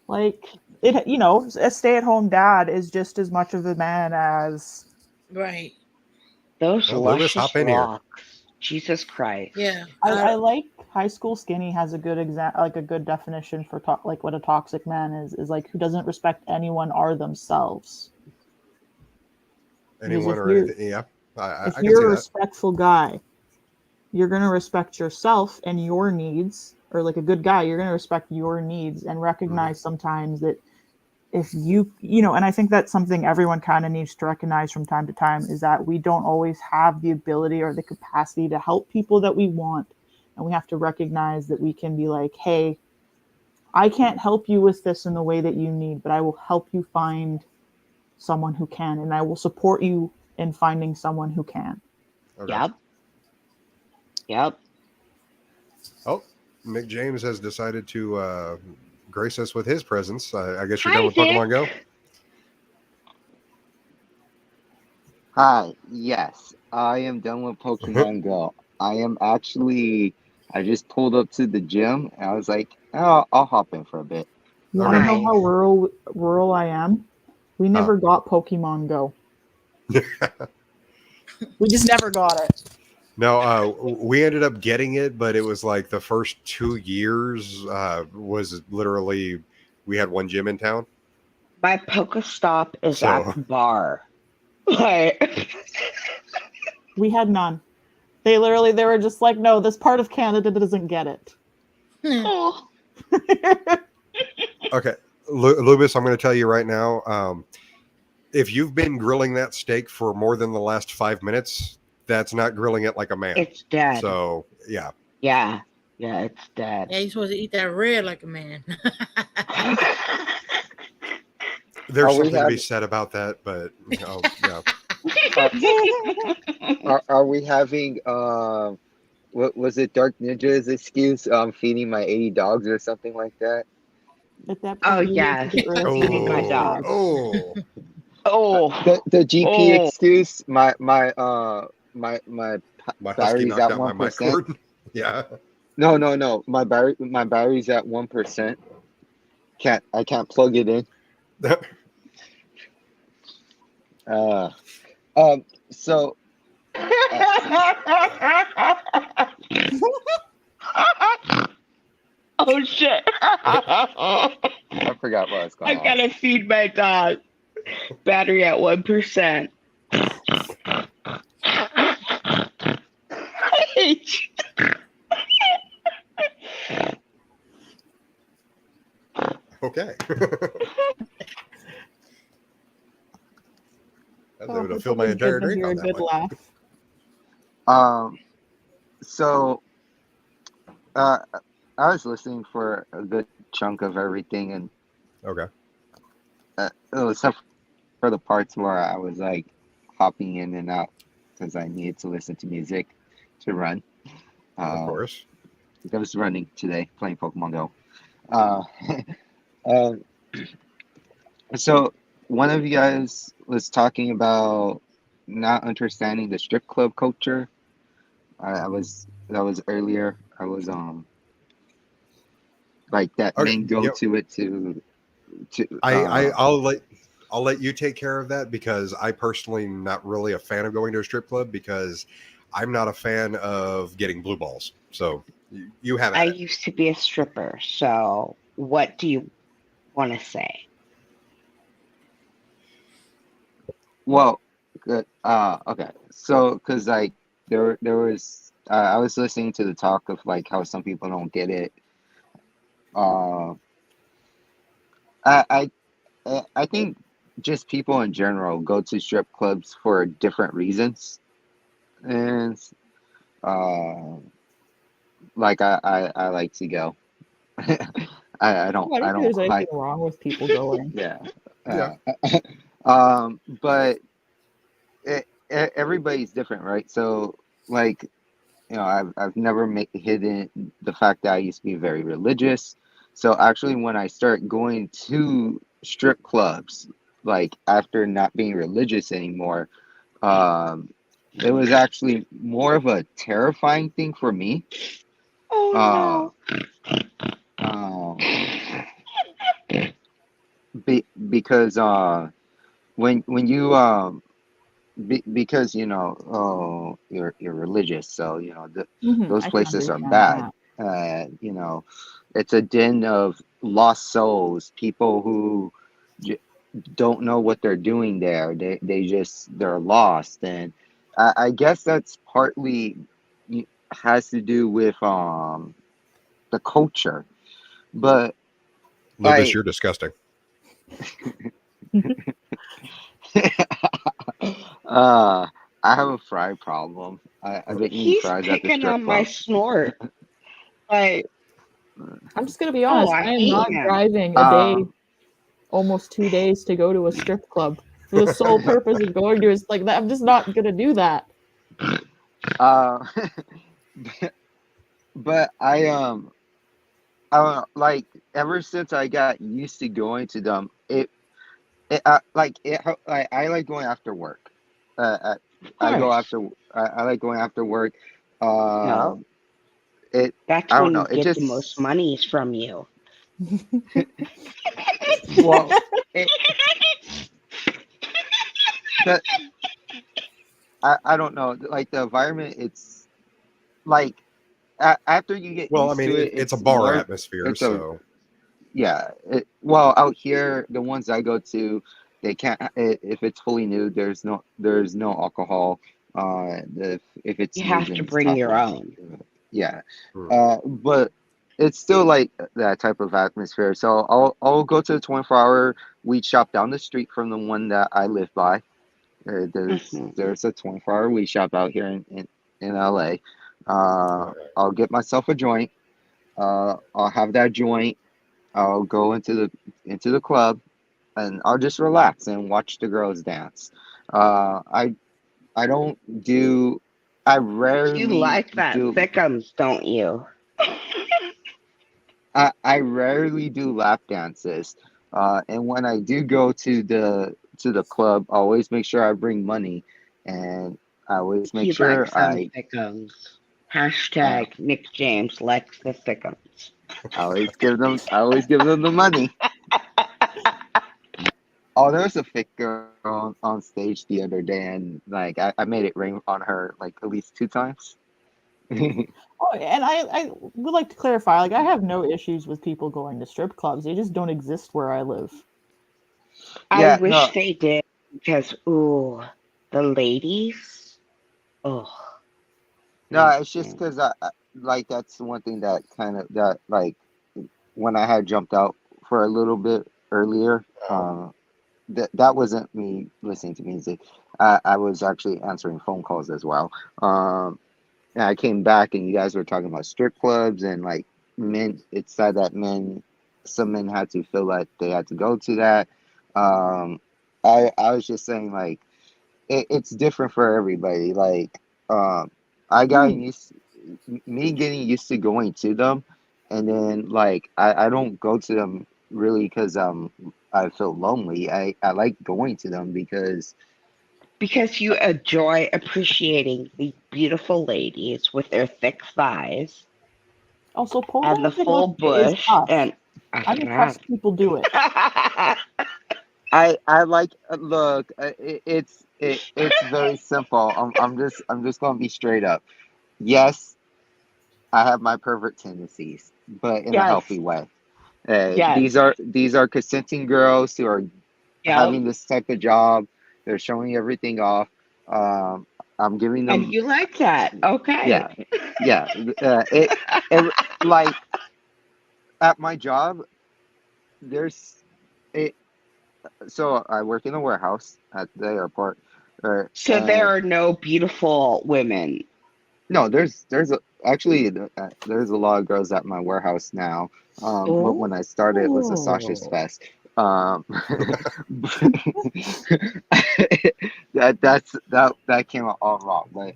Like it, you know, a stay-at-home dad is just as much of a man as Right. Those Well, Loomis, hop luscious in here. locks. Jesus Christ. Yeah. I like High School Skinny has a good like a good definition for like what a toxic man is like who doesn't respect anyone or themselves. Because Anyone if or you're anything? Yeah, I if can see you're a that. respectful guy, you're gonna respect yourself and your needs, or like a good guy, you're gonna respect your needs and recognize sometimes that if you know, and I think that's something everyone kind of needs to recognize from time to time is that we don't always have the ability or the capacity to help people that we want, and we have to recognize that we can be like, hey, I can't help you with this in the way that you need, but I will help you find someone who can, and I will support you in finding someone who can. Okay. Yep. Yep. Oh, Mick James has decided to grace us with his presence. I guess you're Hi, done with Pokemon Go? Vic. Hi, yes, I am done with Pokemon Go. I just pulled up to the gym and I was like, oh, I'll hop in for a bit. You want to know how rural I am? We never got Pokemon Go. We just never got it. No, we ended up getting it, but it was like the first 2 years was literally we had one gym in town. My Pokestop is So- at the bar. Like, We had none. They were just like, no, this part of Canada doesn't get it. oh. Okay, Lubis, I'm going to tell you right now. If you've been grilling that steak for more than the last 5 minutes, that's not grilling it like a man. It's dead. So yeah. Yeah, it's dead. Yeah, you're supposed to eat that red like a man. There's Are we something to be having- said about that, but yeah. Are we having what was it, Dark Ninja's excuse? Feeding my 80 dogs or something like that. At that Oh point, you yeah, need to get rid of feeding my food. dogs. Oh, The GP Oh. excuse. My My husky battery's knocked at out my mic 1%. cord. Yeah. No. My battery's at 1%. I can't plug it in. So Oh shit! I forgot what I was going I on. gotta feed my dog. Battery at 1%. Okay. I was able to it's fill my always entire good to drink hear on a that good one. laugh. So I was listening for a good chunk of everything, and Okay. except for the parts where I was like hopping in and out because I needed to listen to music to run. Of course. I was running today, playing Pokemon Go. So one of you guys was talking about not understanding the strip club culture. That was earlier. I was like that Okay, men go yep. to it to I'll let you take care of that because I personally am not really a fan of going to a strip club because I'm not a fan of getting blue balls. So you have I it. used to be a stripper, so what do you want to say? Well, good. Okay. So, because like there was, I was listening to the talk of like how some people don't get it. I I think just people in general go to strip clubs for different reasons, and like I like to go. I don't I don't think there's like. anything wrong with people going. Yeah. Yeah. But everybody's different, right? So, like, you know, I've never hidden the fact that I used to be very religious. So actually, when I start going to strip clubs, like after not being religious anymore, it was actually more of a terrifying thing for me. Oh Um, because when you because you're religious, so those I can places are understand bad. that. It's a den of lost souls, people who don't know what they're doing there. They're lost, and I guess that's partly has to do with the culture, but Lubis, like you're disgusting. I have a fry problem. I've been eating He's fries at the picking strip on my club. snort. Like, I'm just gonna be oh, honest. I I am hate not him. driving a day, almost 2 days to go to a strip club for the sole purpose of going to is like that. I'm just not gonna do that. Uh, but I don't know, like ever since I got used to going to them, I like going after work. I go Course. after I like going after work. No, It that's I don't when know. you It get the most just monies from you. well, it, but I don't know. Like the environment, it's like after you get Well, I used mean, to it, it's a it's bar more. atmosphere, It's a so Yeah. Well, out here, the ones I go to, they can't. If it's fully nude, there's no alcohol. If it's You nude, have then to it's bring top your off. own. Yeah. hmm. But it's still like that type of atmosphere. So I'll go to the 24-hour weed shop down the street from the one that I live by. Mhm. There's a 24-hour weed shop out here in LA. I'll get myself a joint. I'll have that joint. I'll go into the club and I'll just relax and watch the girls dance. I don't do. I You rarely like that do. thickums, don't you? I rarely do lap dances. And when I do go to the club, I always make sure I bring money, and I always make He sure likes them I thickums. uh, Hashtag Nick James likes the thickums. I always give them the money. Oh, there was a fit girl on stage the other day, and like I made it rain on her like at least 2 times. Oh, and I would like to clarify. Like, I have no issues with people going to strip clubs. They just don't exist where I live. I Yeah, wish no, they did because, ooh, the ladies. Oh. no, it's just Mhm. because like that's one thing that kind of that like when I had jumped out for a little bit earlier, that wasn't me listening to music. I was actually answering phone calls as well. And I came back and you guys were talking about strip clubs and like men. It said that some men had to feel like they had to go to that. Um, I was just saying like it's different for everybody. Like I got used me getting used to going to them, and then like I don't go to them really because I feel lonely. I like going to them because Because you enjoy appreciating the beautiful ladies with their thick thighs Also, pole and the dancing full is bush tough. and I'm impressed people do it. I like look it's very simple. I'm just gonna be straight up. Yes, I have my pervert tendencies, but in a yes, healthy way. yes, These are consenting girls who are yep. having this type of job. They're showing everything off. Um, I'm giving And them you like that. Okay. yeah, yeah. It like at my job. There's it. So I work in a warehouse at the airport, So there and are no beautiful women. no, actually there's a lot of girls at my warehouse now. But Oh. when I started, it was a Sasha's fest. That came out all wrong, but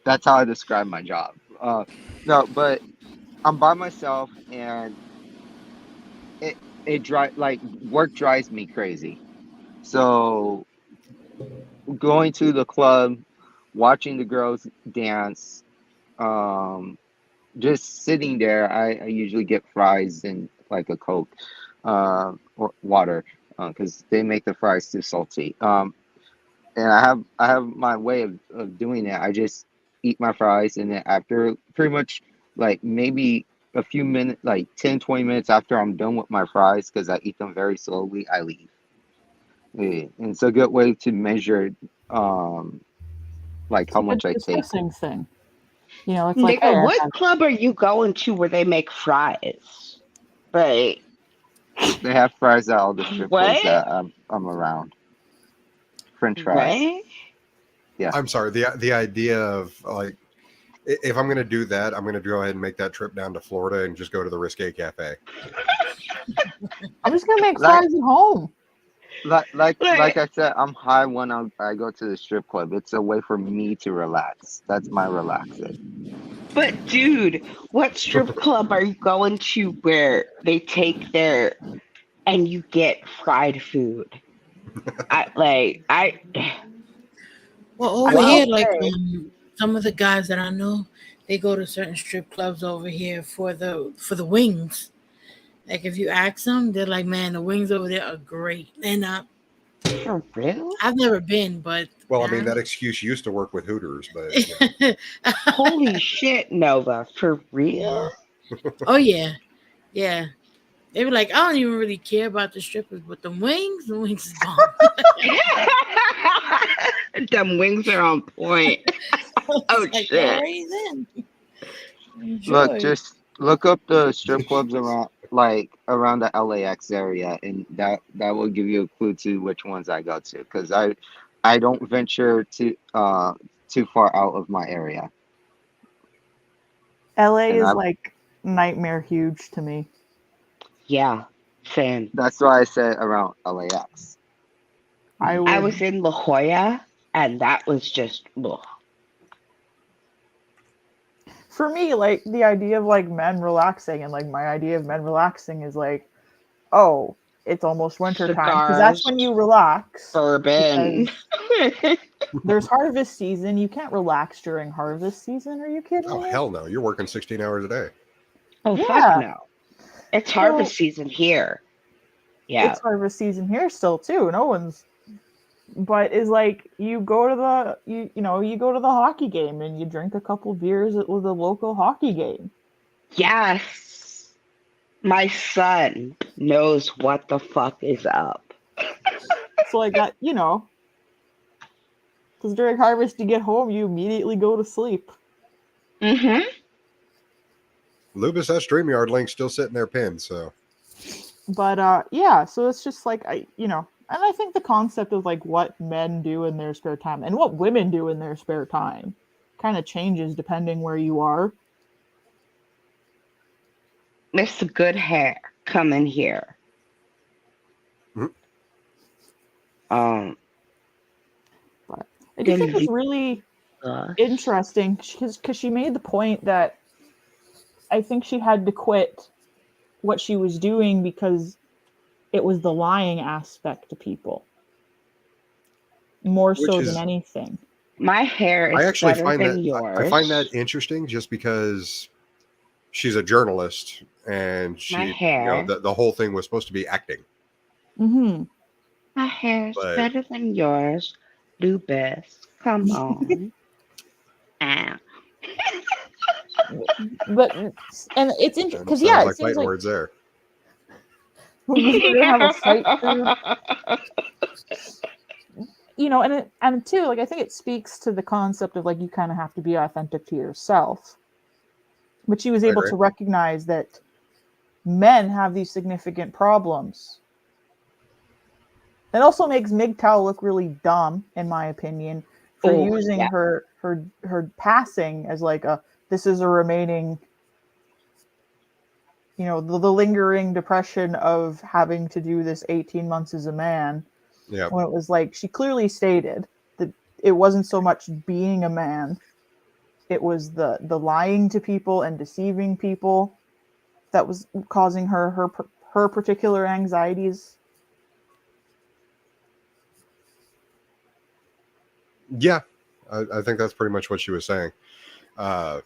that's how I describe my job. No, but I'm by myself, and it it dri like work drives me crazy. So going to the club, watching the girls dance, just sitting there. I usually get fries and like a Coke, or water, because they make the fries too salty. And I have my way of doing it. I just eat my fries, and then after pretty much like maybe a few minutes, like 10, 20 minutes after I'm done with my fries, because I eat them very slowly, I leave. Yeah, and it's a good way to measure like how It's much a I take. discussing thing. You know, it's like, Nigga, hey, I've what had club are you going to where they make fries? Like, They have fries at all the strip clubs what? that I'm around. French fries. What? Yeah. I'm sorry. The idea of like, if I'm going to do that, I'm going to go ahead and make that trip down to Florida and just go to the Risque Cafe. I'm just gonna make Like fries at home. like I said, I'm high when I go to the strip club. It's a way for me to relax. That's my relaxing. But dude, what strip club are you going to where they take their and you get fried food? I Well, over well, here, like some of the guys that I know, they go to certain strip clubs over here for the wings. Like if you ask them, they're like, "Man, the wings over there are great." They're not. For real? I've never been, but Well, I mean, that excuse used to work with Hooters, but holy shit, Nova, for real? Oh yeah, yeah. They were like, I don't even really care about the strippers, but the wings is bomb. Them wings are on point. Oh like, shit. all right then. Look, Enjoy. just look up the strip clubs around the LAX area, and that will give you a clue to which ones I go to. Because I don't venture too far out of my area. LA And is like nightmare huge to me. Yeah, same. that's why I said around LAX. I was in La Jolla, and that was just ugh. For me, like the idea of like men relaxing, and like my idea of men relaxing is like, oh, it's almost winter time because that's Cigars, when you relax. bourbon. because There's harvest season. You can't relax during harvest season. Are you kidding oh me? hell no, you're working 16 hours a day. Oh Yeah. fuck no. It's So- harvest season here. Yeah. It's harvest season here still too. No one's, but is like you go to the you go to the hockey game and you drink a couple beers at the local hockey game. Yes. My son knows what the fuck is up. So like that, because during harvest you get home, you immediately go to sleep. Mm-hmm. Lubus, that StreamYard link's still sitting there pinned, so. But yeah, so it's just like and I think the concept of like what men do in their spare time and what women do in their spare time kind of changes depending where you are. It's good hair. Come in here. Mhm. But I do think it's really interesting because she made the point that I think she had to quit what she was doing because it was the lying aspect to people more so than anything. My hair is I actually better find than that yours. I find that interesting just because she's a journalist and My she, hair. the whole thing was supposed to be acting. Mm-hmm. My hair is But- better than yours. Lupus. Come on. But and it's interesting because Sounds yeah, like it seems fighting like words there. we're gonna have a fight through. And too, like I think it speaks to the concept of like you kind of have to be authentic to yourself. But she was able to recognize that men have these significant problems. It also makes MGTOW look really dumb, in my opinion, for using her passing as like this is a remaining, the lingering depression of having to do this 18 months as a man. Yeah. When it was like she clearly stated that it wasn't so much being a man, it was the lying to people and deceiving people that was causing her particular anxieties. Yeah, I think that's pretty much what she was saying. Like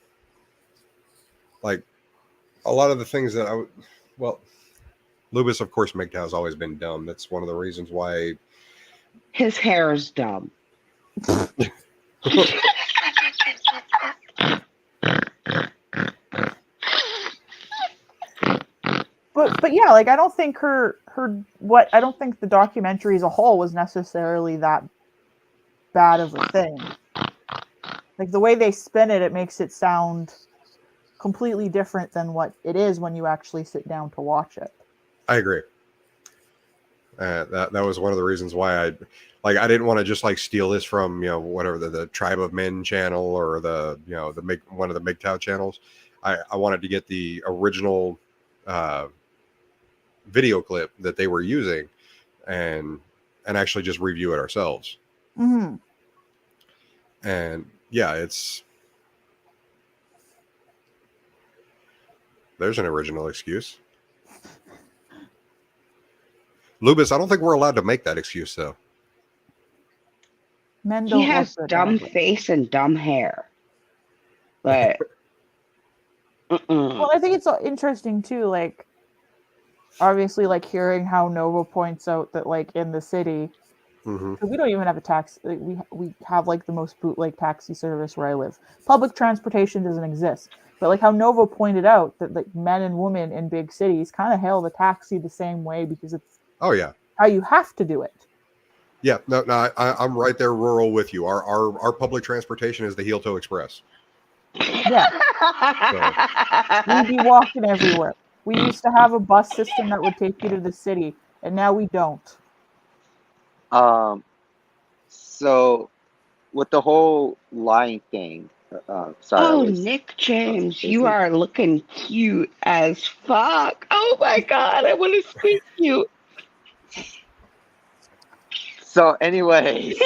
a lot of the things that well, Lubis, of course, MGTOW has always been dumb. That's one of the reasons why His hair is dumb. But yeah, like I don't think I don't think the documentary as a whole was necessarily that bad of a thing. Like the way they spin it, it makes it sound completely different than what it is when you actually sit down to watch it. I agree. That was one of the reasons why I didn't want to just like steal this from whatever the Tribe of Men channel or the one of the MGTOW channels. I wanted to get the original video clip that they were using and actually just review it ourselves. Mm-hmm. And yeah, there's an original excuse. Lubis, I don't think we're allowed to make that excuse though. Men He don't has look good dumb anyway. face and dumb hair. But well, I think it's interesting too, like obviously like hearing how Nova points out that like in the city, mm-hmm. we don't even have a taxi. Like, we have like the most bootleg taxi service where I live. Public transportation doesn't exist. But like how Nova pointed out that like men and women in big cities kind of hail the taxi the same way because it's how you have to do it. Yeah, no, I'm right there rural with you. Our public transportation is the Heel Toe Express. Yeah. We'd be walking everywhere. We used to have a bus system that would take you to the city, and now we don't. So with the whole lying thing, sorry. Nick James, you are looking cute as fuck. Oh my god, I want to speak to you. So, anyways,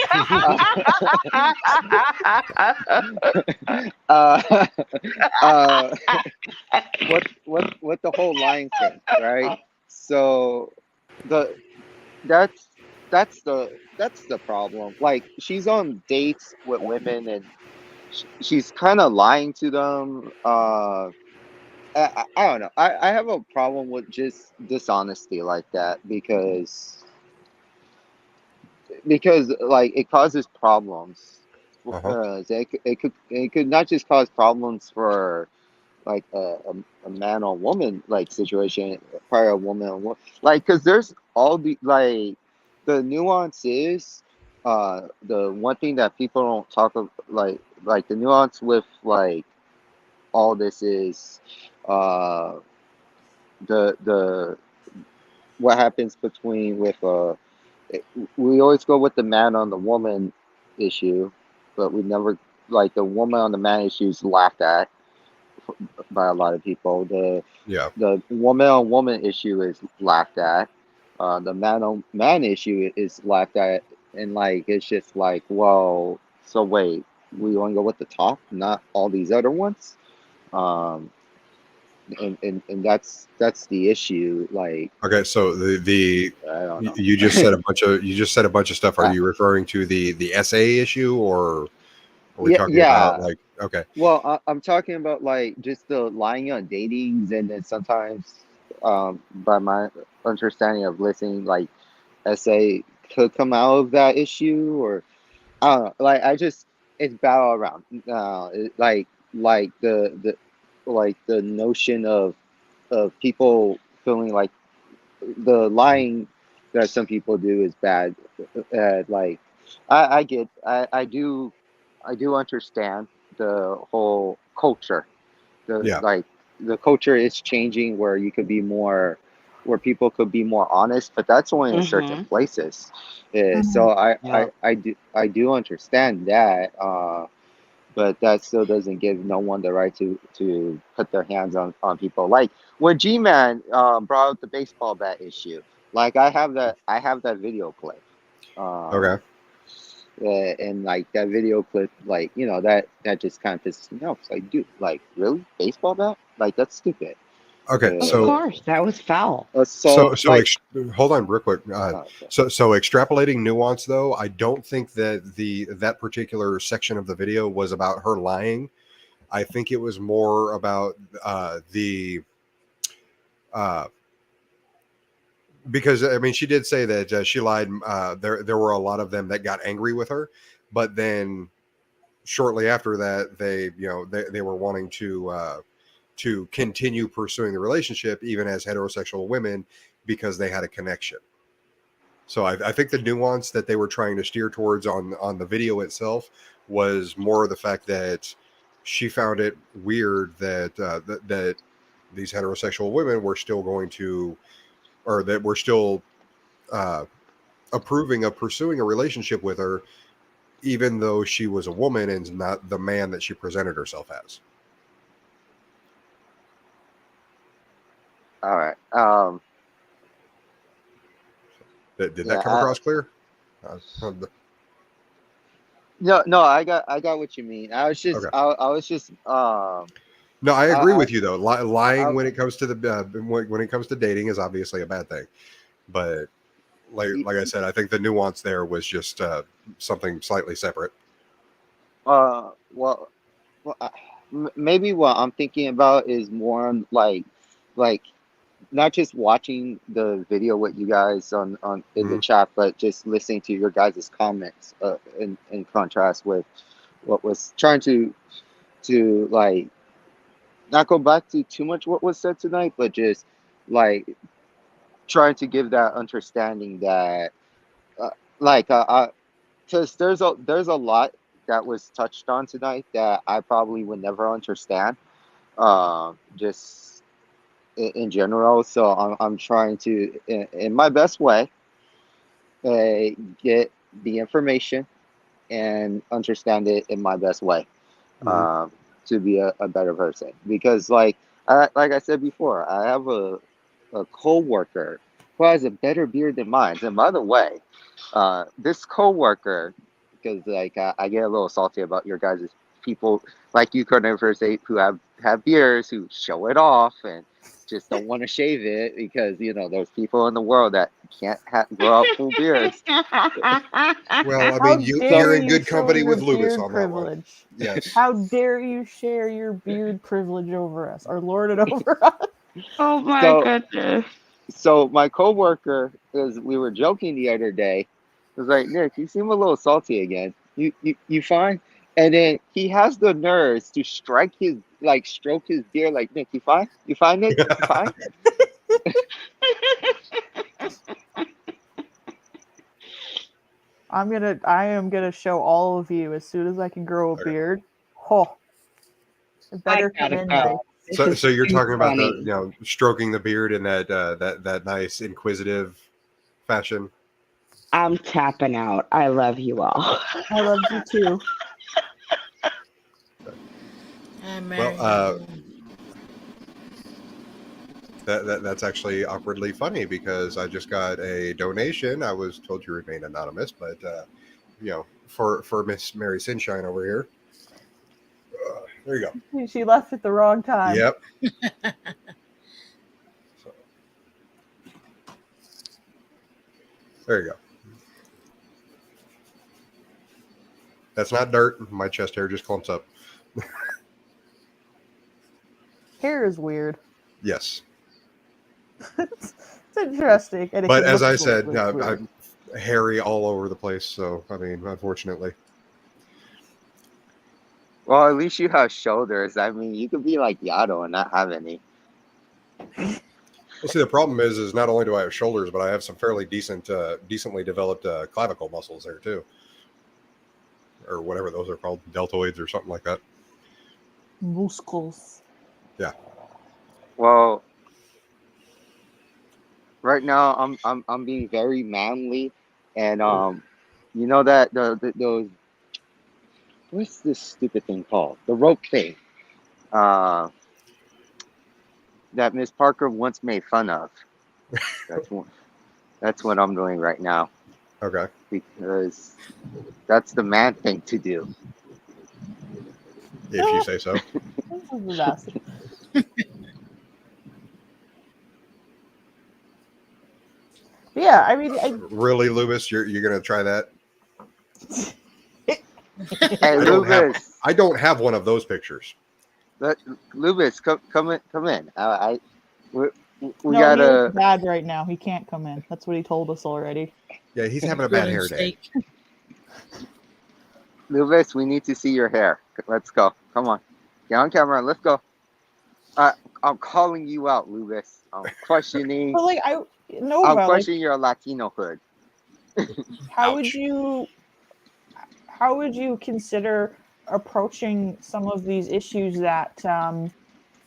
what the whole lying thing, right? So, that's the problem. Like, she's on dates with women, and she's kind of lying to them. I don't know. I have a problem with just dishonesty like that because like it causes problems. It could not just cause problems for like a man or woman like situation, probably a woman or like because there's all the like the nuances. The one thing that people don't talk of like the nuance with like all this is the what happens between with we always go with the man on the woman issue, but we never like the woman on the man issue is laughed at by a lot of people. The woman on woman issue is laughed at. The man on man issue is laughed at, and like it's just like, well, so wait, we want to go with the top, not all these other ones. And that's the issue. Like, okay, so the I don't know. you just said a bunch of stuff. Are you referring to the essay issue, or are we talking about like okay? Well, I'm talking about like just the lying on datings, and then sometimes, by my understanding of listening, like essay could come out of that issue, or I don't know. Like it's bad all around. Like the notion of people feeling like the lying that some people do is bad. Like I do understand the whole culture. Like the culture is changing where you could be more, where people could be more honest, but that's only in certain places. So I do understand that. But that still doesn't give no one the right to put their hands on people. Like when G-Man brought up the baseball bat issue, like I have that video clip. Okay. And like that video clip, like that just kind of pisses me off. It's like, dude, like really, baseball bat? Like that's stupid. Okay, Of so course, that was foul. hold on real quick. So extrapolating nuance, though, I don't think that that particular section of the video was about her lying. I think it was more about because I mean, she did say that she lied. There were a lot of them that got angry with her, but then shortly after that, they were wanting to continue pursuing the relationship, even as heterosexual women, because they had a connection. So I think the nuance that they were trying to steer towards on the video itself was more the fact that she found it weird that these heterosexual women were still going to, or that were still approving of pursuing a relationship with her, even though she was a woman and not the man that she presented herself as. All right. Did that come across clear? No, I got what you mean. I was just, Okay. I was just. No, I agree with you though. Lying when it comes to when it comes to dating is obviously a bad thing, but like I said, I think the nuance there was just something slightly separate. Well, maybe what I'm thinking about is more on like not just watching the video with you guys on in the chat, but just listening to your guys' comments in contrast with what was trying to like not go back to too much what was said tonight, but just like trying to give that understanding that because there's a lot that was touched on tonight that I probably would never understand, just in general. So I'm trying to in my best way get the information and understand it in my best way, to be a better person. Because like I said before, I have a co-worker who has a better beard than mine. And by the way, this co-worker, because like I get a little salty about your guys' people like you carnivorous ape who have beards who show it off and just don't want to shave it because there's people in the world that can't grow out full beards. Well, I mean, you're in good company with Lubis on that one. Yes. How dare you share your beard privilege over us or lord it over us? Oh my goodness. So my coworker, we were joking the other day, was like, Nick, you seem a little salty again. You fine? And then he has the nerves to stroke his beard like, Nick, you fine? You fine, Nick? You fine? I am gonna show all of you as soon as I can grow a beard. Oh, it better come in nice. So you're talking about the stroking the beard in that nice inquisitive fashion. I'm tapping out. I love you all. I love you too. Well, that's actually awkwardly funny because I just got a donation. I was told you remain anonymous, but for Miss Mary Sunshine over here. There you go. She left at the wrong time. Yep. There you go. That's not dirt. My chest hair just clumps up. Hair is weird. Yes. It's interesting. And but as I said, I'm hairy all over the place. So, I mean, unfortunately. Well, at least you have shoulders. I mean, you could be like Yato and not have any. Well, see, the problem is not only do I have shoulders, but I have some fairly decently developed clavicle muscles there too, or whatever those are called, deltoids or something like that. Muscles. Yeah. Well, right now I'm being very manly, and that those what's this stupid thing called? The rope thing. That Miss Parker once made fun of. That's what I'm doing right now. Okay. Because that's the man thing to do. If you say so. This is the best. Yeah, I mean, Really, Lubis, you're gonna try that? Hey, I Lubis. don't have one of those pictures. Lubis, come in. We no, he gotta. looks bad right now. He can't come in. That's what he told us already. Yeah, he's having a bad hair day. Lubis, we need to see your hair. Let's go. Come on. Get on camera. Let's go. I'm calling you out, Lubis. I'm questioning. But like I'm questioning your Latino hood. How would you consider approaching some of these issues that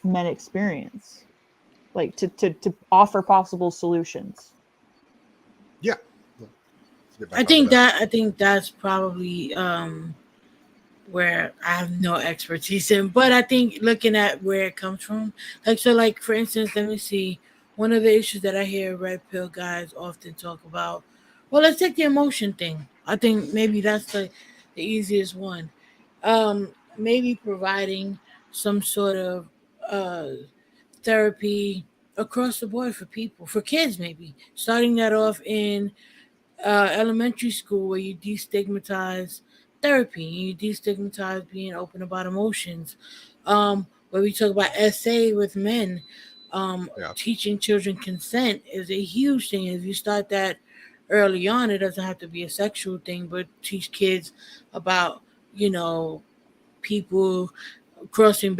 men experience, like to offer possible solutions? Yeah, I think that's probably where I have no expertise in, but I think looking at where it comes from, like for instance, let me see. One of the issues that I hear red pill guys often talk about. Well, let's take the emotion thing. I think maybe that's the easiest one. Maybe providing some sort of uh, therapy across the board for people, for kids, maybe starting that off in elementary school where you destigmatize therapy, you destigmatize being open about emotions. Where we talk about SA with men, teaching children consent is a huge thing. If you start that early on, it doesn't have to be a sexual thing, but teach kids about, people crossing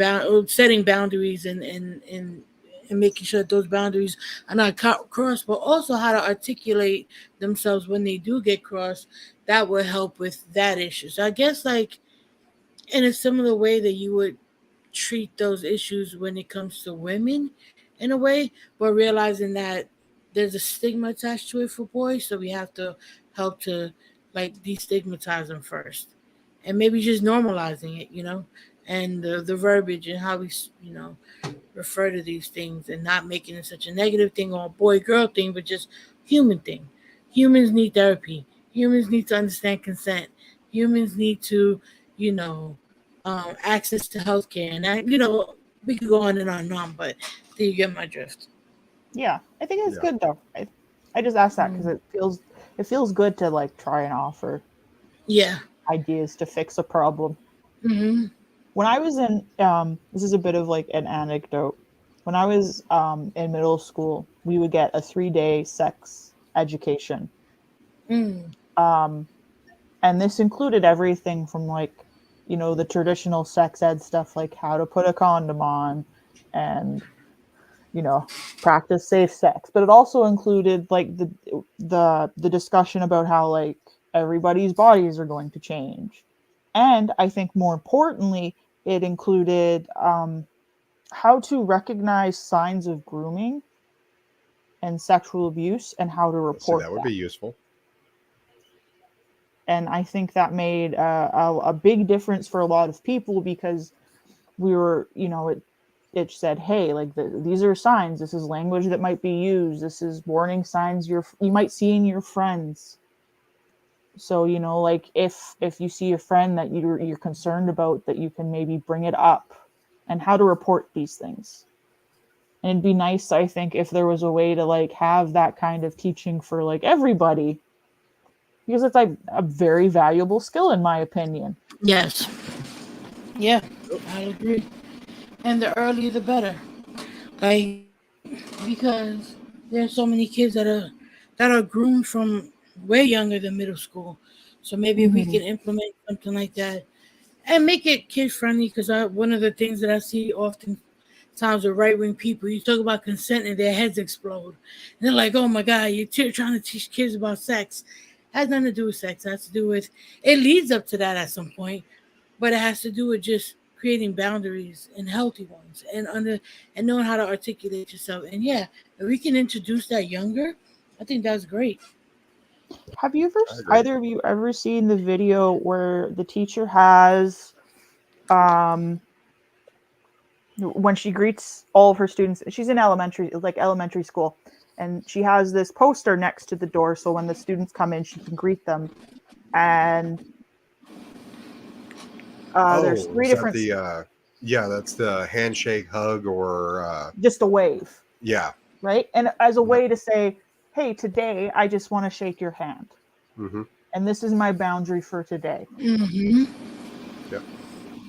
setting boundaries and making sure that those boundaries are not crossed, but also how to articulate themselves when they do get crossed. That will help with that issue. So I guess like in a similar way that you would treat those issues when it comes to women in a way, but realizing that there's a stigma attached to it for boys, so we have to help to like destigmatize them first, and maybe just normalizing it, and the verbiage and how we, refer to these things and not making it such a negative thing or a boy girl thing, but just human thing. Humans need therapy. Humans need to understand consent. Humans need to, you know, access to healthcare, and that, we could go on and on, but do you get my drift? Yeah, I think it's good though. I just asked that because it feels good to like try and offer ideas to fix a problem. Mm-hmm. When I was in this is a bit of like an anecdote. When I was in middle school, we would get a 3-day sex education. Mm. And this included everything from like, the traditional sex ed stuff, like how to put a condom on and, practice safe sex. But it also included like the discussion about how like everybody's bodies are going to change. And I think more importantly, it included how to recognize signs of grooming and sexual abuse and how to report that would be useful. And I think that made a big difference for a lot of people because we were, it said, hey, like these are signs. This is language that might be used. This is warning signs you might see in your friends. So, like if you see a friend that you're concerned about, that you can maybe bring it up and how to report these things. And it'd be nice, I think, if there was a way to like have that kind of teaching for like everybody, because it's like a very valuable skill in my opinion. Yes. Yeah, I agree. And the earlier the better. Like, because there's so many kids that are groomed from way younger than middle school. So maybe if we can implement something like that and make it kid friendly, because one of the things that I see often times with right wing people, you talk about consent and their heads explode. And they're like, oh my God, you're trying to teach kids about sex. It has nothing to do with sex. It has to do with, it leads up to that at some point, but it has to do with just creating boundaries and healthy ones and knowing how to articulate yourself. And yeah, if we can introduce that younger, I think that's great. Have you either of you ever seen the video where the teacher has when she greets all of her students, she's in elementary school, and she has this poster next to the door so when the students come in she can greet them, and there's 3 different that's the handshake, hug, or just a wave, yeah, right? And as a way to say hey, today I just want to shake your hand. Mm-hmm. And this is my boundary for today. Mm-hmm. Yep.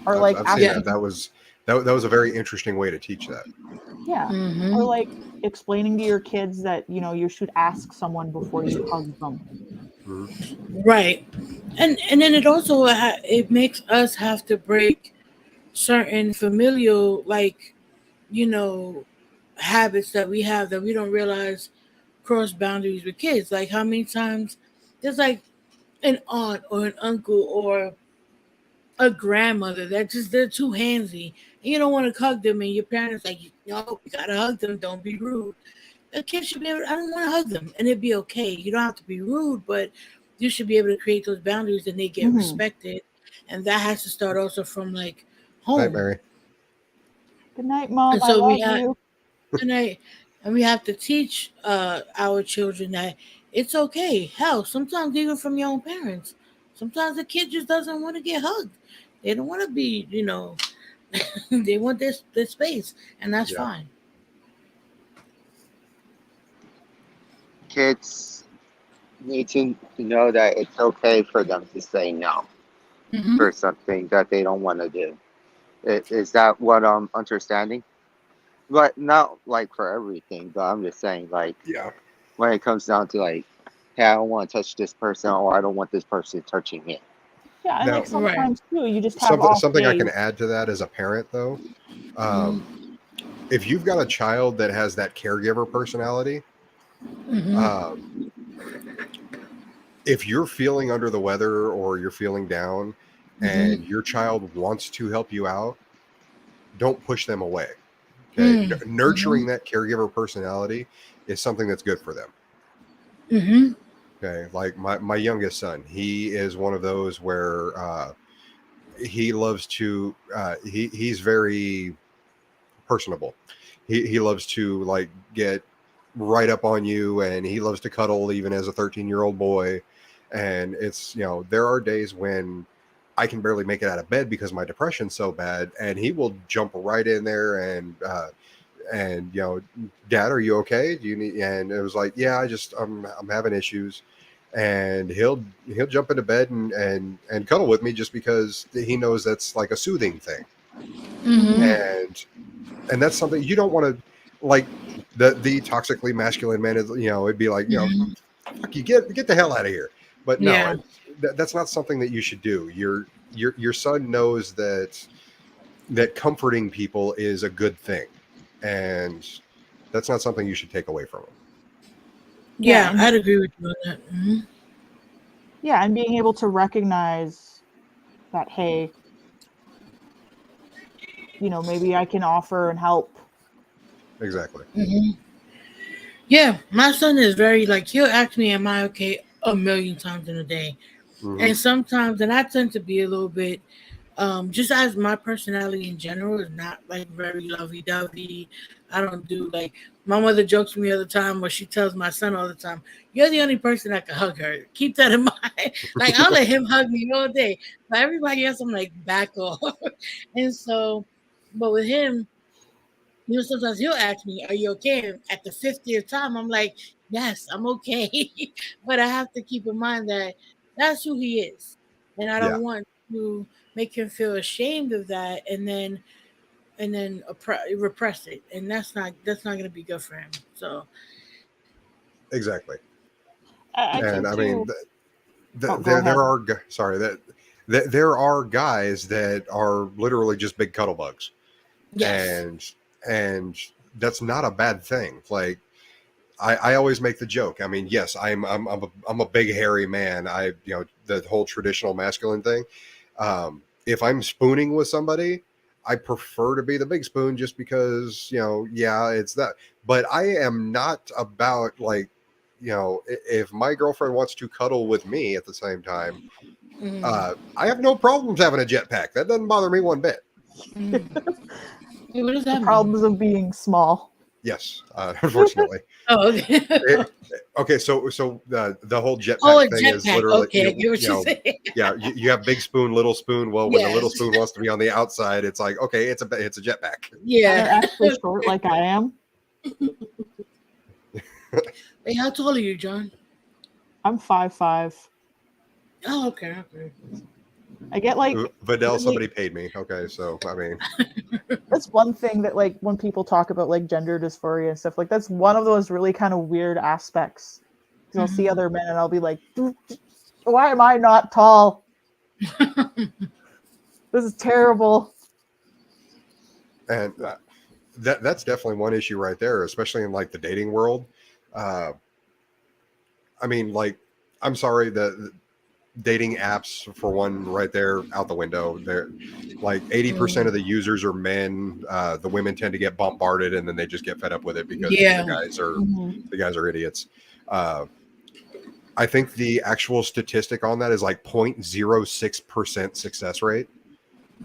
Or I've seen that. That was a very interesting way to teach that. Yeah. Mm-hmm. Or like explaining to your kids that, you should ask someone before you hug them. Mm-hmm. Right. And then it also it makes us have to break certain familial habits that we have that we don't realize cross boundaries with kids. Like how many times there's like an aunt or an uncle or a grandmother that just they're too handsy and you don't want to hug them and your parents like, no, you gotta hug them, don't be rude. A kid should be able I don't want to hug them and it'd be okay. You don't have to be rude, but you should be able to create those boundaries and they get respected. And that has to start also from like Night, home. Mary. Good night, Mom. And I so love you. and we have to teach our children that it's okay. Hell, sometimes even from your own parents. Sometimes the kid just doesn't want to get hugged. They don't want to be, they want this space, and that's fine. Kids need to know that it's okay for them to say no for something that they don't want to do. Is that what I'm understanding? But not like for everything, but I'm just saying like when it comes down to like, hey, I don't want to touch this person or I don't want this person touching me. Yeah, and Now, like sometimes too, you just have something I can days. add to that as a parent though. If you've got a child that has that caregiver personality, if you're feeling under the weather or you're feeling down and your child wants to help you out, don't push them away. Okay. Nurturing that caregiver personality is something that's good for them. Okay. Like my youngest son, he is one of those where he loves to he's very personable. He loves to like get right up on you and he loves to cuddle even as a 13-year-old boy. And it's, there are days when I can barely make it out of bed because my depression's so bad, and he will jump right in there and Dad, are you okay? Do you need? And it was like, yeah, I'm having issues, and he'll jump into bed and cuddle with me just because he knows that's like a soothing thing. And that's something you don't want to like. The toxically masculine men is, it'd be like, fuck you, get the hell out of here. But no, that's not something that you should do. Your son knows that comforting people is a good thing, and that's not something you should take away from him. Yeah, I'd agree with you on that. Yeah, and being able to recognize that, hey, maybe I can offer and help. Exactly. Yeah, my son is very like, he'll ask me, am I okay, a million times in a day. And sometimes, and I tend to be a little bit, just as my personality in general is not like very lovey-dovey. I don't do like, my mother jokes with me all the time, or she tells my son all the time, you're the only person that can hug her. Keep that in mind. Like, I'll let him hug me all day. But everybody else, I'm like, back off. And so, but with him, sometimes he'll ask me, are you okay? And at the 50th time, I'm like, yes, I'm okay. But I have to keep in mind that that's who he is. And I don't want to make him feel ashamed of that and then repress it. And that's not going to be good for him. So exactly. And I mean, there are guys that are literally just big cuddle bugs. Yes. And that's not a bad thing. Like I always make the joke. I mean, yes, I'm a big hairy man. The whole traditional masculine thing. If I'm spooning with somebody, I prefer to be the big spoon just because, it's that. But I am not about like, if my girlfriend wants to cuddle with me at the same time, I have no problems having a jetpack. That doesn't bother me one bit. What does that mean? Problems of being small. Yes, unfortunately. Oh, okay. Okay, so the whole jetpack thing is literally, okay, I get what you're saying. Yeah, you have big spoon, little spoon. Well, when the little spoon wants to be on the outside, it's like, okay, it's a jetpack. Yeah, they're actually short like I am. Wait, how tall are you, John? I'm 5'5". Oh, okay. I get like Vidal, really, somebody paid me. Okay, so I mean, that's one thing that like when people talk about like gender dysphoria and stuff, like that's one of those really kind of weird aspects. Because I'll see other men and I'll be like, why am I not tall? This is terrible. and that's definitely one issue right there, especially in like the dating world. I mean, like, I'm sorry, the dating apps for one, right there, out the window. They're like 80% of the users are men. The women tend to get bombarded, and then they just get fed up with it because Yeah. the guys are idiots. I think the actual statistic on that is like 0.06% success rate.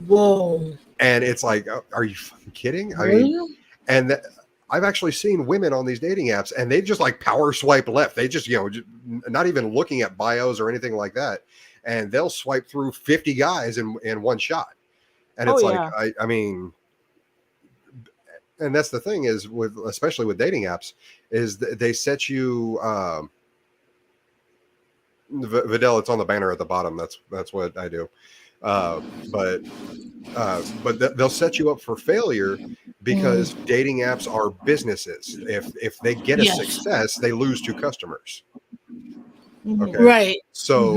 Whoa. And it's like, are you fucking kidding? I Really? mean, and I've actually seen women on these dating apps, and they just like power swipe left. They just, not even looking at bios or anything like that. And they'll swipe through 50 guys in one shot. And it's I mean, and that's the thing is especially with dating apps, is they set you, Vidal, it's on the banner at the bottom. That's what I do. But they'll set you up for failure because dating apps are businesses. If they get a success, they lose 2 customers. Okay. Right. So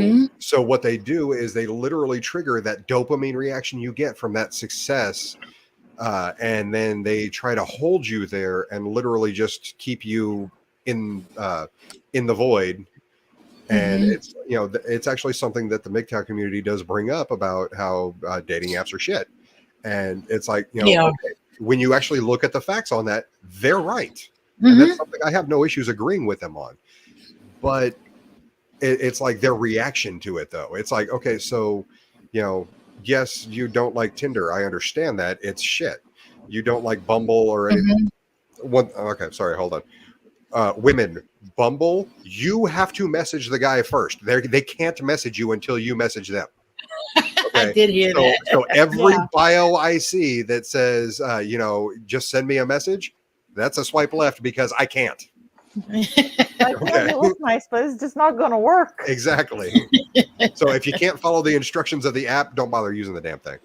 what they do is they literally trigger that dopamine reaction you get from that success, and then they try to hold you there and literally just keep you in the void. And it's it's actually something that the MGTOW community does bring up about how dating apps are shit. And it's like, okay, when you actually look at the facts on that, they're right. And that's something I have no issues agreeing with them on. But it's like their reaction to it, though. It's like, okay, so, yes, you don't like Tinder. I understand that. It's shit. You don't like Bumble or anything. Okay, sorry, hold on. Women, Bumble, you have to message the guy first. They can't message you until you message them. Okay? I did hear that. So every bio I see that says, just send me a message, that's a swipe left because I can't. It looks nice, but it's just not going to work. Exactly. So if you can't follow the instructions of the app, don't bother using the damn thing.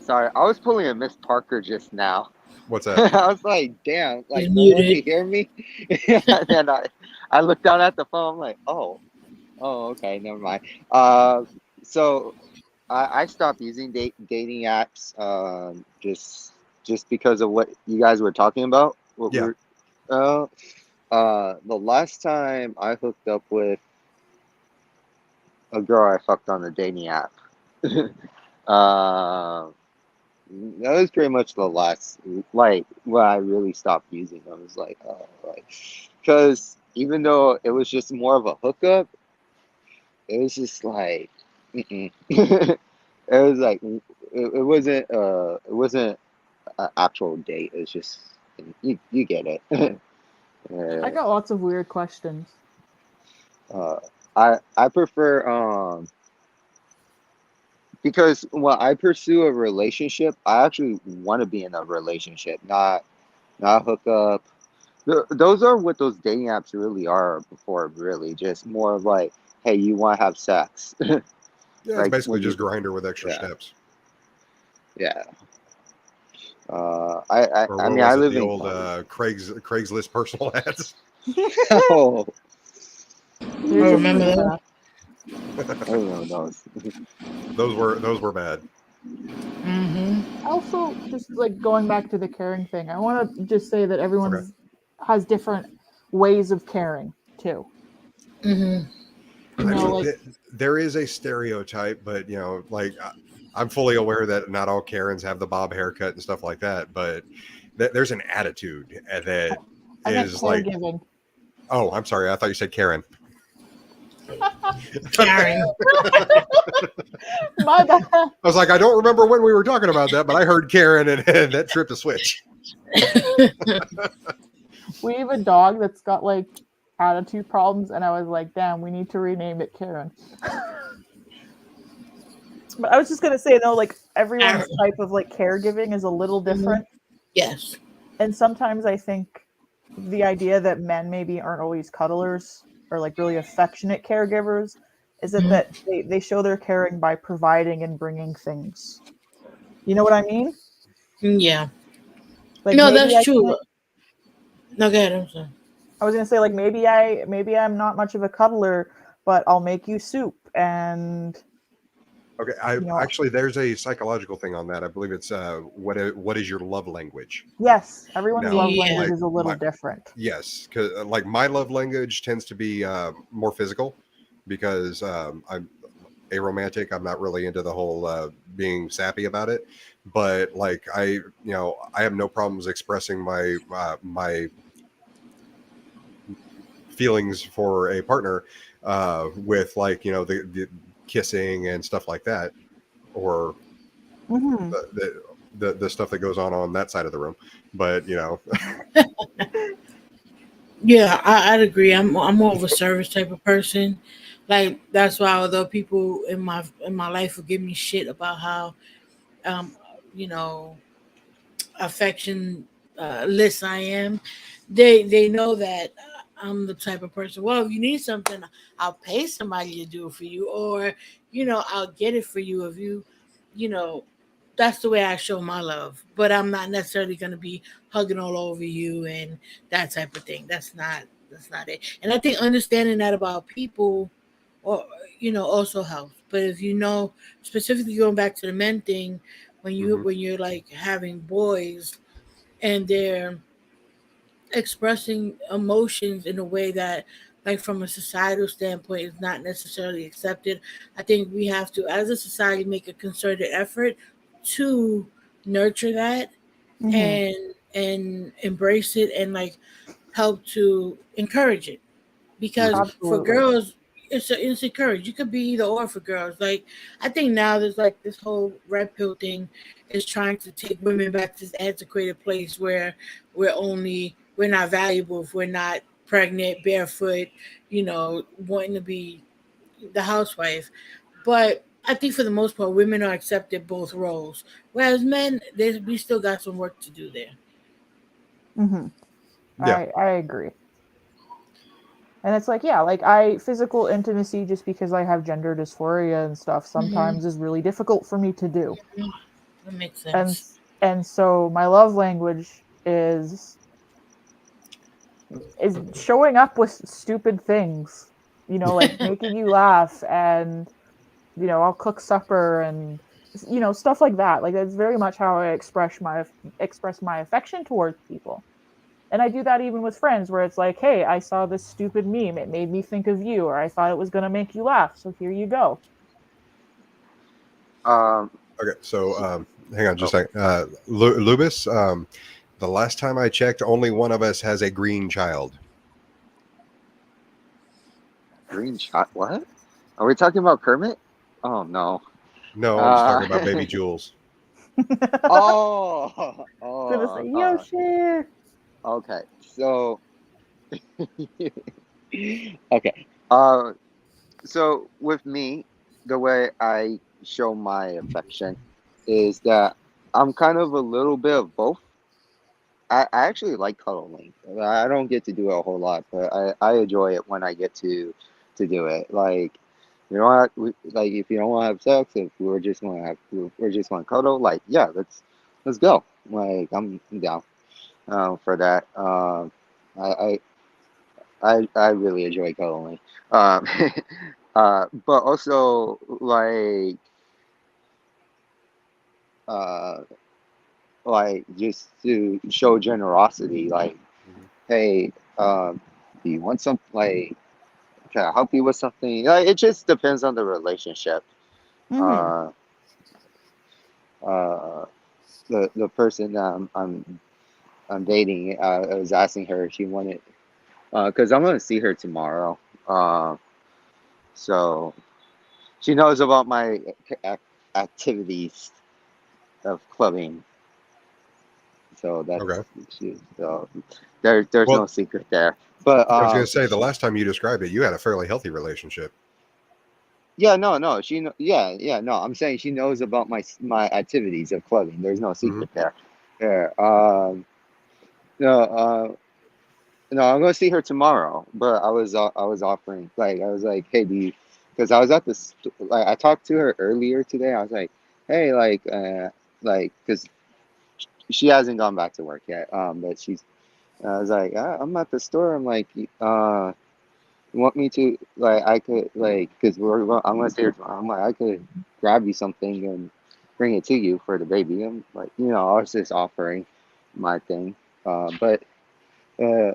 Sorry, I was pulling a Miss Parker just now. What's that? I was like, damn, like, no one can hear me. And then I looked down at the phone. I'm like, oh, okay, never mind. So I stopped using dating apps just because of what you guys were talking about. The last time I hooked up with a girl I fucked on a dating app. That was pretty much the last, like, when I really stopped using them. I was like, because even though it was just more of a hookup, it was just like, it was like, it wasn't an actual date. It was just, you get it. I got lots of weird questions. I prefer, because when I pursue a relationship, I actually want to be in a relationship, not hook up. Those are what those dating apps really are before, really. Just more of like, hey, you want to have sex. Yeah, like it's basically just Grindr with extra steps. Yeah. I mean, I live the in old Craigslist personal ads. Oh. I remember that. I remember those. Those were bad. Also, just like going back to the caring thing, I want to just say that everyone has different ways of caring too. There is a stereotype, but I'm fully aware that not all Karens have the bob haircut and stuff like that. But there's an attitude that is like, oh, I'm sorry, I thought you said Karen. Karen. My bad. I was like, I don't remember when we were talking about that, but I heard Karen and that tripped a switch. We have a dog that's got like attitude problems, and I was like, damn, we need to rename it Karen. But I was just gonna say, no, like everyone's type of like caregiving is a little different. Yes. And sometimes I think the idea that men maybe aren't always cuddlers or like really affectionate caregivers is that they show their caring by providing and bringing things. You know what I mean? Yeah. Like No, maybe that's I true. can't. No, go ahead. I'm sorry. I was gonna say like maybe I'm not much of a cuddler, but I'll make you soup and Okay, actually there's a psychological thing on that. I believe it's what is your love language? yes, everyone's Now, love language like is a little my different. yes, because like my love language tends to be more physical because I'm aromantic. I'm not really into the whole being sappy about it. But like I have no problems expressing my feelings for a partner with like the kissing and stuff like that, or Mm-hmm. the stuff that goes on that side of the room. But Yeah, I'd agree. I'm more of a service type of person. Like that's why although people in my life will give me shit about how um you know affection list I am, they know that I'm the type of person. Well, if you need something, I'll pay somebody to do it for you, or I'll get it for you if you know. That's the way I show my love. But I'm not necessarily going to be hugging all over you and that type of thing. That's not it. And I think understanding that about people, or also helps. But if specifically going back to the men thing, when you're like having boys and they're expressing emotions in a way that like from a societal standpoint is not necessarily accepted, I think we have to as a society make a concerted effort to nurture that Mm-hmm. and embrace it and like help to encourage it, because for Absolutely. girls it's encouraged. You could be either or for girls. Like I think now there's like this whole red pill thing is trying to take women back to this antiquated place where we're not valuable if we're not pregnant, barefoot, wanting to be the housewife. But I think for the most part women are accepted both roles. Whereas men, we still got some work to do there. Mm-hmm. yeah. I agree. And it's like, yeah, like I physical intimacy just because I have gender dysphoria and stuff Mm-hmm. sometimes is really difficult for me to do. That makes And sense. and so my love language is showing up with stupid things, like making you laugh and I'll cook supper and stuff like that. Like that's very much how I express my affection towards people. And I do that even with friends where it's like, hey, I saw this stupid meme. It made me think of you, or I thought it was going to make you laugh. So here you go. Um, Okay, so hang on just a second. Lubis, the last time I checked, only one of us has a green child. green shot. What? Are we talking about Kermit? Oh no. No, I'm just talking about baby Jules. Oh. Gonna say Yoshi. Okay. So. Okay. So with me, the way I show my affection is that I'm kind of a little bit of both. I actually like cuddling. I don't get to do it a whole lot, but I enjoy it when I get to do it. Like, like if you don't want to have sex, if we're just want to cuddle, like yeah, let's go. Like I'm down for that. I, I really enjoy cuddling. Um, but also uh, like just to show generosity, like, hey, do you want something? Like, can I help you with something? Like, it just depends on the relationship. Mm-hmm. Uh, uh, the person that I'm dating, I was asking her if she wanted, because I'm gonna see her tomorrow. So she knows about my activities of clubbing. So Okay. so there's no Well, secret there. But I was going to say the last time you described it, you had a fairly healthy relationship. yeah, no, yeah, no. I'm saying she knows about my activities of clubbing. There's no Mm-hmm. secret there. Yeah. No, no, I'm gonna see her tomorrow. But I was offering, like, I was like, hey, do you? Because I was at this, like, I talked to her earlier today. I was like, hey, like, because she hasn't gone back to work yet. But I was like, I'm at the store. I'm like, you want me to, like, I could, like, because I'm gonna see her tomorrow. I'm like, I could grab you something and bring it to you for the baby. I'm like, I was just offering my thing. But uh,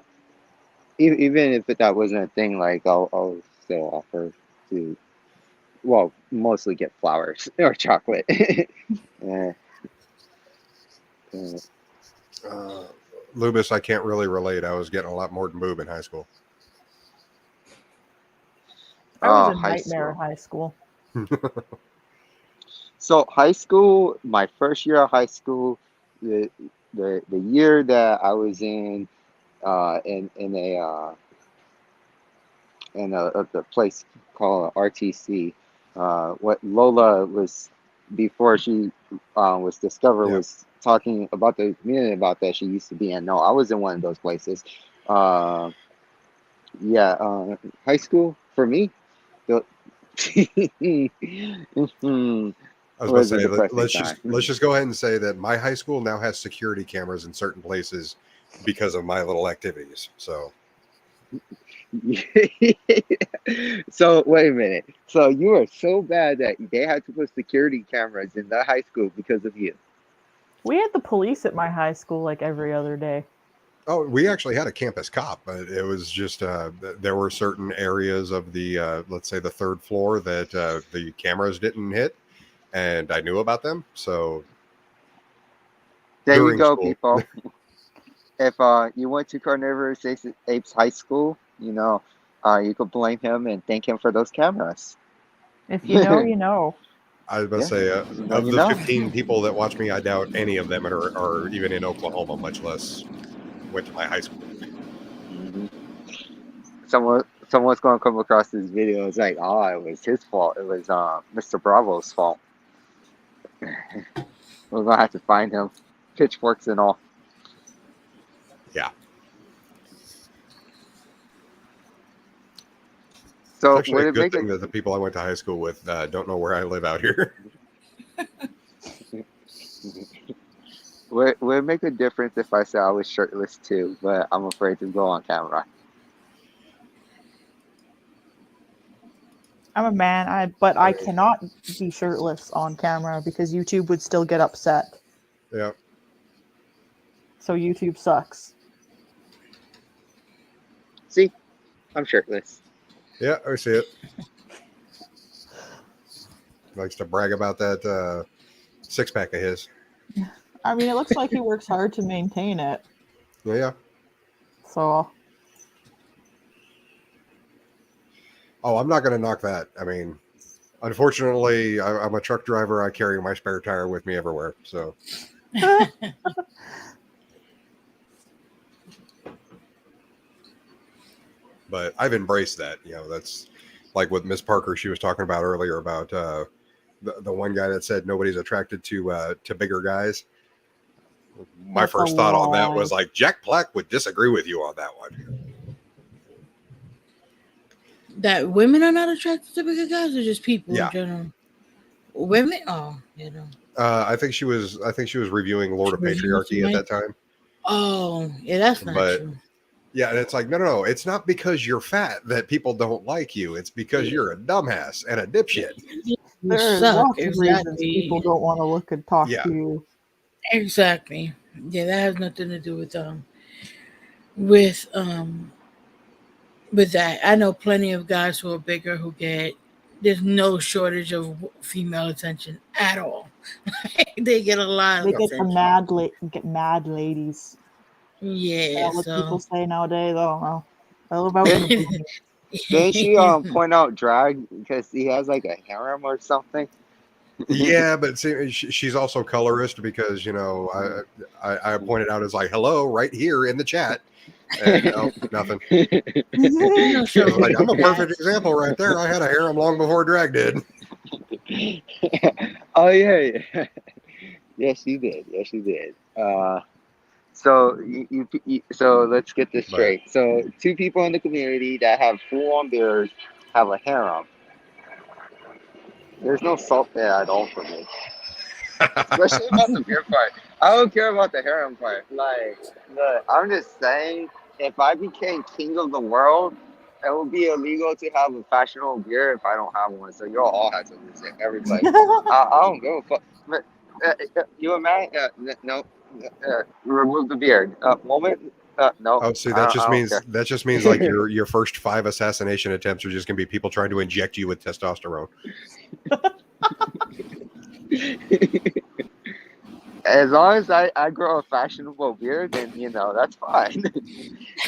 even if that wasn't a thing, like, I'll still offer to, well, mostly get flowers or chocolate. uh, uh, Lubis, I can't really relate. I was getting a lot more than boob in high school. I was a high nightmare in school. high school. So high school, my first year of high school, the the year that I was in a place called RTC. What Lola was, before she was discovered, Yeah. was talking about the community about that she used to be in. No, I was in one of those places. Uh, yeah, high school for me, the I was about to was a say, depressing let's time. just go ahead and say that my high school now has security cameras in certain places because of my little activities. So So wait a minute. So you were so bad that they had to put security cameras in the high school because of you. We had the police at my high school like every other day. oh, we actually had a campus cop, but it was just there were certain areas of the let's say the third floor that the cameras didn't hit, and I knew about them. So There you during go, school, people. If you went to Carnivorous Apes High School, you could blame him and thank him for those cameras. If you know, you know. I was about to Yeah, say, of you the know. 15 people that watch me, I doubt any of them are even in Oklahoma, much less went to my high school. Mhm. Someone's gonna come across this video. It's like, oh, it was his fault. It was Mr. Bravo's fault. We're gonna have to find him, pitchforks and all. Yeah. It's So actually would a it good make thing it? that the people I went to high school with don't know where I live out here. Would it make a difference if I said I was shirtless too? But I'm afraid to go on camera. I'm a man, but I cannot be shirtless on camera because YouTube would still get upset. Yeah. So YouTube sucks. See, I'm shirtless. Yeah, I see it. Likes to brag about that six-pack of his. I mean, it looks like he works hard to maintain it. Yeah. So. Oh, I'm not going to knock that. I mean, unfortunately, I'm a truck driver. I carry my spare tire with me everywhere. So. But I've embraced that. That's like with Miss Parker. She was talking about earlier about the one guy that said nobody's attracted to bigger guys. My That's first a thought on that lie. was like Jack Black would disagree with you on that one. That women are not attracted to bigger guys, or just people Yeah. in general? Women? I think she was reviewing Lord of Patriarchy at that time. Oh, yeah, that's not true. Yeah, and it's like, no. It's not because you're fat that people don't like you. It's because you're a dumbass and a dipshit. There's lots of reasons people don't want to look and talk to you. Exactly. Yeah, that has nothing to do with that. I know plenty of guys who are bigger who get. There's no shortage of female attention at all. They get a lot of They get attention. the mad ladies. Yeah, What so people say nowadays, I don't know. All about Didn't she point out drag because he has like a harem or something? Yeah, but see, she's also colorist because I pointed out as like hello right here in the chat, and no, nothing. Like, I'm a perfect example right there. I had a harem long before drag did. Oh yeah. Yes, you did. Yes, you did. So so let's get this straight. So 2 people in the community that have full-on beards have a harem. There's no salt there at all for me. Especially about the beard part. I don't care about the harem part. Like, look, I'm just saying, if I became king of the world, it would be illegal to have a fashionable beard if I don't have one. So you'll all have to lose it. Everybody. I don't give a fuck. But, you a man? No. Remove the beard. Moment. No. Oh, see, I don't care. that just means like your first 5 assassination attempts are just gonna be people trying to inject you with testosterone. As long as I grow a fashionable beard, then that's fine.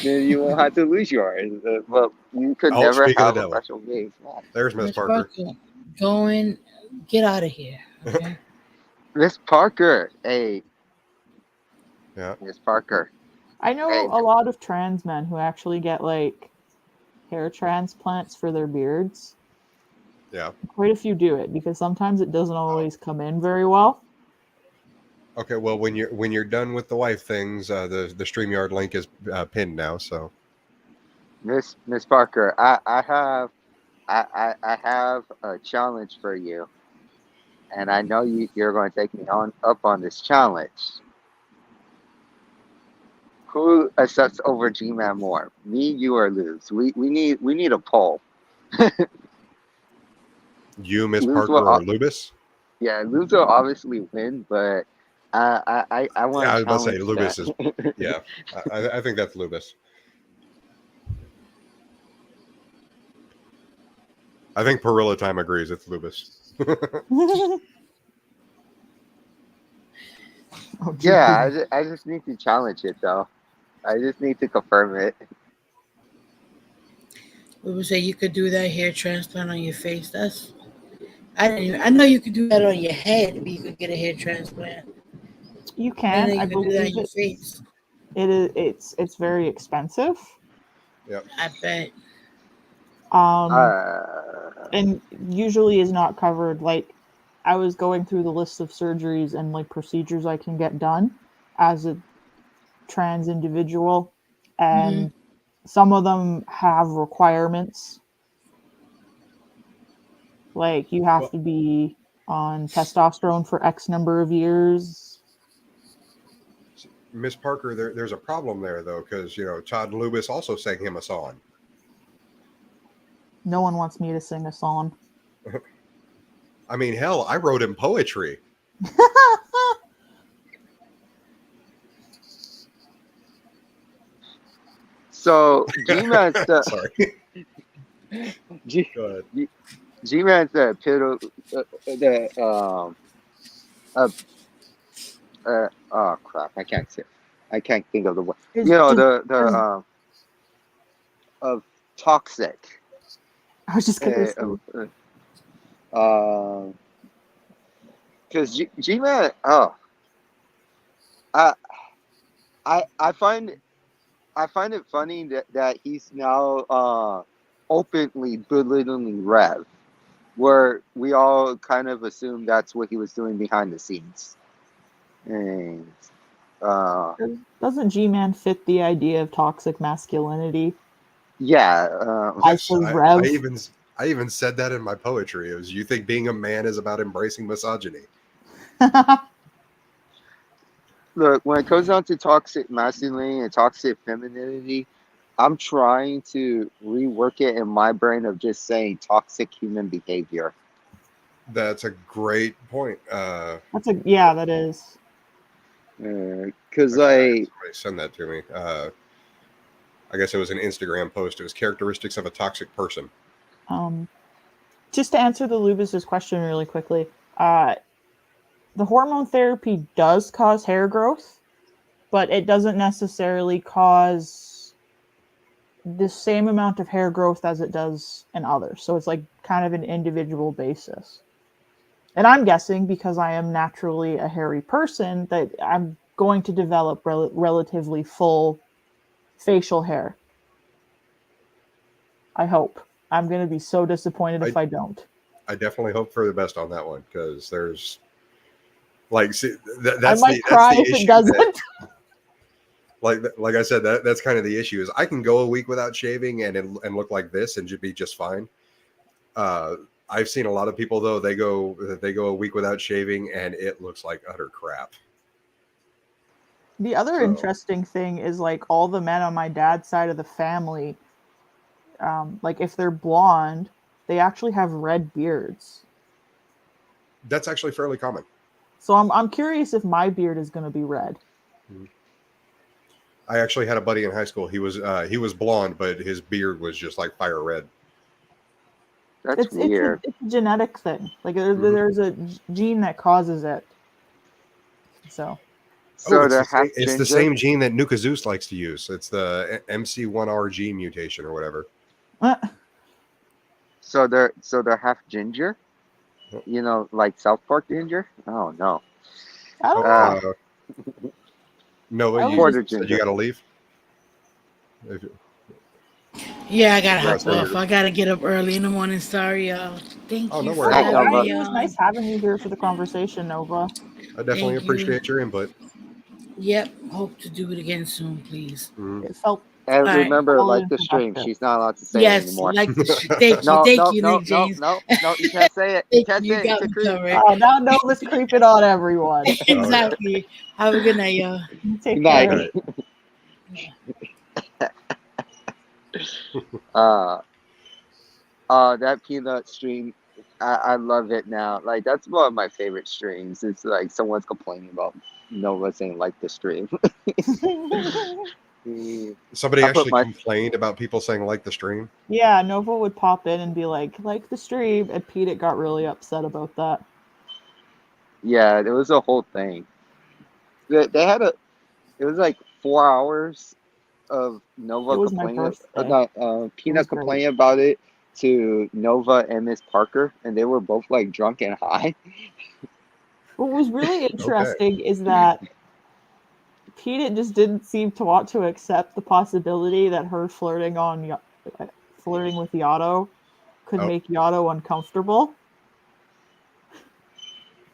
Then you won't have to lose yours. But you could Oh, never speaking of have the a devil. fashionable beard. There's Miss Parker. Get out of here. Okay? Miss Parker, hey. Yeah. Miss Parker. I know a lot of trans men who actually get like hair transplants for their beards. Yeah. Quite a few do it because sometimes it doesn't always come in very well. Okay, well, when you're done with the wife things, the StreamYard link is pinned now. So, Miss Parker, I have a challenge for you, and I know you're going to take me up on this challenge. Who accepts over G-Man more, me, you, or Luz? We need a poll. you, Miss Luz Parker, or Lubis? Yeah, Luz will obviously win, but I want Yeah, I to was about to say challenge Lubis that. is. Yeah, I think that's Lubis. I think Perilla Time agrees it's Lubis. Yeah, I just need to challenge it though. I just need to confirm it. We would say you could do that hair transplant on your face. I know you could do that on your head, but you could get a hair transplant. You can. I do that on believe your face. It is. It's very expensive. Yep. I bet. And usually is not covered. Like, I was going through the list of surgeries and like procedures I can get done as a trans individual, and some of them have requirements. Like, you have to be on testosterone for X number of years. Miss Parker, there's a problem there though, because Todd Lubis also sang him a song. No one wants me to sing a song. I mean, hell, I wrote him poetry. So G-Man said, sorry. G-Man said, oh crap, I can't think of the word. Of toxic. I was just gonna say. Because G-Man, I find it funny that he's now openly belittling Rev, where we all kind of assume that's what he was doing behind the scenes. And doesn't G-Man fit the idea of toxic masculinity? Yeah. I even said that in my poetry. It was, you think being a man is about embracing misogyny. Look, when it comes down to toxic masculinity and toxic femininity, I'm trying to rework it in my brain of just saying toxic human behavior. That's a great point. That is. Because somebody send that to me. I guess it was an Instagram post. It was characteristics of a toxic person. Just to answer the Lubis's question really quickly, the hormone therapy does cause hair growth, but it doesn't necessarily cause the same amount of hair growth as it does in others. So it's like kind of an individual basis. And I'm guessing because I am naturally a hairy person that I'm going to develop relatively full facial hair. I hope. I'm going to be so disappointed if I don't. I definitely hope for the best on that one, because there's like, see, I might cry if it doesn't. like I said, that's kind of the issue. Is I can go a week without shaving and look like this and be just fine. I've seen a lot of people though, they go a week without shaving and it looks like utter crap. The other interesting thing is like all the men on my dad's side of the family, like if they're blonde, they actually have red beards. That's actually fairly common. So I'm curious if my beard is going to be red. I actually had a buddy in high school. He was blonde, but his beard was just like fire red. That's weird. It's a genetic thing. Like there's a gene that causes it. So it's the same gene that Nuka Zeus likes to use. It's the MC1R mutation or whatever. So they're half ginger. You know, like South Park ginger. Oh no. I don't know. No, you said you got to leave. Yeah, I gotta hop off. I gotta get up early in the morning. Sorry, y'all. Thank you for having me. It was nice having you here for the conversation, Nova. I definitely appreciate your input. Yep. Hope to do it again soon, please. It felt. And remember, like the stream. She's not allowed to say it anymore. Like the stream. Thank you, Nick James. No, you can't say it. You can't say it. It's a creep. Oh, now Nova's creeping on everyone. Exactly. Have a good night, y'all. Take care. That peanut stream, I love it now. Like that's one of my favorite streams. It's like someone's complaining about Nova saying like the stream. Somebody actually complained about people saying like the stream. Yeah, Nova would pop in and be like the stream, and Pete got really upset about that. Yeah, there was a whole thing. They had it was like 4 hours of Nova complaining. Peanut complaining about it to Nova and Miss Parker, and they were both like drunk and high. What was really interesting is that Peanut just didn't seem to want to accept the possibility that her flirting with Yato could make Yato uncomfortable.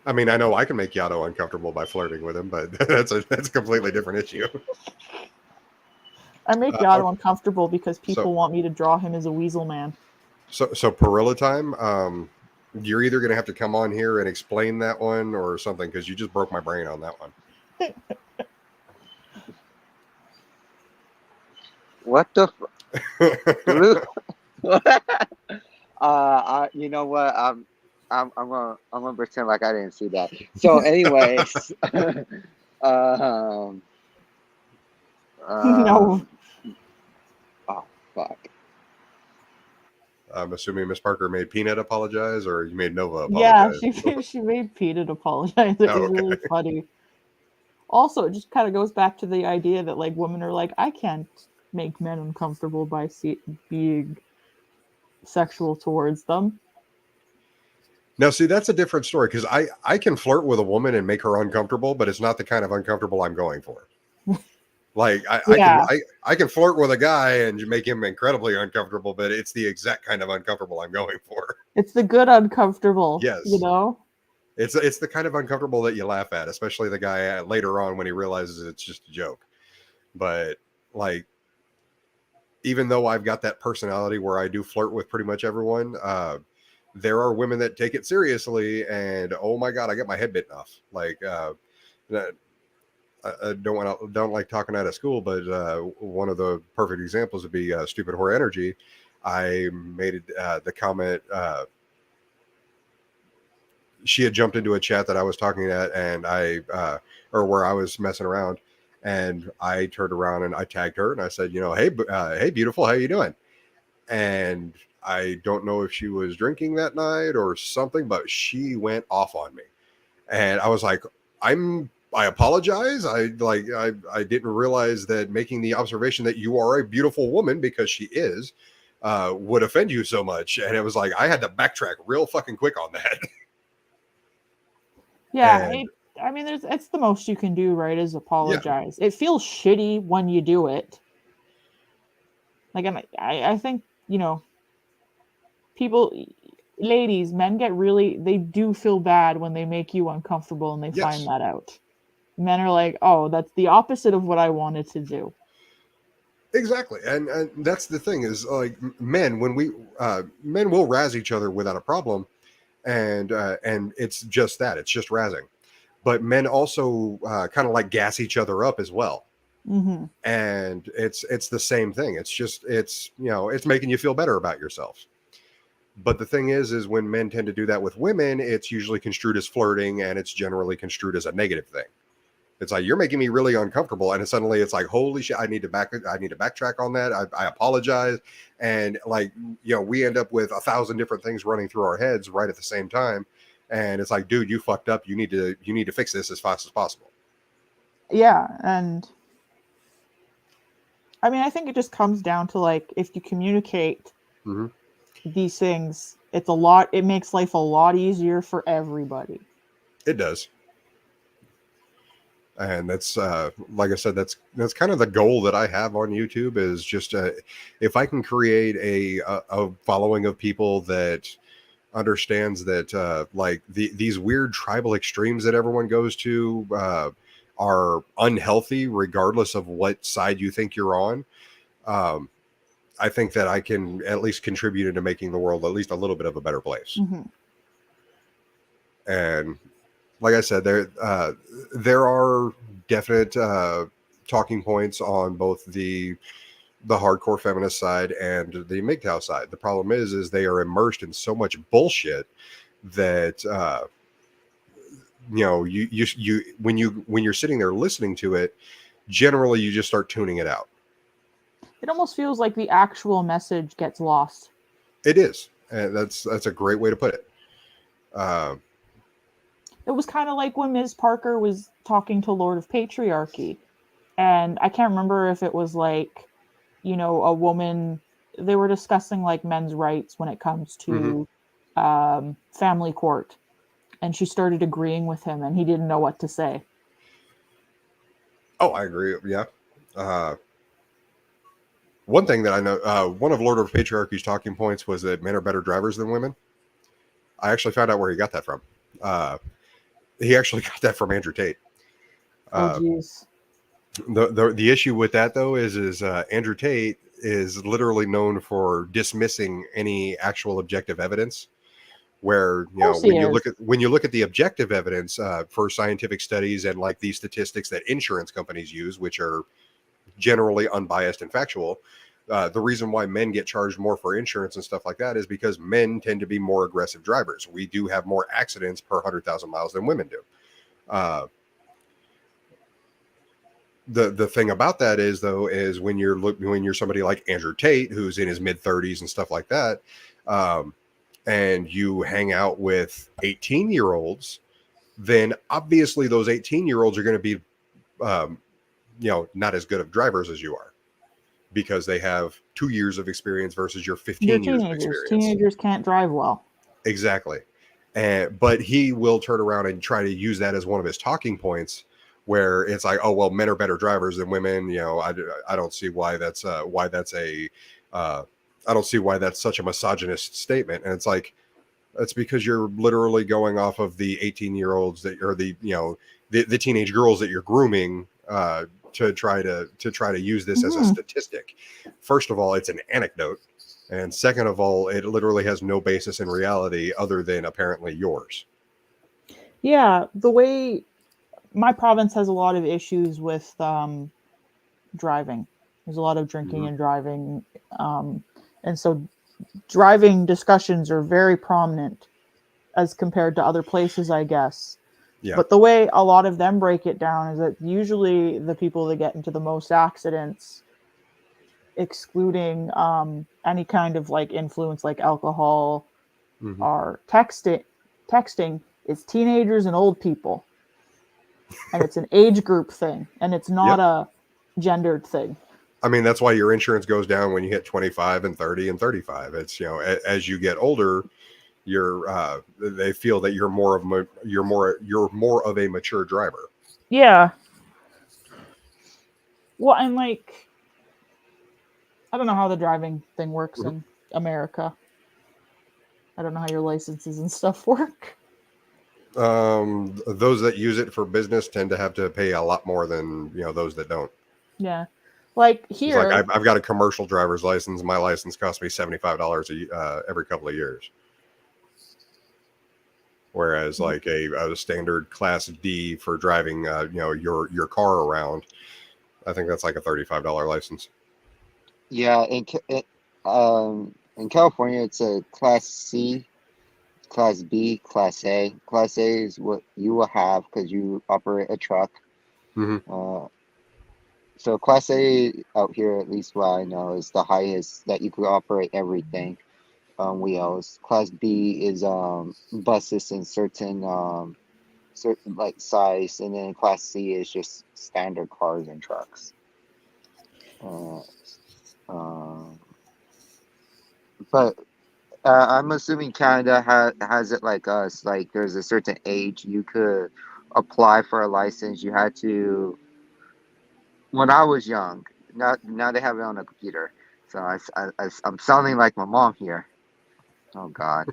I mean, I know I can make Yato uncomfortable by flirting with him, but that's a completely different issue. I make Yato uncomfortable because people want me to draw him as a weasel man. So Perilla time, you're either going to have to come on here and explain that one or something, because you just broke my brain on that one. What the? You know what? I'm gonna pretend like I didn't see that. So, anyways, no. Oh fuck. I'm assuming Miss Parker made Peanut apologize, or you made Nova apologize. Yeah, she made Peanut apologize. It was really funny. Also, it just kind of goes back to the idea that like women are like, I can't make men uncomfortable by being sexual towards them. Now, see, that's a different story, because I can flirt with a woman and make her uncomfortable, but it's not the kind of uncomfortable I'm going for. Like I can flirt with a guy and make him incredibly uncomfortable, but it's the exact kind of uncomfortable I'm going for. It's the good uncomfortable. Yes. You know? It's the kind of uncomfortable that you laugh at, especially the guy later on when he realizes it's just a joke. But like, even though I've got that personality where I do flirt with pretty much everyone, there are women that take it seriously, and oh my god, I get my head bitten off. Like, I don't like talking out of school, but one of the perfect examples would be Stupid Whore Energy. I made the comment. She had jumped into a chat that I was talking at, and or where I was messing around, and I turned around and I tagged her and I said, hey, beautiful, how you doing? And I don't know if she was drinking that night or something, but she went off on me, and I was like, I apologize. I didn't realize that making the observation that you are a beautiful woman, because she is, would offend you so much. And it was like, I had to backtrack real fucking quick on that. Yeah. I mean, it's the most you can do, right? Is apologize. Yeah. It feels shitty when you do it. Like, I think, ladies, men they do feel bad when they make you uncomfortable and they find that out. Men are like, oh, that's the opposite of what I wanted to do. Exactly, and that's the thing is like men when we men will razz each other without a problem, and it's just that it's just razzing, but men also kind of like gas each other up as well, Mm-hmm. and it's the same thing. It's just it's it's making you feel better about yourself. But the thing is when men tend to do that with women, it's usually construed as flirting, and it's generally construed as a negative thing. It's like you're making me really uncomfortable, and suddenly it's like, holy shit! I need to backtrack on that. I apologize, and like we end up with 1,000 different things running through our heads right at the same time, and it's like, dude, you fucked up. You need to fix this as fast as possible. Yeah, and I mean, I think it just comes down to like if you communicate these things, it makes life a lot easier for everybody. It does. And that's like I said, that's kind of the goal that I have on YouTube is just if I can create a following of people that understands that like these weird tribal extremes that everyone goes to are unhealthy regardless of what side you think you're on. I think that I can at least contribute into making the world at least a little bit of a better place. Mm-hmm. And like I said, there are definite talking points on both the hardcore feminist side and the MGTOW side. The problem is they are immersed in so much bullshit that you when you're sitting there listening to it, generally you just start tuning it out. It almost feels like the actual message gets lost. It is, and that's a great way to put it. It was kind of like when Ms. Parker was talking to Lord of Patriarchy, and I can't remember if it was like, a woman. They were discussing like men's rights when it comes to family court, and she started agreeing with him, and he didn't know what to say. Oh, I agree. Yeah. One thing that I know, one of Lord of Patriarchy's talking points was that men are better drivers than women. I actually found out where he got that from. He actually got that from Andrew Tate. Oh, geez. The issue with that though is Andrew Tate is literally known for dismissing any actual objective evidence. Where when you look at the objective evidence for scientific studies and like these statistics that insurance companies use, which are generally unbiased and factual, the reason why men get charged more for insurance and stuff like that is because men tend to be more aggressive drivers. We do have more accidents per 100,000 miles than women do. The thing about that is when you're somebody like Andrew Tate, who's in his mid-30s and stuff like that, and you hang out with 18-year-olds, then obviously those 18-year-olds are going to be not as good of drivers as you are, because they have 2 years of experience versus your 15 years of experience. Teenagers can't drive well. Exactly. But he will turn around and try to use that as one of his talking points, where it's like, oh well, men are better drivers than women. I don't see why that's I don't see why that's such a misogynist statement. And it's like, that's because you're literally going off of the 18-year-olds that are the teenage girls that you're grooming to try to use this as a statistic. First of all, it's an anecdote, and second of all, it literally has no basis in reality other than apparently yours. Yeah, the way my province has a lot of issues with driving. There's a lot of drinking and driving, and so driving discussions are very prominent as compared to other places, I guess. Yeah. But the way a lot of them break it down is that usually the people that get into the most accidents, excluding any kind of like influence like alcohol, are texting is teenagers and old people. And it's an age group thing, and it's not a gendered thing. I mean, that's why your insurance goes down when you hit 25 and 30 and 35. It's, as you get older, they feel that you're more of a mature driver. Yeah. Well, and like, I don't know how the driving thing works in America. I don't know how your licenses and stuff work. Those that use it for business tend to have to pay a lot more than those that don't. Yeah, like It's here, like I've got a commercial driver's license. My license costs me $75 every couple of years. Whereas like a standard class D for driving your car around, I think that's like a $35 license. Yeah, in California, it's a Class C, Class B, Class A. Class A is what you will have because you operate a truck. Mm-hmm. So Class A out here, at least what I know, is the highest that you could operate everything on wheels. Class B is buses in certain like size, and then Class C is just standard cars and trucks. But I'm assuming Canada has it like us. Like there's a certain age you could apply for a license. You had to when I was young. Now they have it on the computer. So I'm sounding like my mom here. Oh God.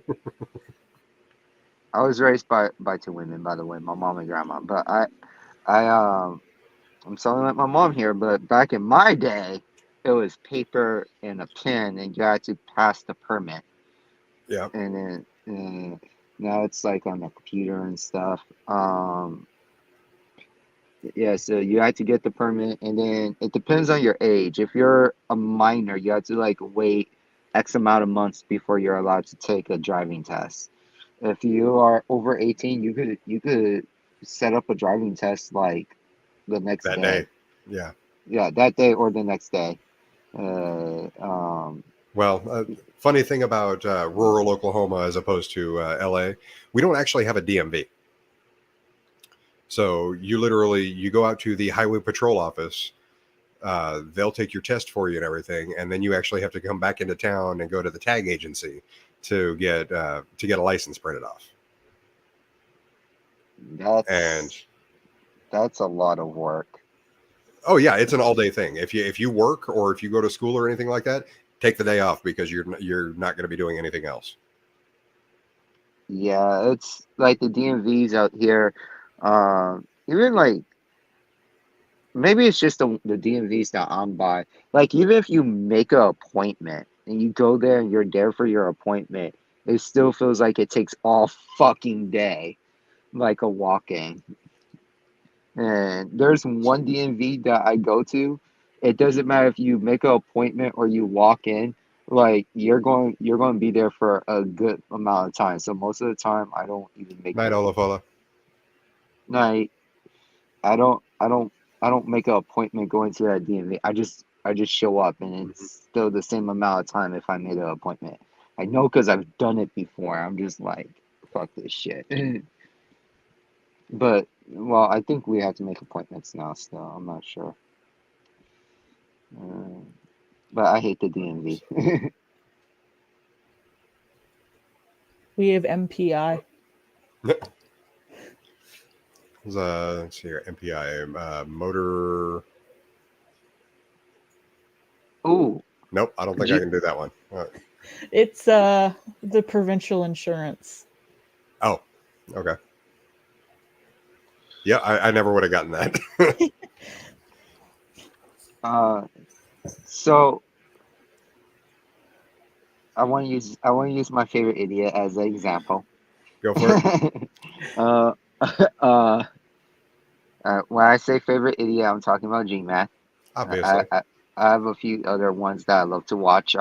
I was raised by two women, by the way, my mom and grandma. But I'm sounding like my mom here. But back in my day, it was paper and a pen, and you had to pass the permit. Yeah. And then now it's like on the computer and stuff. Yeah, so you had to get the permit, and then it depends on your age. If you're a minor, you have to like wait X amount of months before you're allowed to take a driving test. If you are over 18, you could set up a driving test like the next That day. day. Yeah. Yeah, that day or the next day. Well, funny thing about rural Oklahoma as opposed to LA, we don't actually have a DMV. So you go out to the highway patrol office. They'll take your test for you and everything, and then you actually have to come back into town and go to the tag agency to get a license printed off. That's a lot of work. Oh yeah, it's an all day thing. If you work or if you go to school or anything like that, take the day off because you're not going to be doing anything else. Yeah, it's like the DMVs out here. Even like maybe it's just the DMVs that I'm by. Like even if you make an appointment and you go there and you're there for your appointment, it still feels like it takes all fucking day, like a walk-in. And there's one DMV that I go to. It doesn't matter if you make an appointment or you walk in, like you're going to be there for a good amount of time. So most of the time I don't even make Night, Olafola. night. I don't make an appointment going to that DMV. I just show up and it's still the same amount of time if I made an appointment. I know because I've done it before. I'm just like, fuck this shit. But well, I think we have to make appointments now. Still, I'm not sure. But I hate the DMV. we have MPI. Let's see here, MPI motor. Oh. Nope, I don't think I can do that one. It's the provincial insurance. Oh, okay. Yeah, I never would have gotten that. So I want to use my favorite idiot as an example. Go for it. When I say favorite idiot, I'm talking about GMAT. Obviously. I have a few other ones that I love to watch.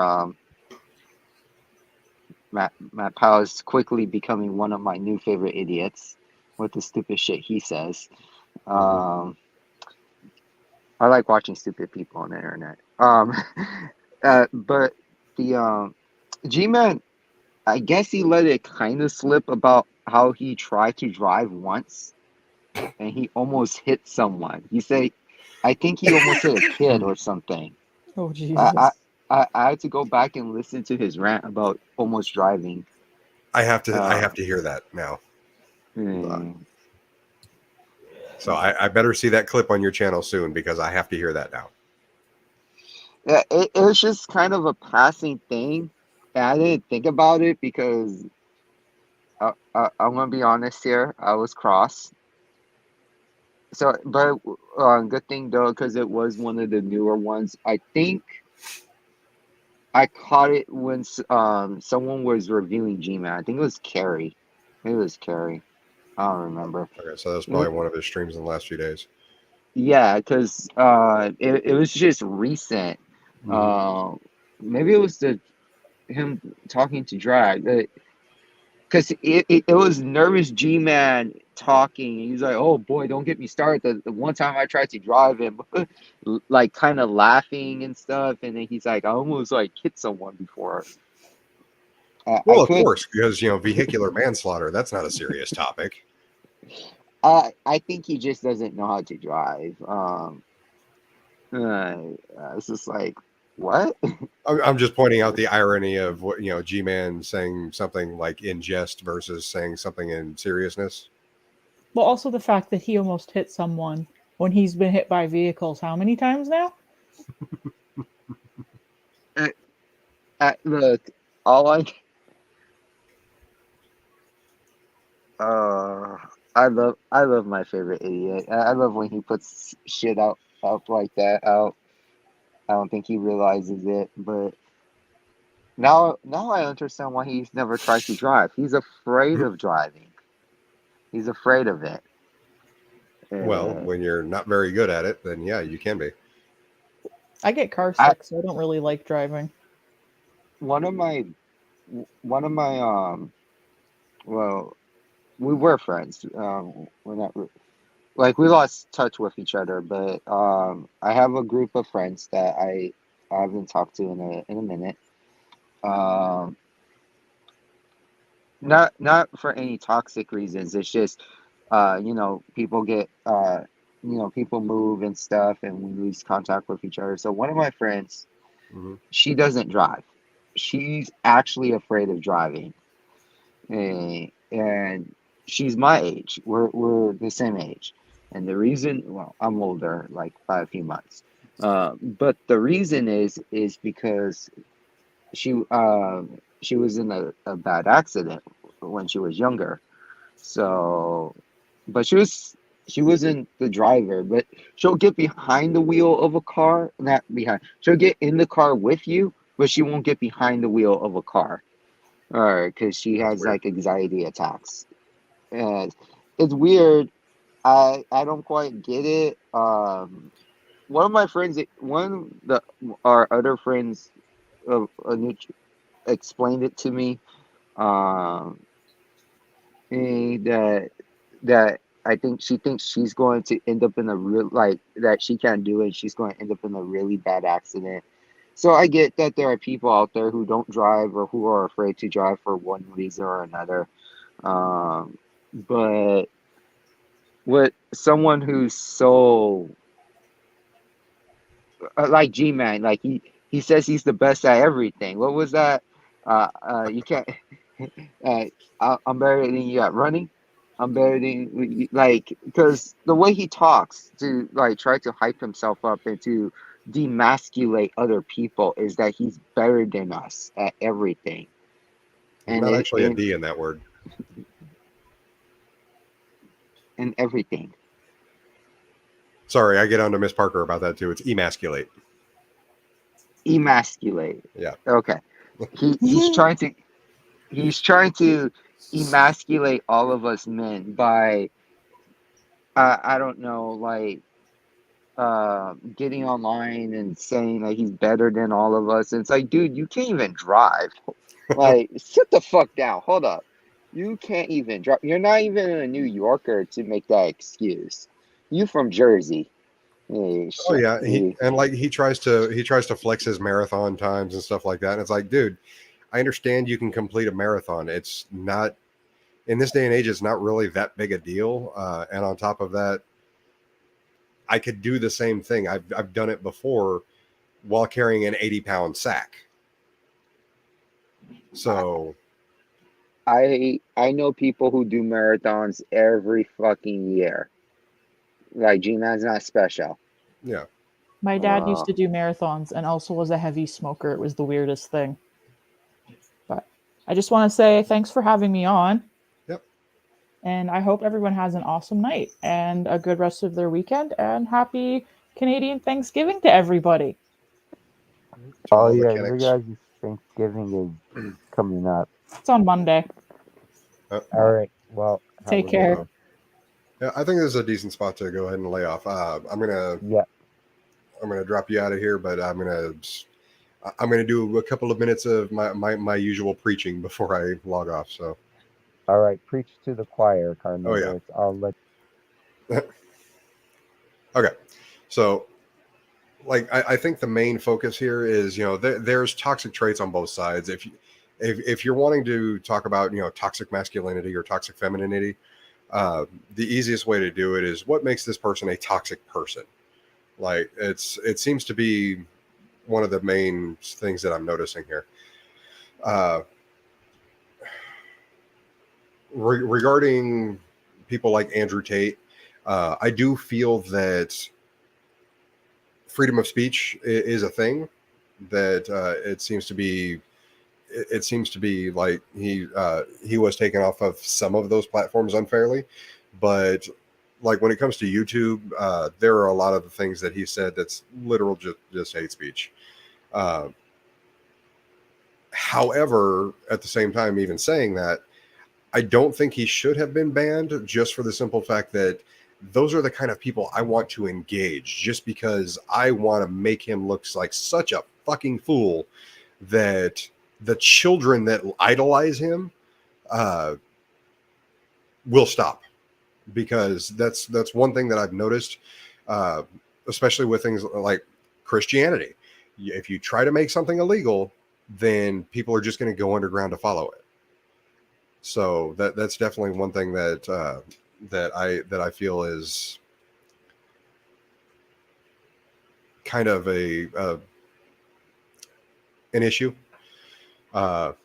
Matt Powell is quickly becoming one of my new favorite idiots with the stupid shit he says. I like watching stupid people on the internet. But the G-Man, I guess he let it kind of slip about how he tried to drive once and he almost hit someone. He said, I think he almost hit a kid or something. Oh, Jesus. I had to go back and listen to his rant about almost driving. I have to hear that now. So I better see that clip on your channel soon because I have to hear that now. Yeah, it was just kind of a passing thing. And I didn't think about it because I'm gonna be honest here. I was cross. So, but good thing though, because it was one of the newer ones. I think I caught it when someone was reviewing G-Man. I think it was Carrie. It was Carrie. I don't remember. Okay, so that was probably one of his streams in the last few days. Yeah, because it was just recent. Maybe it was him talking to Drag. Because it was nervous G-Man talking. And he's like, oh boy, don't get me started. The one time I tried to drive him, like kind of laughing and stuff. And then he's like, I almost like hit someone before. Well, of course, because, vehicular manslaughter, that's not a serious topic. I think he just doesn't know how to drive. It's just like, what? I'm just pointing out the irony of what, G-Man saying something like in jest versus saying something in seriousness. Well, also the fact that he almost hit someone when he's been hit by vehicles how many times now? Look, all I love my favorite idiot. I love when he puts shit up like that out. I don't think he realizes it, but now I understand why he's never tried to drive. He's afraid of driving. He's afraid of it. Well, when you're not very good at it, then yeah, you can be. I get car sick, so I don't really like driving. One of my well, we were friends. We're not like we lost touch with each other, but I have a group of friends that I haven't talked to in a minute. Not for any toxic reasons. It's just people get people move and stuff, and we lose contact with each other. So one of my friends, she doesn't drive. She's actually afraid of driving, and she's my age. We're the same age, and the reason, well, I'm older, like by a few months, but the reason is because she was in a bad accident when she was younger. So, but she wasn't the driver, but she'll get behind the wheel of a car, not behind. She'll get in the car with you, but she won't get behind the wheel of a car, or because she has like anxiety attacks. And it's weird. I don't quite get it. One of my friends, our other friends, explained it to me. That I think she thinks she's going to end up in a real that she can't do it. She's going to end up in a really bad accident. So I get that there are people out there who don't drive or who are afraid to drive for one reason or another. But with someone who's so like G-Man, like he says he's the best at everything. What was that? You can't. I'm better than you at running. I'm better than because the way he talks to try to hype himself up and to demasculate other people is that he's better than us at everything. There's not actually a D in that word. And everything. Sorry, I get on to Miss Parker about that too. It's emasculate. Emasculate. Yeah. Okay. He's trying to emasculate all of us men by I don't know, getting online and saying that he's better than all of us. And it's like, dude, you can't even drive. Sit the fuck down. Hold up. You can't even drive. You're not even a New Yorker to make that excuse. You from Jersey. Oh yeah, he tries to flex his marathon times and stuff like that. And it's like, dude, I understand you can complete a marathon. It's not in this day and age. It's not really that big a deal. And on top of that, I could do the same thing. I've done it before while carrying an 80-pound sack. So I know people who do marathons every fucking year. Like G-Man's not special. Yeah. My dad used to do marathons and also was a heavy smoker. It was the weirdest thing. But I just want to say thanks for having me on. And I hope everyone has an awesome night and a good rest of their weekend. And happy Canadian Thanksgiving to everybody. Oh yeah, your guys' Thanksgiving is coming up. It's on Monday. All right. Well, take care. Yeah, I think this is a decent spot to go ahead and lay off. I'm gonna drop you out of here, but I'm gonna do a couple of minutes of my usual preaching before I log off. So, all right, preach to the choir, Carmen. Oh, yeah. I'll let. Okay, so like I think the main focus here is there's toxic traits on both sides. If you're wanting to talk about toxic masculinity or toxic femininity, the easiest way to do it is what makes this person a toxic person. Like it seems to be one of the main things that I'm noticing here. Regarding people like Andrew Tate, I do feel that freedom of speech is a thing that it seems to be like he was taken off of some of those platforms unfairly, but like when it comes to YouTube, there are a lot of the things that he said that's literal just hate speech. However, at the same time, even saying that, I don't think he should have been banned, just for the simple fact that those are the kind of people I want to engage, just because I want to make him look like such a fucking fool that the children that idolize him will stop. Because that's one thing that I've noticed, especially with things like Christianity. If you try to make something illegal, then people are just going to go underground to follow it. So that's definitely one thing that I feel is kind of an issue. Other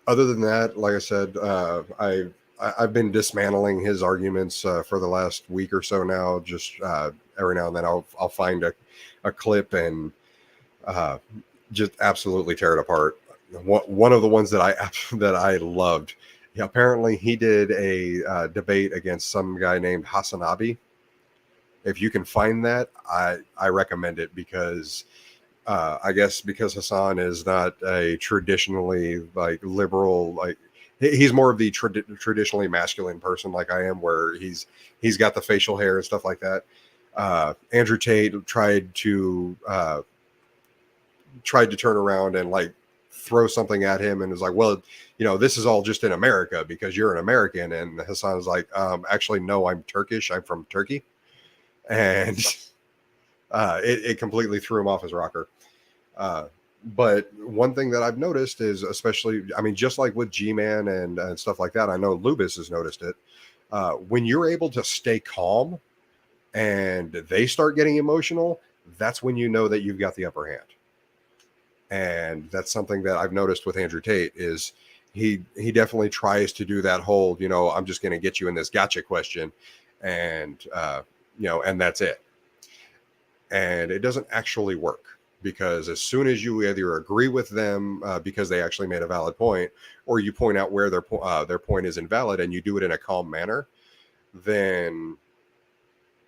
than that, like I said, I've been dismantling his arguments for the last week or so now. Just every now and then I'll find a clip and just absolutely tear it apart. One of the ones that I loved. Apparently, he did a debate against some guy named Hasanabi. If you can find that, I recommend it, because I guess because Hassan is not a traditionally like liberal, like he's more of the traditionally masculine person like I am, where he's got the facial hair and stuff like that. Andrew Tate tried to turn around and like throw something at him and was like, well, this is all just in America because you're an American. And Hassan is like, actually, no, I'm Turkish. I'm from Turkey. And it completely threw him off his rocker. But one thing that I've noticed is, especially, I mean, just like with G-Man and stuff like that, I know Lubis has noticed it. When you're able to stay calm and they start getting emotional, that's when you know that you've got the upper hand. And that's something that I've noticed with Andrew Tate is he definitely tries to do that whole, I'm just going to get you in this gotcha question. And, and that's it. And it doesn't actually work, because as soon as you either agree with them because they actually made a valid point, or you point out where their point is invalid and you do it in a calm manner, then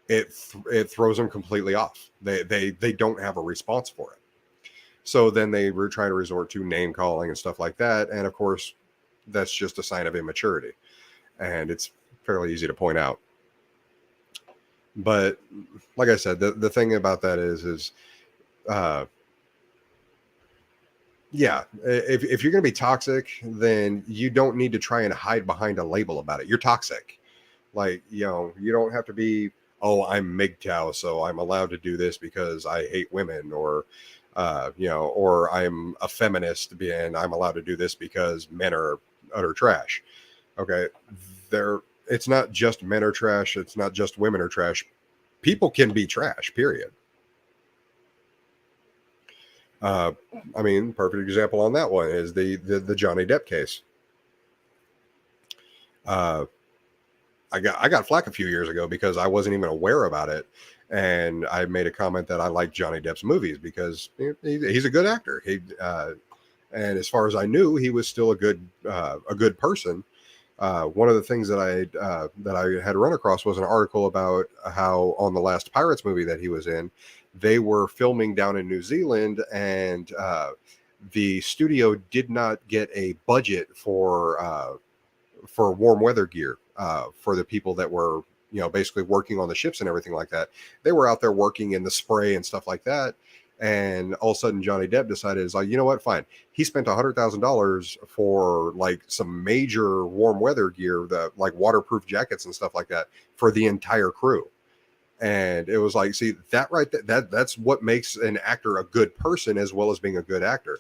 it throws them completely off. They don't have a response for it. So then they were trying to resort to name calling and stuff like that. And of course, that's just a sign of immaturity. And it's fairly easy to point out. But like I said, the thing about that is yeah, if you're going to be toxic, then you don't need to try and hide behind a label about it. You're toxic. Like, you don't have to be, oh, I'm MGTOW, so I'm allowed to do this because I hate women, or or I'm a feminist and I'm allowed to do this because men are utter trash. Okay. It's not just men are trash. It's not just women are trash. People can be trash, period. I mean, perfect example on that one is the Johnny Depp case. I got flack a few years ago because I wasn't even aware about it. And I made a comment that I like Johnny Depp's movies because he's a good actor. And as far as I knew, he was still a good person. One of the things that I had run across was an article about how on the last Pirates movie that he was in, they were filming down in New Zealand, and the studio did not get a budget for warm weather gear for the people that were, basically working on the ships and everything like that. They were out there working in the spray and stuff like that. And all of a sudden Johnny Depp decided, is like, you know what, fine. He spent $100,000 for like some major warm weather gear, that like waterproof jackets and stuff like that for the entire crew. And it was like, see, that right, that's what makes an actor a good person as well as being a good actor.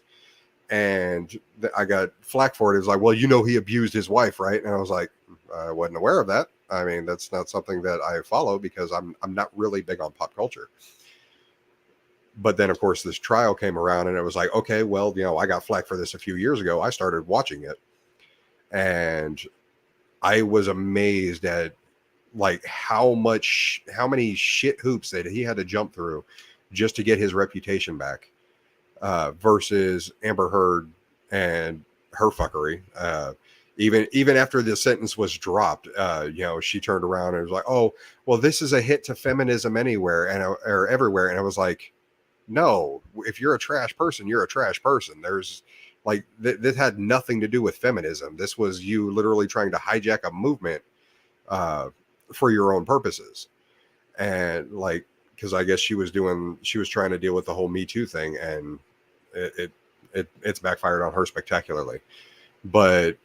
And I got flack for it. It was like, well, he abused his wife, right? And I was like, I wasn't aware of that. I mean, that's not something that I follow because I'm not really big on pop culture. But then, of course, this trial came around, and it was like, okay, well, I got flack for this a few years ago. I started watching it, and I was amazed at like how many shit hoops that he had to jump through just to get his reputation back. Versus Amber Heard and her fuckery. Even after the sentence was dropped, she turned around and was like, "Oh, well, this is a hit to feminism anywhere or everywhere." And I was like, "No, if you're a trash person, you're a trash person. There's like this had nothing to do with feminism. This was you literally trying to hijack a movement for your own purposes." And like, because I guess she was trying to deal with the whole Me Too thing, and it's backfired on her spectacularly. But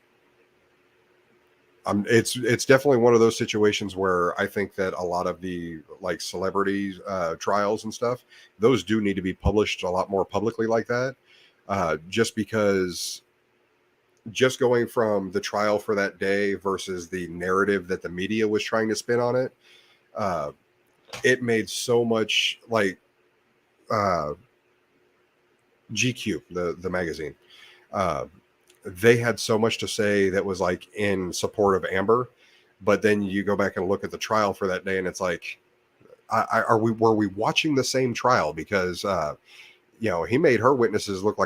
it's definitely one of those situations where I think that a lot of the like celebrity trials and stuff, those do need to be published a lot more publicly like that. Just because just going from the trial for that day versus the narrative that the media was trying to spin on it, it made so much like GQ, the magazine. They had so much to say that was like in support of Amber, but then you go back and look at the trial for that day, and it's like, were we watching the same trial? Because he made her witnesses look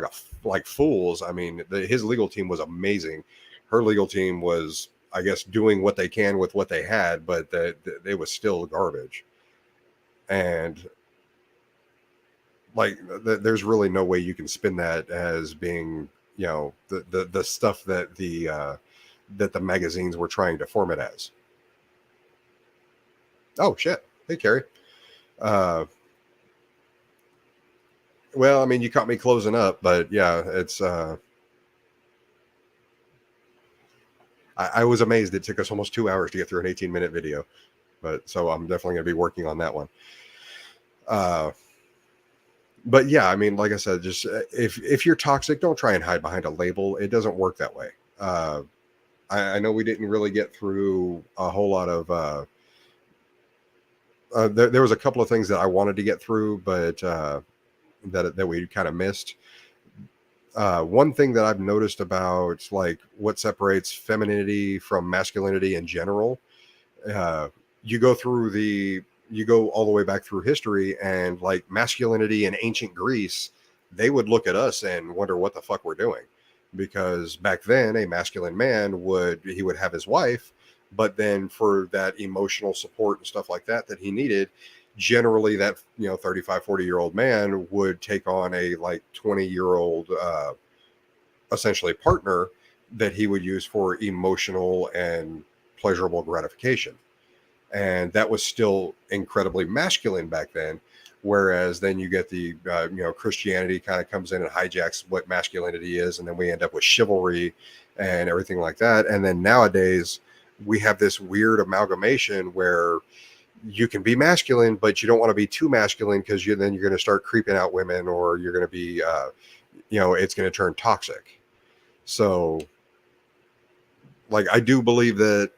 like fools. I mean, his legal team was amazing. Her legal team was, I guess, doing what they can with what they had, but it was still garbage. And like, there's really no way you can spin that as being, the stuff that the magazines were trying to form it as. Oh shit! Hey, Carrie. Well, I mean, you caught me closing up, but yeah, it's. I was amazed it took us almost 2 hours to get through an 18-minute video, but so I'm definitely going to be working on that one. But yeah, I mean, like I said, just if you're toxic, don't try and hide behind a label. It doesn't work that way. I know we didn't really get through a whole lot of. There was a couple of things that I wanted to get through, but that we kind of missed. One thing that I've noticed about like what separates femininity from masculinity in general, you go all the way back through history, and like masculinity in ancient Greece, they would look at us and wonder what the fuck we're doing, because back then a masculine man would have his wife, but then for that emotional support and stuff like that he needed, generally that 35, 40-year-old man would take on a like 20-year-old essentially partner that he would use for emotional and pleasurable gratification. And that was still incredibly masculine back then. Whereas then you get the, Christianity kind of comes in and hijacks what masculinity is. And then we end up with chivalry and everything like that. And then nowadays we have this weird amalgamation where you can be masculine, but you don't want to be too masculine, because then you're going to start creeping out women, or you're going to be, it's going to turn toxic. So like, I do believe that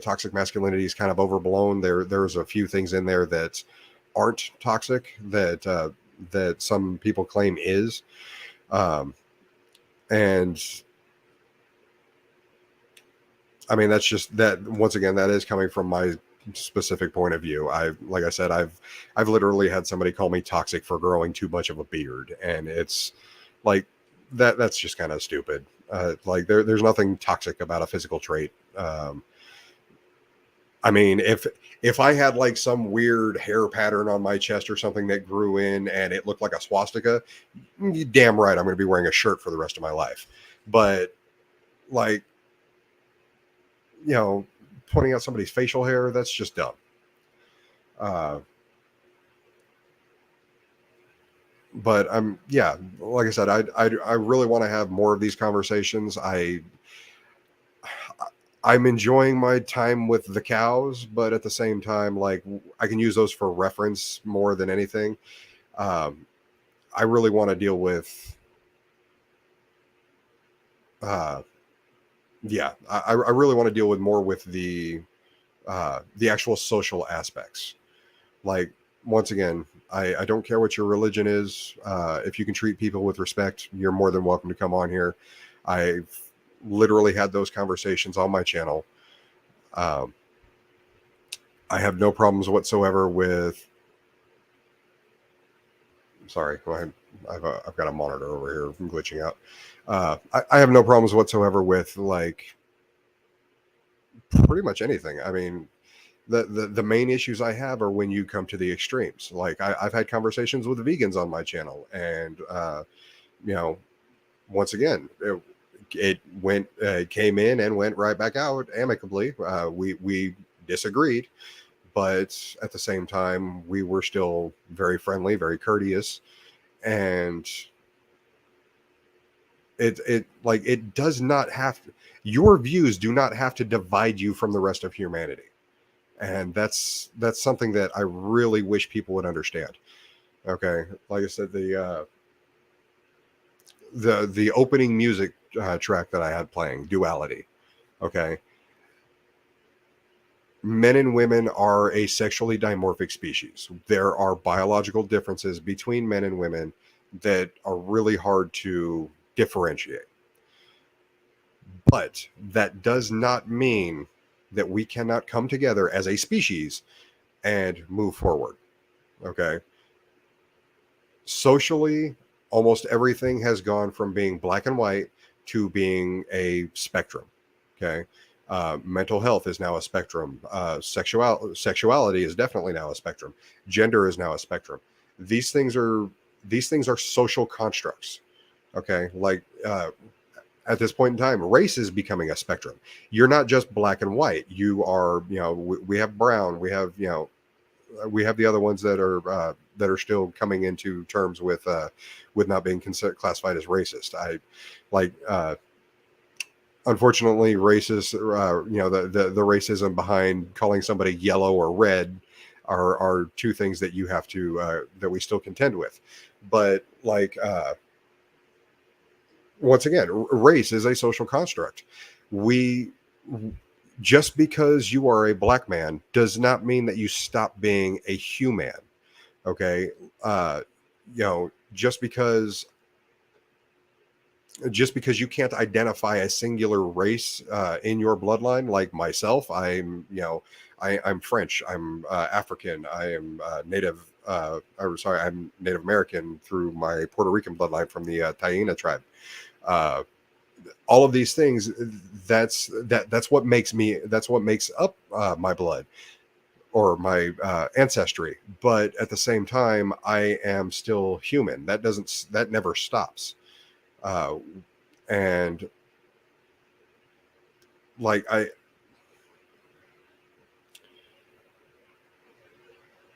toxic masculinity is kind of overblown. There's a few things in there that aren't toxic that some people claim is. And I mean, that's just that, once again, that is coming from my specific point of view. Like I said, I've literally had somebody call me toxic for growing too much of a beard, and it's like that's just kind of stupid. Like there's nothing toxic about a physical trait. I mean, if I had like some weird hair pattern on my chest or something that grew in and it looked like a swastika, you damn right I'm going to be wearing a shirt for the rest of my life. But like, you know, pointing out somebody's facial hair, that's just dumb. But yeah, like I said, I really want to have more of these conversations. I'm enjoying my time with the cows, but at the same time, like I can use those for reference more than anything. I really want to deal with, yeah, I really want to deal with more with the actual social aspects. Like, once again, I don't care what your religion is. If you can treat people with respect, you're more than welcome to come on here. I've literally had those conversations on my channel. I have no problems whatsoever with. Sorry, I've got a monitor over here glitching out. I have no problems whatsoever with like pretty much anything. I mean, the main issues I have are when you come to the extremes. Like I've had conversations with vegans on my channel, and you know, once again, it went came in and went right back out amicably. We disagreed, but at the same time, we were still very friendly, very courteous, and it does not have to, your views do not have to divide you from the rest of humanity. And that's something that I really wish people would understand. Okay, like I said, the opening music track that I had playing, Duality. Okay, men and women are a sexually dimorphic species. There are biological differences between men and women that are really hard to differentiate. But that does not mean that we cannot come together as a species and move forward. Okay. Socially, almost everything has gone from being black and white to being a spectrum. Okay. Mental health is now a spectrum. Sexuality is definitely now a spectrum. Gender is now a spectrum. These things are social constructs. Okay. Like, at this point in time, race is becoming a spectrum. You're not just black and white. You are, we have brown. We have, we have the other ones that are still coming into terms with not being classified as racist. Unfortunately, racist, the racism behind calling somebody yellow or red are two things that you have to that we still contend with. But once again, race is a social construct. Just because you are a black man does not mean that you stop being a human. Okay. Just because you can't identify a singular race in your bloodline, like myself, I'm French, I'm African, I am Native. I'm Native American through my Puerto Rican bloodline from the Taíno tribe. All of these things, that's what makes me, that's what makes up my blood or my ancestry. But at the same time, I am still human. That never stops. And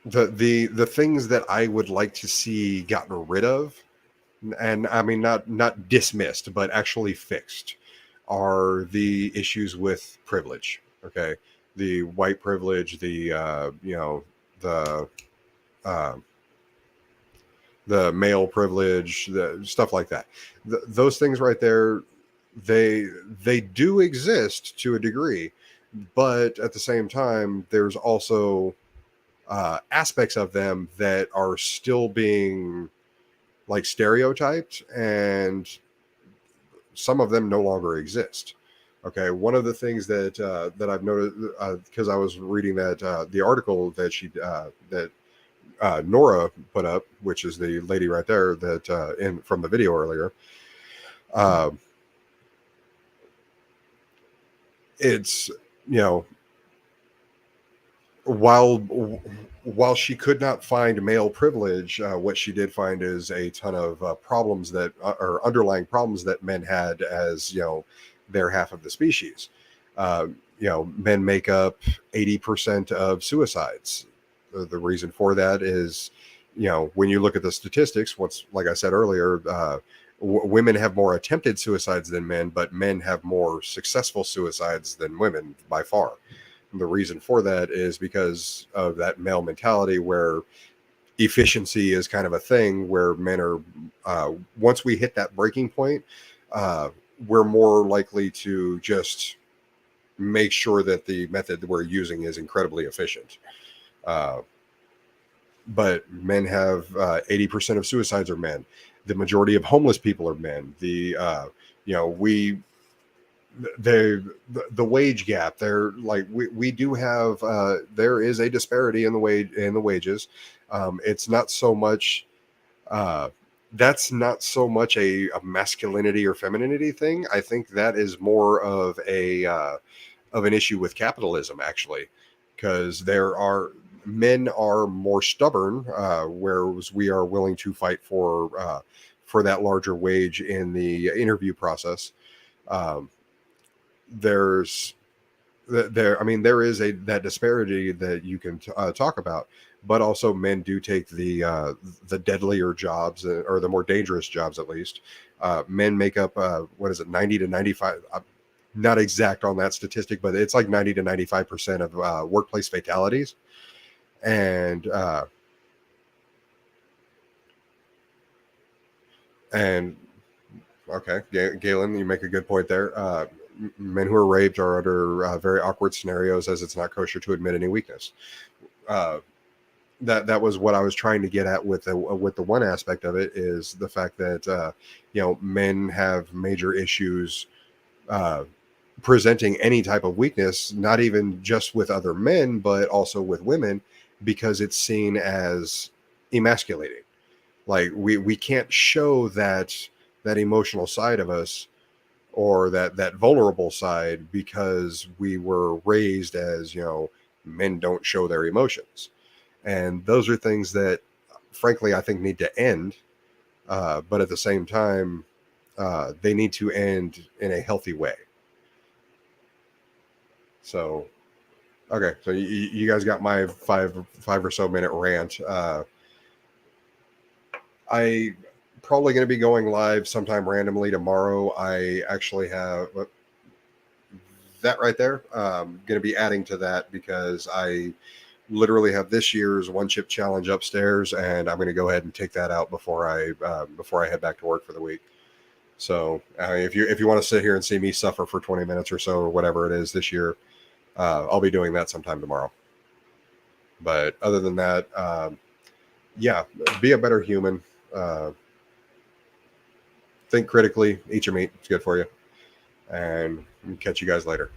the things that I would like to see gotten rid of, and I mean not dismissed, but actually fixed, are the issues with privilege. Okay, the white privilege, the male privilege, the stuff like that. Those things right there, they do exist to a degree, but at the same time, there's also aspects of them that are still being stereotyped, and some of them no longer exist. Okay, one of the things that I've noticed, because I was reading that the article that Nora put up, which is the lady right there that from the video earlier. it's, you know, while she could not find male privilege, what she did find is a ton of problems that or underlying problems that men had as, you know, their half of the species. You know, men make up 80% of suicides. The reason for that is, you know, when you look at the statistics, what's, like I said earlier, women have more attempted suicides than men, but men have more successful suicides than women by far. And the reason for that is because of that male mentality where efficiency is kind of a thing, where men are, once we hit that breaking point, we're more likely to just make sure that the method that we're using is incredibly efficient. But men have 80% of suicides are men. The majority of homeless people are men. The you know, the wage gap, they're like, we do have there is a disparity in the wages. It's not so much that's not so much a masculinity or femininity thing. I think that is more of a of an issue with capitalism, actually, because men are more stubborn, whereas we are willing to fight for that larger wage in the interview process. There's there I mean, there is that disparity that you can talk about, but also men do take the deadlier jobs, or the more dangerous jobs, at least. Men make up what is it, 90 to 95, not exact on that statistic, but it's like 90 to 95% of workplace fatalities. And okay, Galen, you make a good point there. Men who are raped are under very awkward scenarios, as it's not kosher to admit any weakness. That was what I was trying to get at with the one aspect of it, is the fact that you know, men have major issues presenting any type of weakness, not even just with other men, but also with women, because it's seen as emasculating. Like we can't show that emotional side of us, or that vulnerable side, because we were raised as, you know, men don't show their emotions. And those are things that, frankly, I think need to end. But at the same time, they need to end in a healthy way. So, okay. So you guys got my five or so minute rant. I probably going to be going live sometime randomly tomorrow. I actually have that right there. Going to be adding to that because I literally have this year's one chip challenge upstairs, and I'm going to go ahead and take that out before I head back to work for the week. So if you want to sit here and see me suffer for 20 minutes or so, or whatever it is this year, I'll be doing that sometime tomorrow. But other than that, yeah, be a better human. Think critically, eat your meat. It's good for you. And catch you guys later.